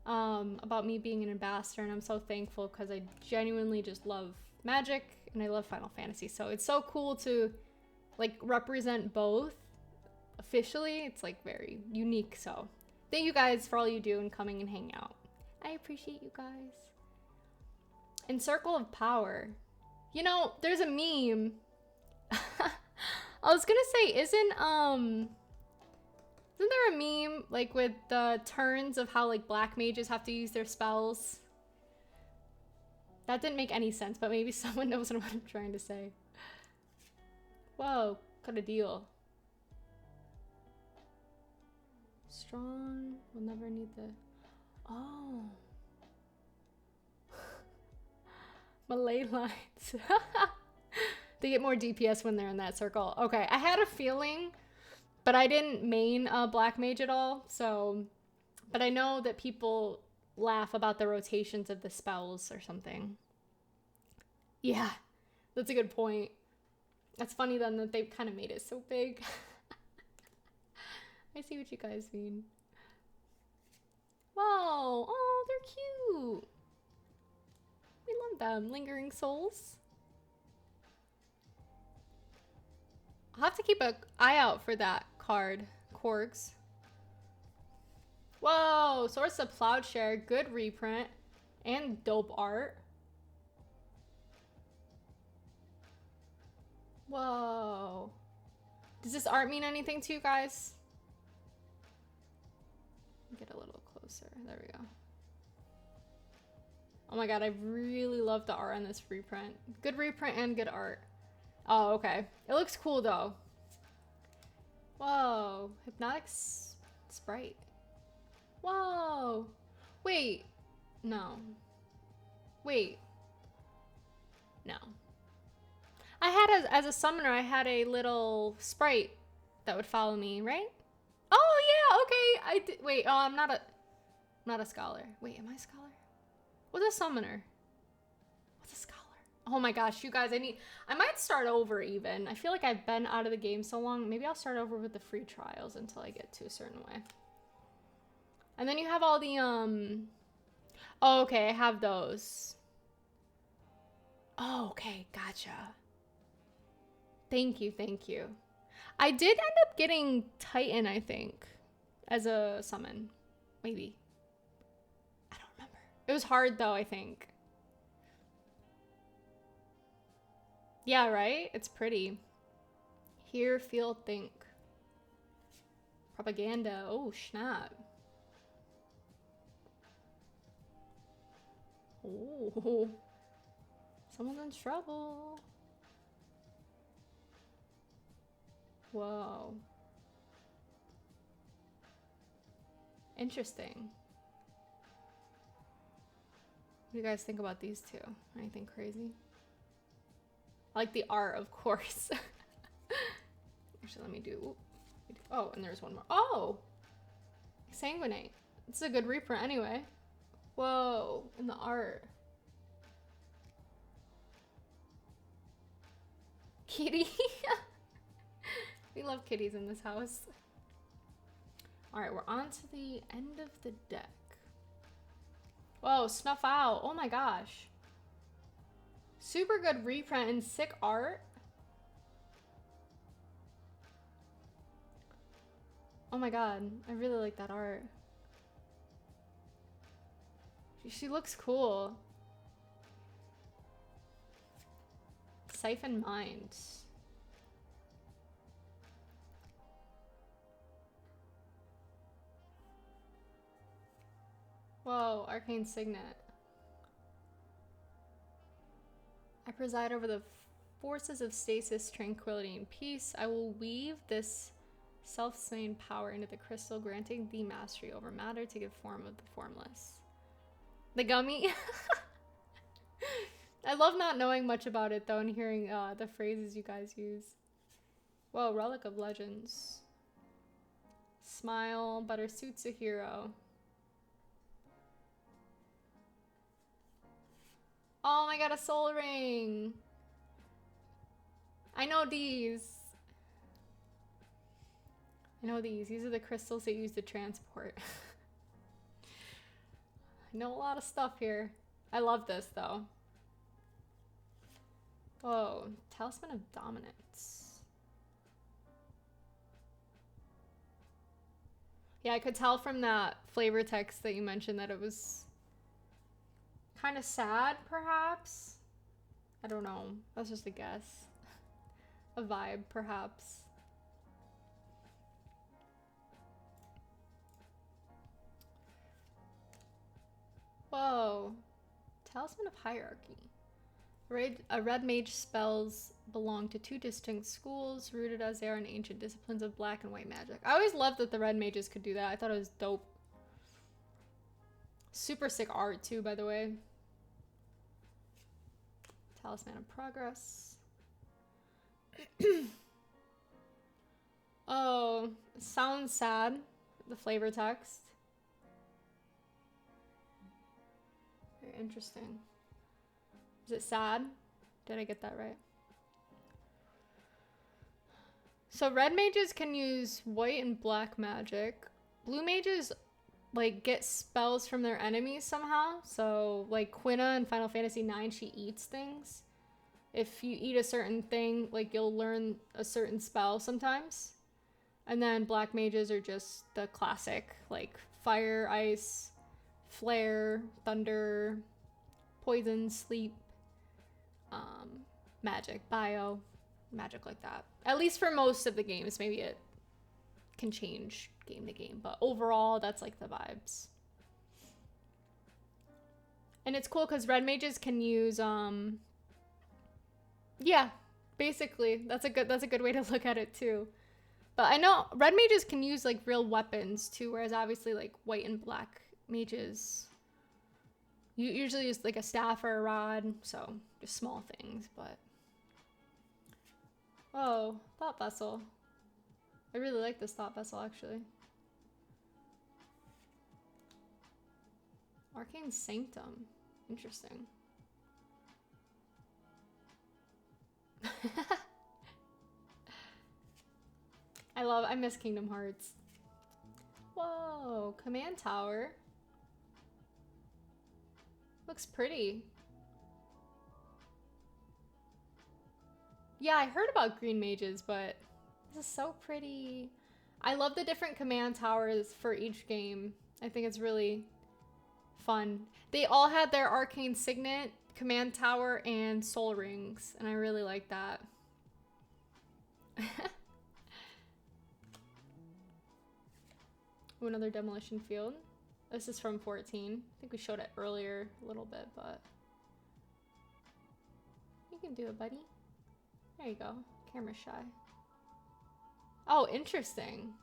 Speaker 1: about me being an ambassador, and I'm so thankful because I genuinely just love Magic and I love Final Fantasy. So it's so cool to like represent both officially. It's like very unique. So thank you guys for all you do and coming and hang out. I appreciate you guys. And Circle of Power. You know, there's a meme. I was gonna say, isn't there a meme like with the turns of how like black mages have to use their spells? That didn't make any sense, but maybe someone knows what I'm trying to say. Whoa, got a deal. Strong will never need the... Oh. Malay lines. They get more DPS when they're in that circle. Okay, I had a feeling, but I didn't main Black Mage at all, so... But I know that people laugh about the rotations of the spells or something. Yeah, that's a good point. That's funny then that they've kind of made it so big. I see what you guys mean. Wow, oh, they're cute. We love them. Lingering Souls. I'll have to keep an eye out for that card. Korgs. Whoa, Source of Plowshare. Good reprint. And dope art. Whoa. Does this art mean anything to you guys? Get a little closer. There we go. Oh my god, I really love the art on this reprint. Good reprint and good art. Oh, okay. It looks cool though. Whoa. Hypnotic Sprite. Whoa. Wait. No. Wait. No. I had as a summoner, I had a little sprite that would follow me, right? Oh yeah, okay. I did. Wait, oh, I'm not a scholar. Wait, am I a scholar? What's a summoner? What's a scholar? Oh my gosh, you guys, I might start over even. I feel like I've been out of the game so long. Maybe I'll start over with the free trials until I get to a certain way. And then you have all the, oh, okay, I have those. Oh, okay, gotcha. Thank you, thank you. I did end up getting Titan, I think, as a summon. Maybe. I don't remember. It was hard though, I think. Yeah, right? It's pretty. Hear, feel, think. Propaganda. Oh, snap. Oh. Someone's in trouble. Whoa. Interesting. What do you guys think about these two? Anything crazy? I like the art, of course. Actually, let me do. Oh, and there's one more. Oh! Sanguinate. It's a good reprint anyway. Whoa, in the art. Kitty. We love kitties in this house. All right, we're on to the end of the deck. Whoa, Snuff Out. Oh my gosh. Super good reprint and sick art. Oh my god, I really like that art. She looks cool. Siphon Mind. Whoa, Arcane Signet. I preside over the forces of stasis, tranquility, and peace. I will weave this self-same power into the crystal, granting thee mastery over matter to give form of the formless. The gummy? I love not knowing much about it though and hearing the phrases you guys use. Whoa, Relic of Legends. Smile, better suits a hero. Oh my god, a soul ring! I know these. I know these. These are the crystals they use to transport. I know a lot of stuff here. I love this though. Whoa, Talisman of Dominance. Yeah, I could tell from that flavor text that you mentioned that it was kind of sad, perhaps? I don't know. That's just a guess. A vibe, perhaps. Whoa. Talisman of Hierarchy. A red mage spells belong to two distinct schools, rooted as they are in ancient disciplines of black and white magic. I always loved that the red mages could do that. I thought it was dope. Super sick art too, by the way. Talisman of Progress. Oh, sounds sad. The flavor text. Very interesting. Is it sad? Did I get that right? So red mages can use white and black magic. Blue mages like get spells from their enemies somehow. So like Quina in Final Fantasy IX, she eats things. If you eat a certain thing, like you'll learn a certain spell sometimes. And then black mages are just the classic, like fire, ice, flare, thunder, poison, sleep, magic, bio, magic like that. At least for most of the games. Maybe it can change game to game, but overall that's like the vibes. And it's cool because red mages can use yeah, basically that's a good way to look at it too. But I know red mages can use like real weapons too, whereas obviously like white and black mages you usually use like a staff or a rod, so just small things. But Oh, Thought Vessel. I really like this Thought Vessel, actually. Arcane Sanctum. Interesting. I miss Kingdom Hearts. Whoa, Command Tower. Looks pretty. Yeah, I heard about green mages, but this is so pretty. I love the different command towers for each game. I think it's really fun. They all had their arcane signet, command tower, and soul rings, and I really like that. Ooh, another demolition field. This is from 14. I think we showed it earlier a little bit, but you can do it, buddy. There you go. Camera shy. Oh, interesting.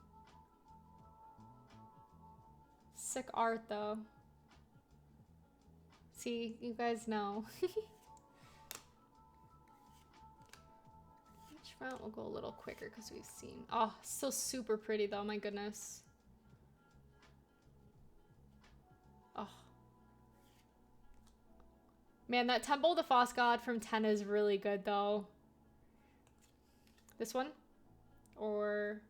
Speaker 1: Sick art, though. See, you guys know. Each round will go a little quicker because we've seen. Oh, still super pretty, though. My goodness. Oh. Man, that Temple of the False God from 10 is really good, though. This one? Or...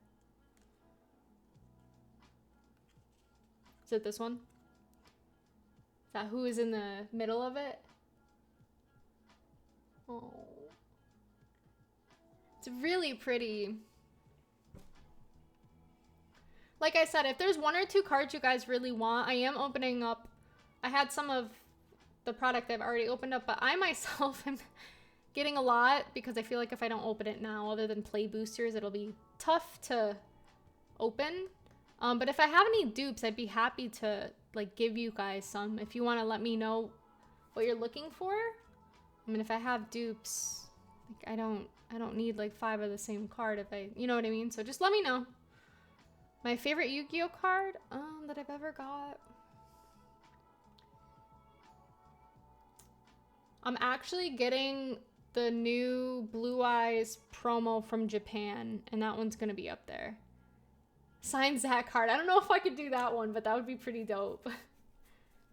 Speaker 1: is it this one? Is that who is in the middle of it? Oh. It's really pretty. Like I said, if there's one or two cards you guys really want, I am opening up. I had some of the product I've already opened up, but I myself am getting a lot because I feel like if I don't open it now, other than play boosters, it'll be tough to open. But if I have any dupes, I'd be happy to like give you guys some if you want to let me know what you're looking for. I mean, if I have dupes, like I don't need like 5 of the same card if you know what I mean? So just let me know. My favorite Yu-Gi-Oh card that I've ever got. I'm actually getting the new Blue Eyes promo from Japan, and that one's gonna be up there. Sign Zach card. I don't know if I could do that one, but that would be pretty dope.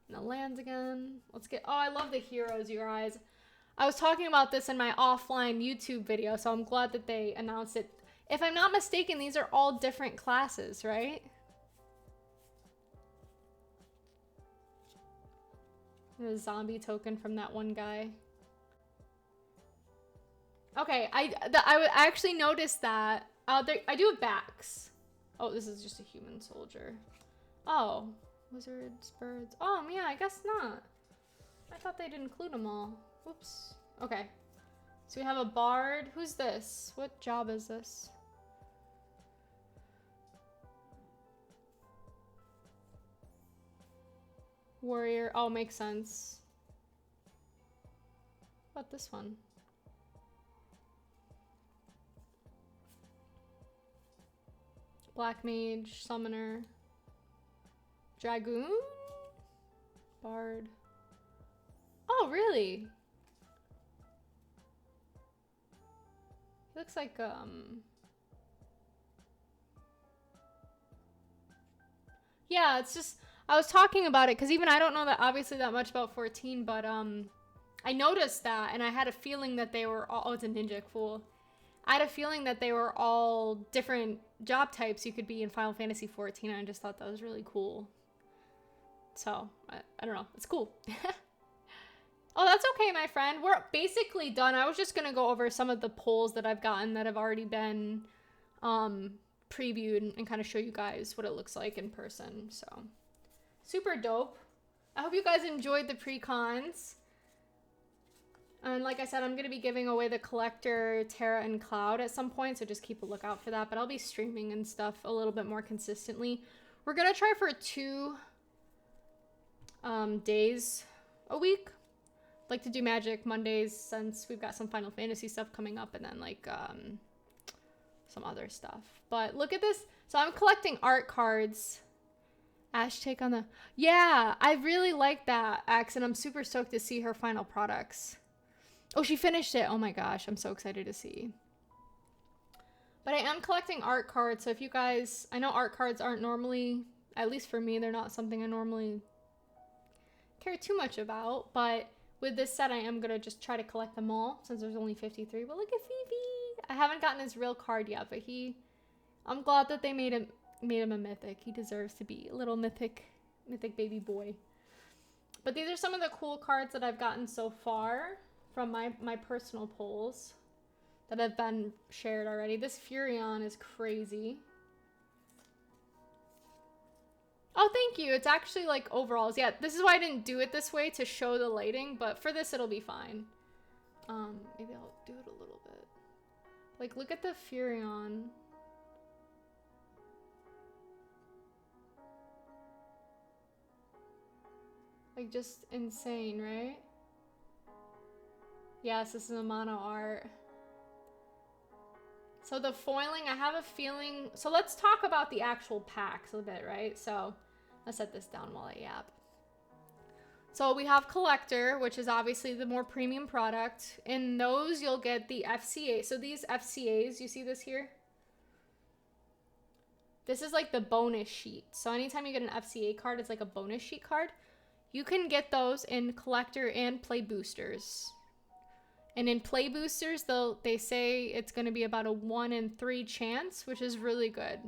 Speaker 1: Now lands again. Let's get, oh, I love the heroes, you guys. I was talking about this in my offline YouTube video, so I'm glad that they announced it. If I'm not mistaken, these are all different classes, right? The zombie token from that one guy. Okay, I actually noticed that. I do have backs. Oh, this is just a human soldier. Oh, wizards, birds. Oh, yeah, I guess not. I thought they'd include them all. Whoops. Okay. So we have a bard. Who's this? What job is this? Warrior. Oh, makes sense. What about this one? Black mage, summoner, dragoon, bard. Oh, really? He looks like yeah, it's just I was talking about it because even I don't know that obviously that much about 14, but I noticed that and I had a feeling that they were all, oh, it's a ninja, cool. I had a feeling that they were all different job types you could be in Final Fantasy 14, and I just thought that was really cool. So, I don't know. It's cool. Oh, that's okay, my friend. We're basically done. I was just going to go over some of the polls that I've gotten that have already been previewed and kind of show you guys what it looks like in person. So, super dope. I hope you guys enjoyed the pre-cons. And like I said, I'm going to be giving away the Collector, Terra, and Cloud at some point, so just keep a lookout for that. But I'll be streaming and stuff a little bit more consistently. We're going to try for 2 days a week. I'd like to do Magic Mondays since we've got some Final Fantasy stuff coming up and then like some other stuff. But look at this. So I'm collecting art cards. Ash take on the... Yeah, I really like that, Axe, and I'm super stoked to see her final products. Oh, she finished it. Oh my gosh, I'm so excited to see. But I am collecting art cards, so if you guys, I know art cards aren't normally, at least for me, they're not something I normally care too much about, but with this set, I am gonna just try to collect them all since there's only 53. But look at Phoebe. I haven't gotten his real card yet, but I'm glad that they made him a mythic. He deserves to be a little mythic baby boy. But these are some of the cool cards that I've gotten so far from my personal polls that have been shared already. This Furion is crazy. Oh, thank you. It's actually like overalls. Yeah, this is why I didn't do it this way to show the lighting, but for this it'll be fine. Maybe I'll do it a little bit. Like, look at the Furion. Like, just insane, right? Yes, this is Amano art. So the foiling, I have a feeling... So let's talk about the actual packs a bit, right? So let's set this down while I yap. So we have Collector, which is obviously the more premium product. In those, you'll get the FCA. So these FCAs, you see this here? This is like the bonus sheet. So anytime you get an FCA card, it's like a bonus sheet card. You can get those in Collector and Play Boosters. And in Play Boosters, they say it's going to be about a 1 in 3 chance, which is really good.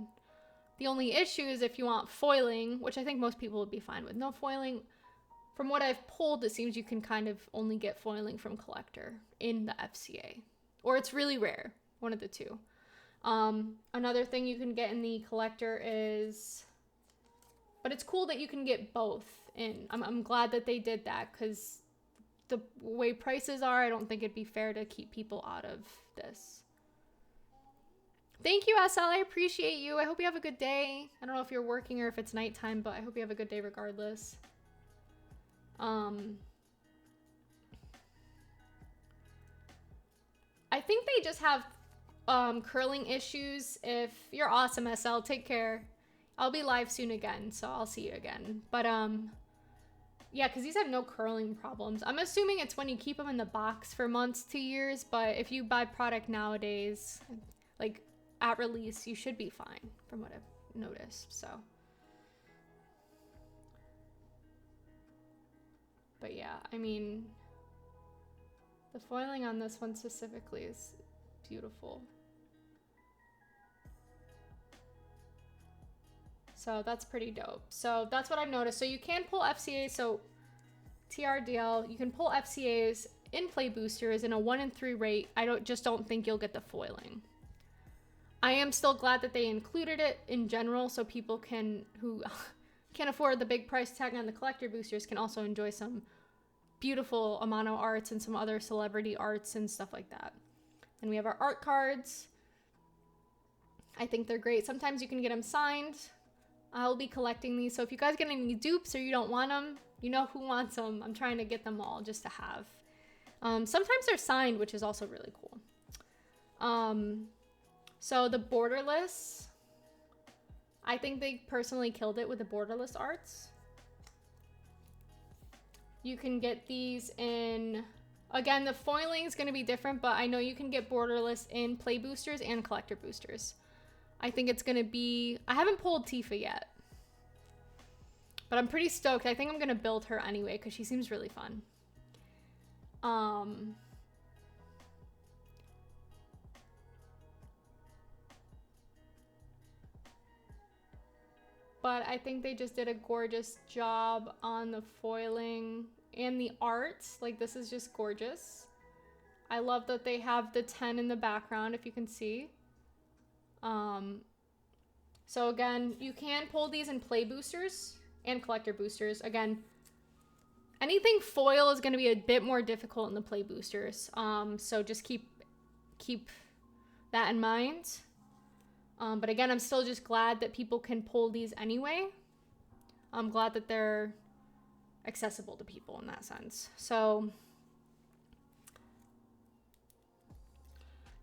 Speaker 1: The only issue is if you want foiling, which I think most people would be fine with. No foiling. From what I've pulled, it seems you can kind of only get foiling from Collector in the FCA. Or it's really rare. One of the two. Another thing you can get in the Collector is... But it's cool that you can get both in. I'm glad that they did that, because the way prices are, I don't think it'd be fair to keep people out of this. Thank you, SL. I appreciate you. I hope you have a good day. I don't know if you're working or if it's nighttime, but I hope you have a good day regardless. I think they just have curling issues. If you're awesome, SL, take care. I'll be live soon again, so I'll see you again. But yeah, because these have no curling problems. I'm assuming it's when you keep them in the box for months to years, but if you buy product nowadays, like at release, you should be fine from what I've noticed, so. But yeah, I mean, the foiling on this one specifically is beautiful. So that's pretty dope. So that's what I've noticed. So you can pull FCAs, so TRDL, you can pull FCAs in Play Boosters in a 1 in 3 rate. I just don't think you'll get the foiling. I am still glad that they included it in general, so people who can't afford the big price tag on the Collector Boosters can also enjoy some beautiful Amano arts and some other celebrity arts and stuff like that. And we have our art cards. I think they're great. Sometimes you can get them signed. I'll be collecting these, so if you guys get any dupes or you don't want them, you know who wants them. I'm trying to get them all just to have. Sometimes they're signed, which is also really cool. So the borderless, I think they personally killed it with the borderless arts. You can get these in, again, the foiling is going to be different, but I know you can get borderless in Play Boosters and Collector Boosters. I think it's going to be... I haven't pulled Tifa yet. But I'm pretty stoked. I think I'm going to build her anyway because she seems really fun. But I think they just did a gorgeous job on the foiling and the art. Like, this is just gorgeous. I love that they have the 10 in the background, if you can see. So again, you can pull these in Play Boosters and Collector Boosters. Again, anything foil is going to be a bit more difficult in the Play Boosters. So just keep that in mind. But again, I'm still just glad that people can pull these anyway. I'm glad that they're accessible to people in that sense. So,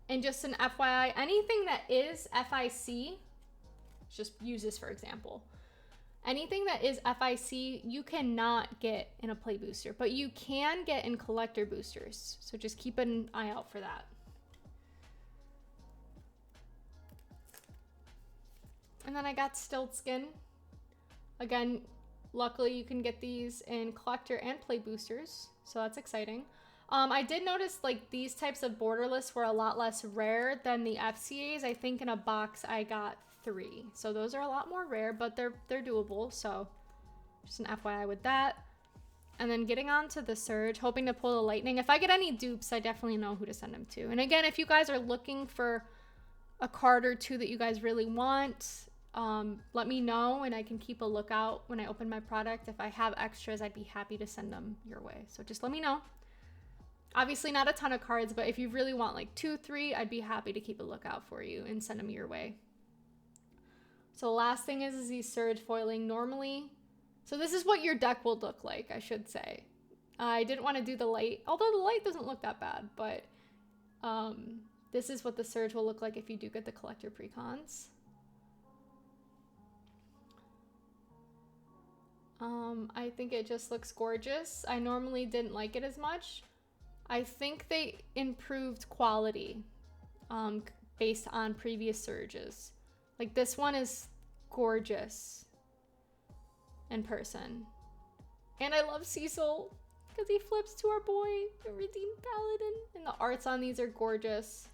Speaker 1: and just an FYI, anything that is FIC, just use this for example. Anything that is FIC, you cannot get in a Play Booster, but you can get in Collector Boosters. So just keep an eye out for that. And then I got Stiltskin. Again, luckily you can get these in collector and play boosters, so that's exciting. I did notice like these types of borderless were a lot less rare than the FCAs. I think in a box I got 3. So those are a lot more rare, but they're doable. So just an FYI with that. And then getting on to the Surge, hoping to pull the Lightning. If I get any dupes, I definitely know who to send them to. And again, if you guys are looking for a card or two that you guys really want, let me know and I can keep a lookout when I open my product. If I have extras, I'd be happy to send them your way. So just let me know. Obviously not a ton of cards, but if you really want like 2, 3, I'd be happy to keep a lookout for you and send them your way. So the last thing is the Surge foiling normally. So this is what your deck will look like, I should say. I didn't want to do the light, although the light doesn't look that bad, but this is what the Surge will look like if you do get the collector precons. I think it just looks gorgeous. I normally didn't like it as much. I think they improved quality based on previous Surges. Like this one is gorgeous in person. And I love Cecil because he flips to our boy, the Redeemed Paladin. And the arts on these are gorgeous.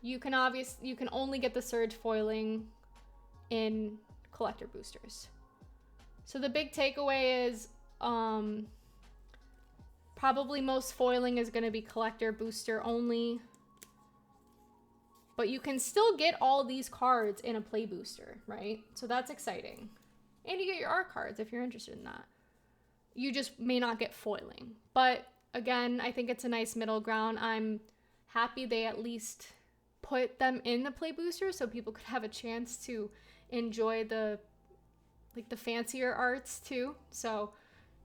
Speaker 1: You can only get the Surge foiling in collector boosters. So the big takeaway is probably most foiling is going to be collector booster only. But you can still get all these cards in a play booster, right? So that's exciting. And you get your art cards if you're interested in that. You just may not get foiling. But again, I think it's a nice middle ground. I'm happy they at least put them in the play booster so people could have a chance to enjoy the fancier arts too. So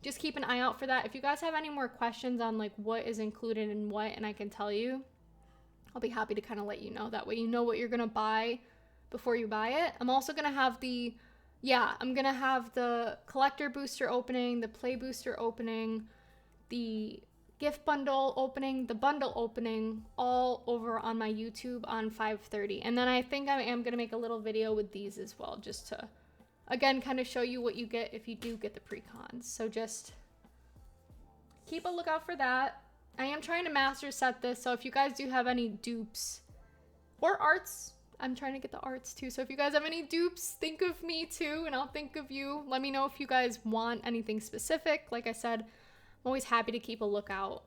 Speaker 1: just keep an eye out for that. If you guys have any more questions on like what is included in what, and I can tell you, I'll be happy to kind of let you know. That way you know what you're gonna buy before you buy it. I'm also gonna have I'm gonna have the collector booster opening, the play booster opening, the gift bundle opening, the bundle opening, all over on my YouTube on 5/30. And then I think I am gonna make a little video with these as well, just to again kind of show you what you get if you do get the precons. So just keep a lookout for that. I am trying to master set this, so if you guys do have any dupes or arts, I'm trying to get the arts too. So if you guys have any dupes, think of me too, and I'll think of you. Let me know if you guys want anything specific. Like I said, I'm always happy to keep a lookout.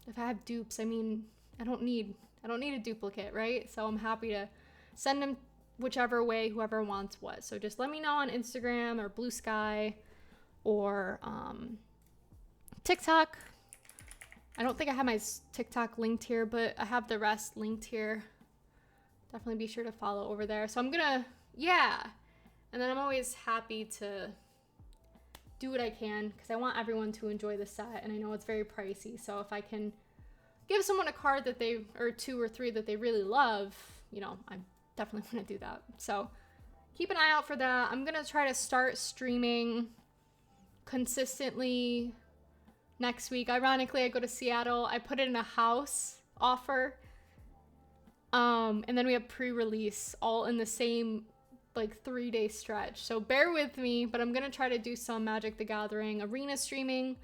Speaker 1: If I have dupes, I mean, I don't need a duplicate, right? So I'm happy to send them whichever way whoever wants what. So just let me know on Instagram or Blue Sky or TikTok. I don't think I have my TikTok linked here, but I have the rest linked here. Definitely be sure to follow over there. So I'm gonna, and then I'm always happy to do what I can because I want everyone to enjoy the set, and I know it's very pricey. So if I can give someone a card that they, or 2 or 3 that they really love, you know, I'm definitely gonna do that. So keep an eye out for that. I'm gonna try to start streaming consistently next week. Ironically, I go to Seattle. I put it in a house offer. And then we have pre-release all in the same like 3-day stretch. So bear with me, but I'm going to try to do some Magic the Gathering arena streaming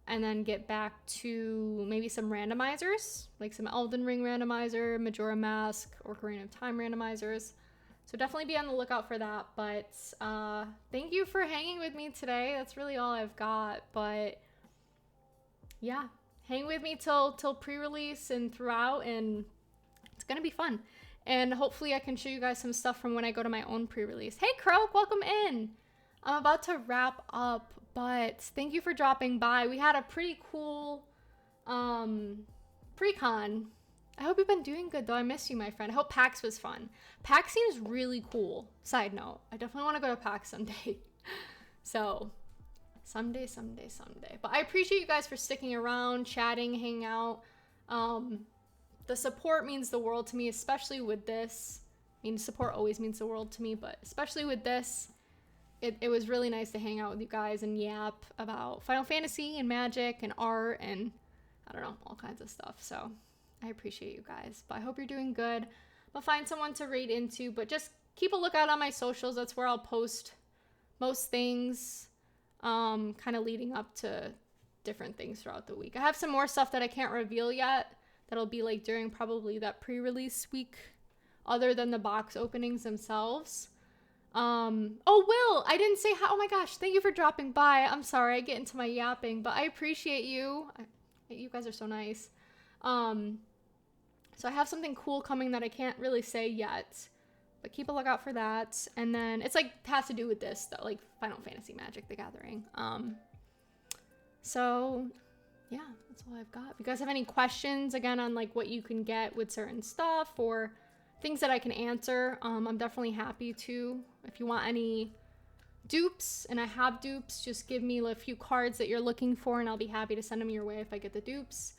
Speaker 1: and then get back to maybe some randomizers, like some Elden Ring randomizer, Majora Mask, Ocarina of Time randomizers. So definitely be on the lookout for that. But thank you for hanging with me today. That's really all I've got. But yeah, hang with me till pre-release and throughout, and it's gonna be fun. And hopefully I can show you guys some stuff from when I go to my own pre-release. Hey Croak, welcome in. I'm about to wrap up, but thank you for dropping by. We had a pretty cool precon. I hope you've been doing good though. I miss you, my friend. I hope PAX was fun. PAX seems really cool. Side note, I definitely want to go to PAX someday. So someday. But I appreciate you guys for sticking around, chatting, hanging out. The support means the world to me, especially with this. I mean, support always means the world to me, but especially with this, it was really nice to hang out with you guys and yap about Final Fantasy and Magic and art and I don't know, all kinds of stuff. So I appreciate you guys, but I hope you're doing good. I'll find someone to raid into, but just keep a lookout on my socials. That's where I'll post most things, kind of leading up to different things throughout the week. I have some more stuff that I can't reveal yet. That'll be like during probably that pre-release week, other than the box openings themselves. Oh, Will, I didn't say hi. Oh my gosh, thank you for dropping by. I'm sorry, I get into my yapping, but I appreciate you. You guys are so nice. So I have something cool coming that I can't really say yet, but keep a lookout for that. And then it's like has to do with this though, like Final Fantasy Magic: The Gathering. So yeah, that's all I've got. If you guys have any questions again on like what you can get with certain stuff or things that I can answer, I'm definitely happy to. If you want any dupes, and I have dupes, just give me a few cards that you're looking for and I'll be happy to send them your way if I get the dupes.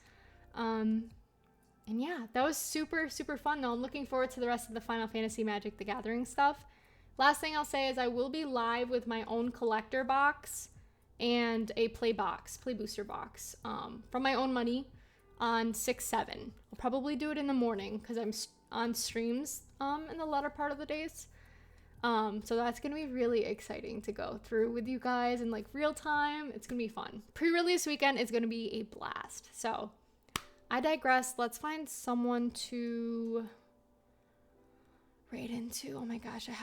Speaker 1: And yeah, that was super, super fun though. I'm looking forward to the rest of the Final Fantasy Magic: The Gathering stuff. Last thing I'll say is I will be live with my own collector box and a play booster box, from my own money on 6/7. I'll probably do it in the morning because I'm on streams in the latter part of the days. So that's gonna be really exciting to go through with you guys in like real time. It's gonna be fun. Pre-release weekend is gonna be a blast. So I digress. Let's find someone to raid into. Oh my gosh, I have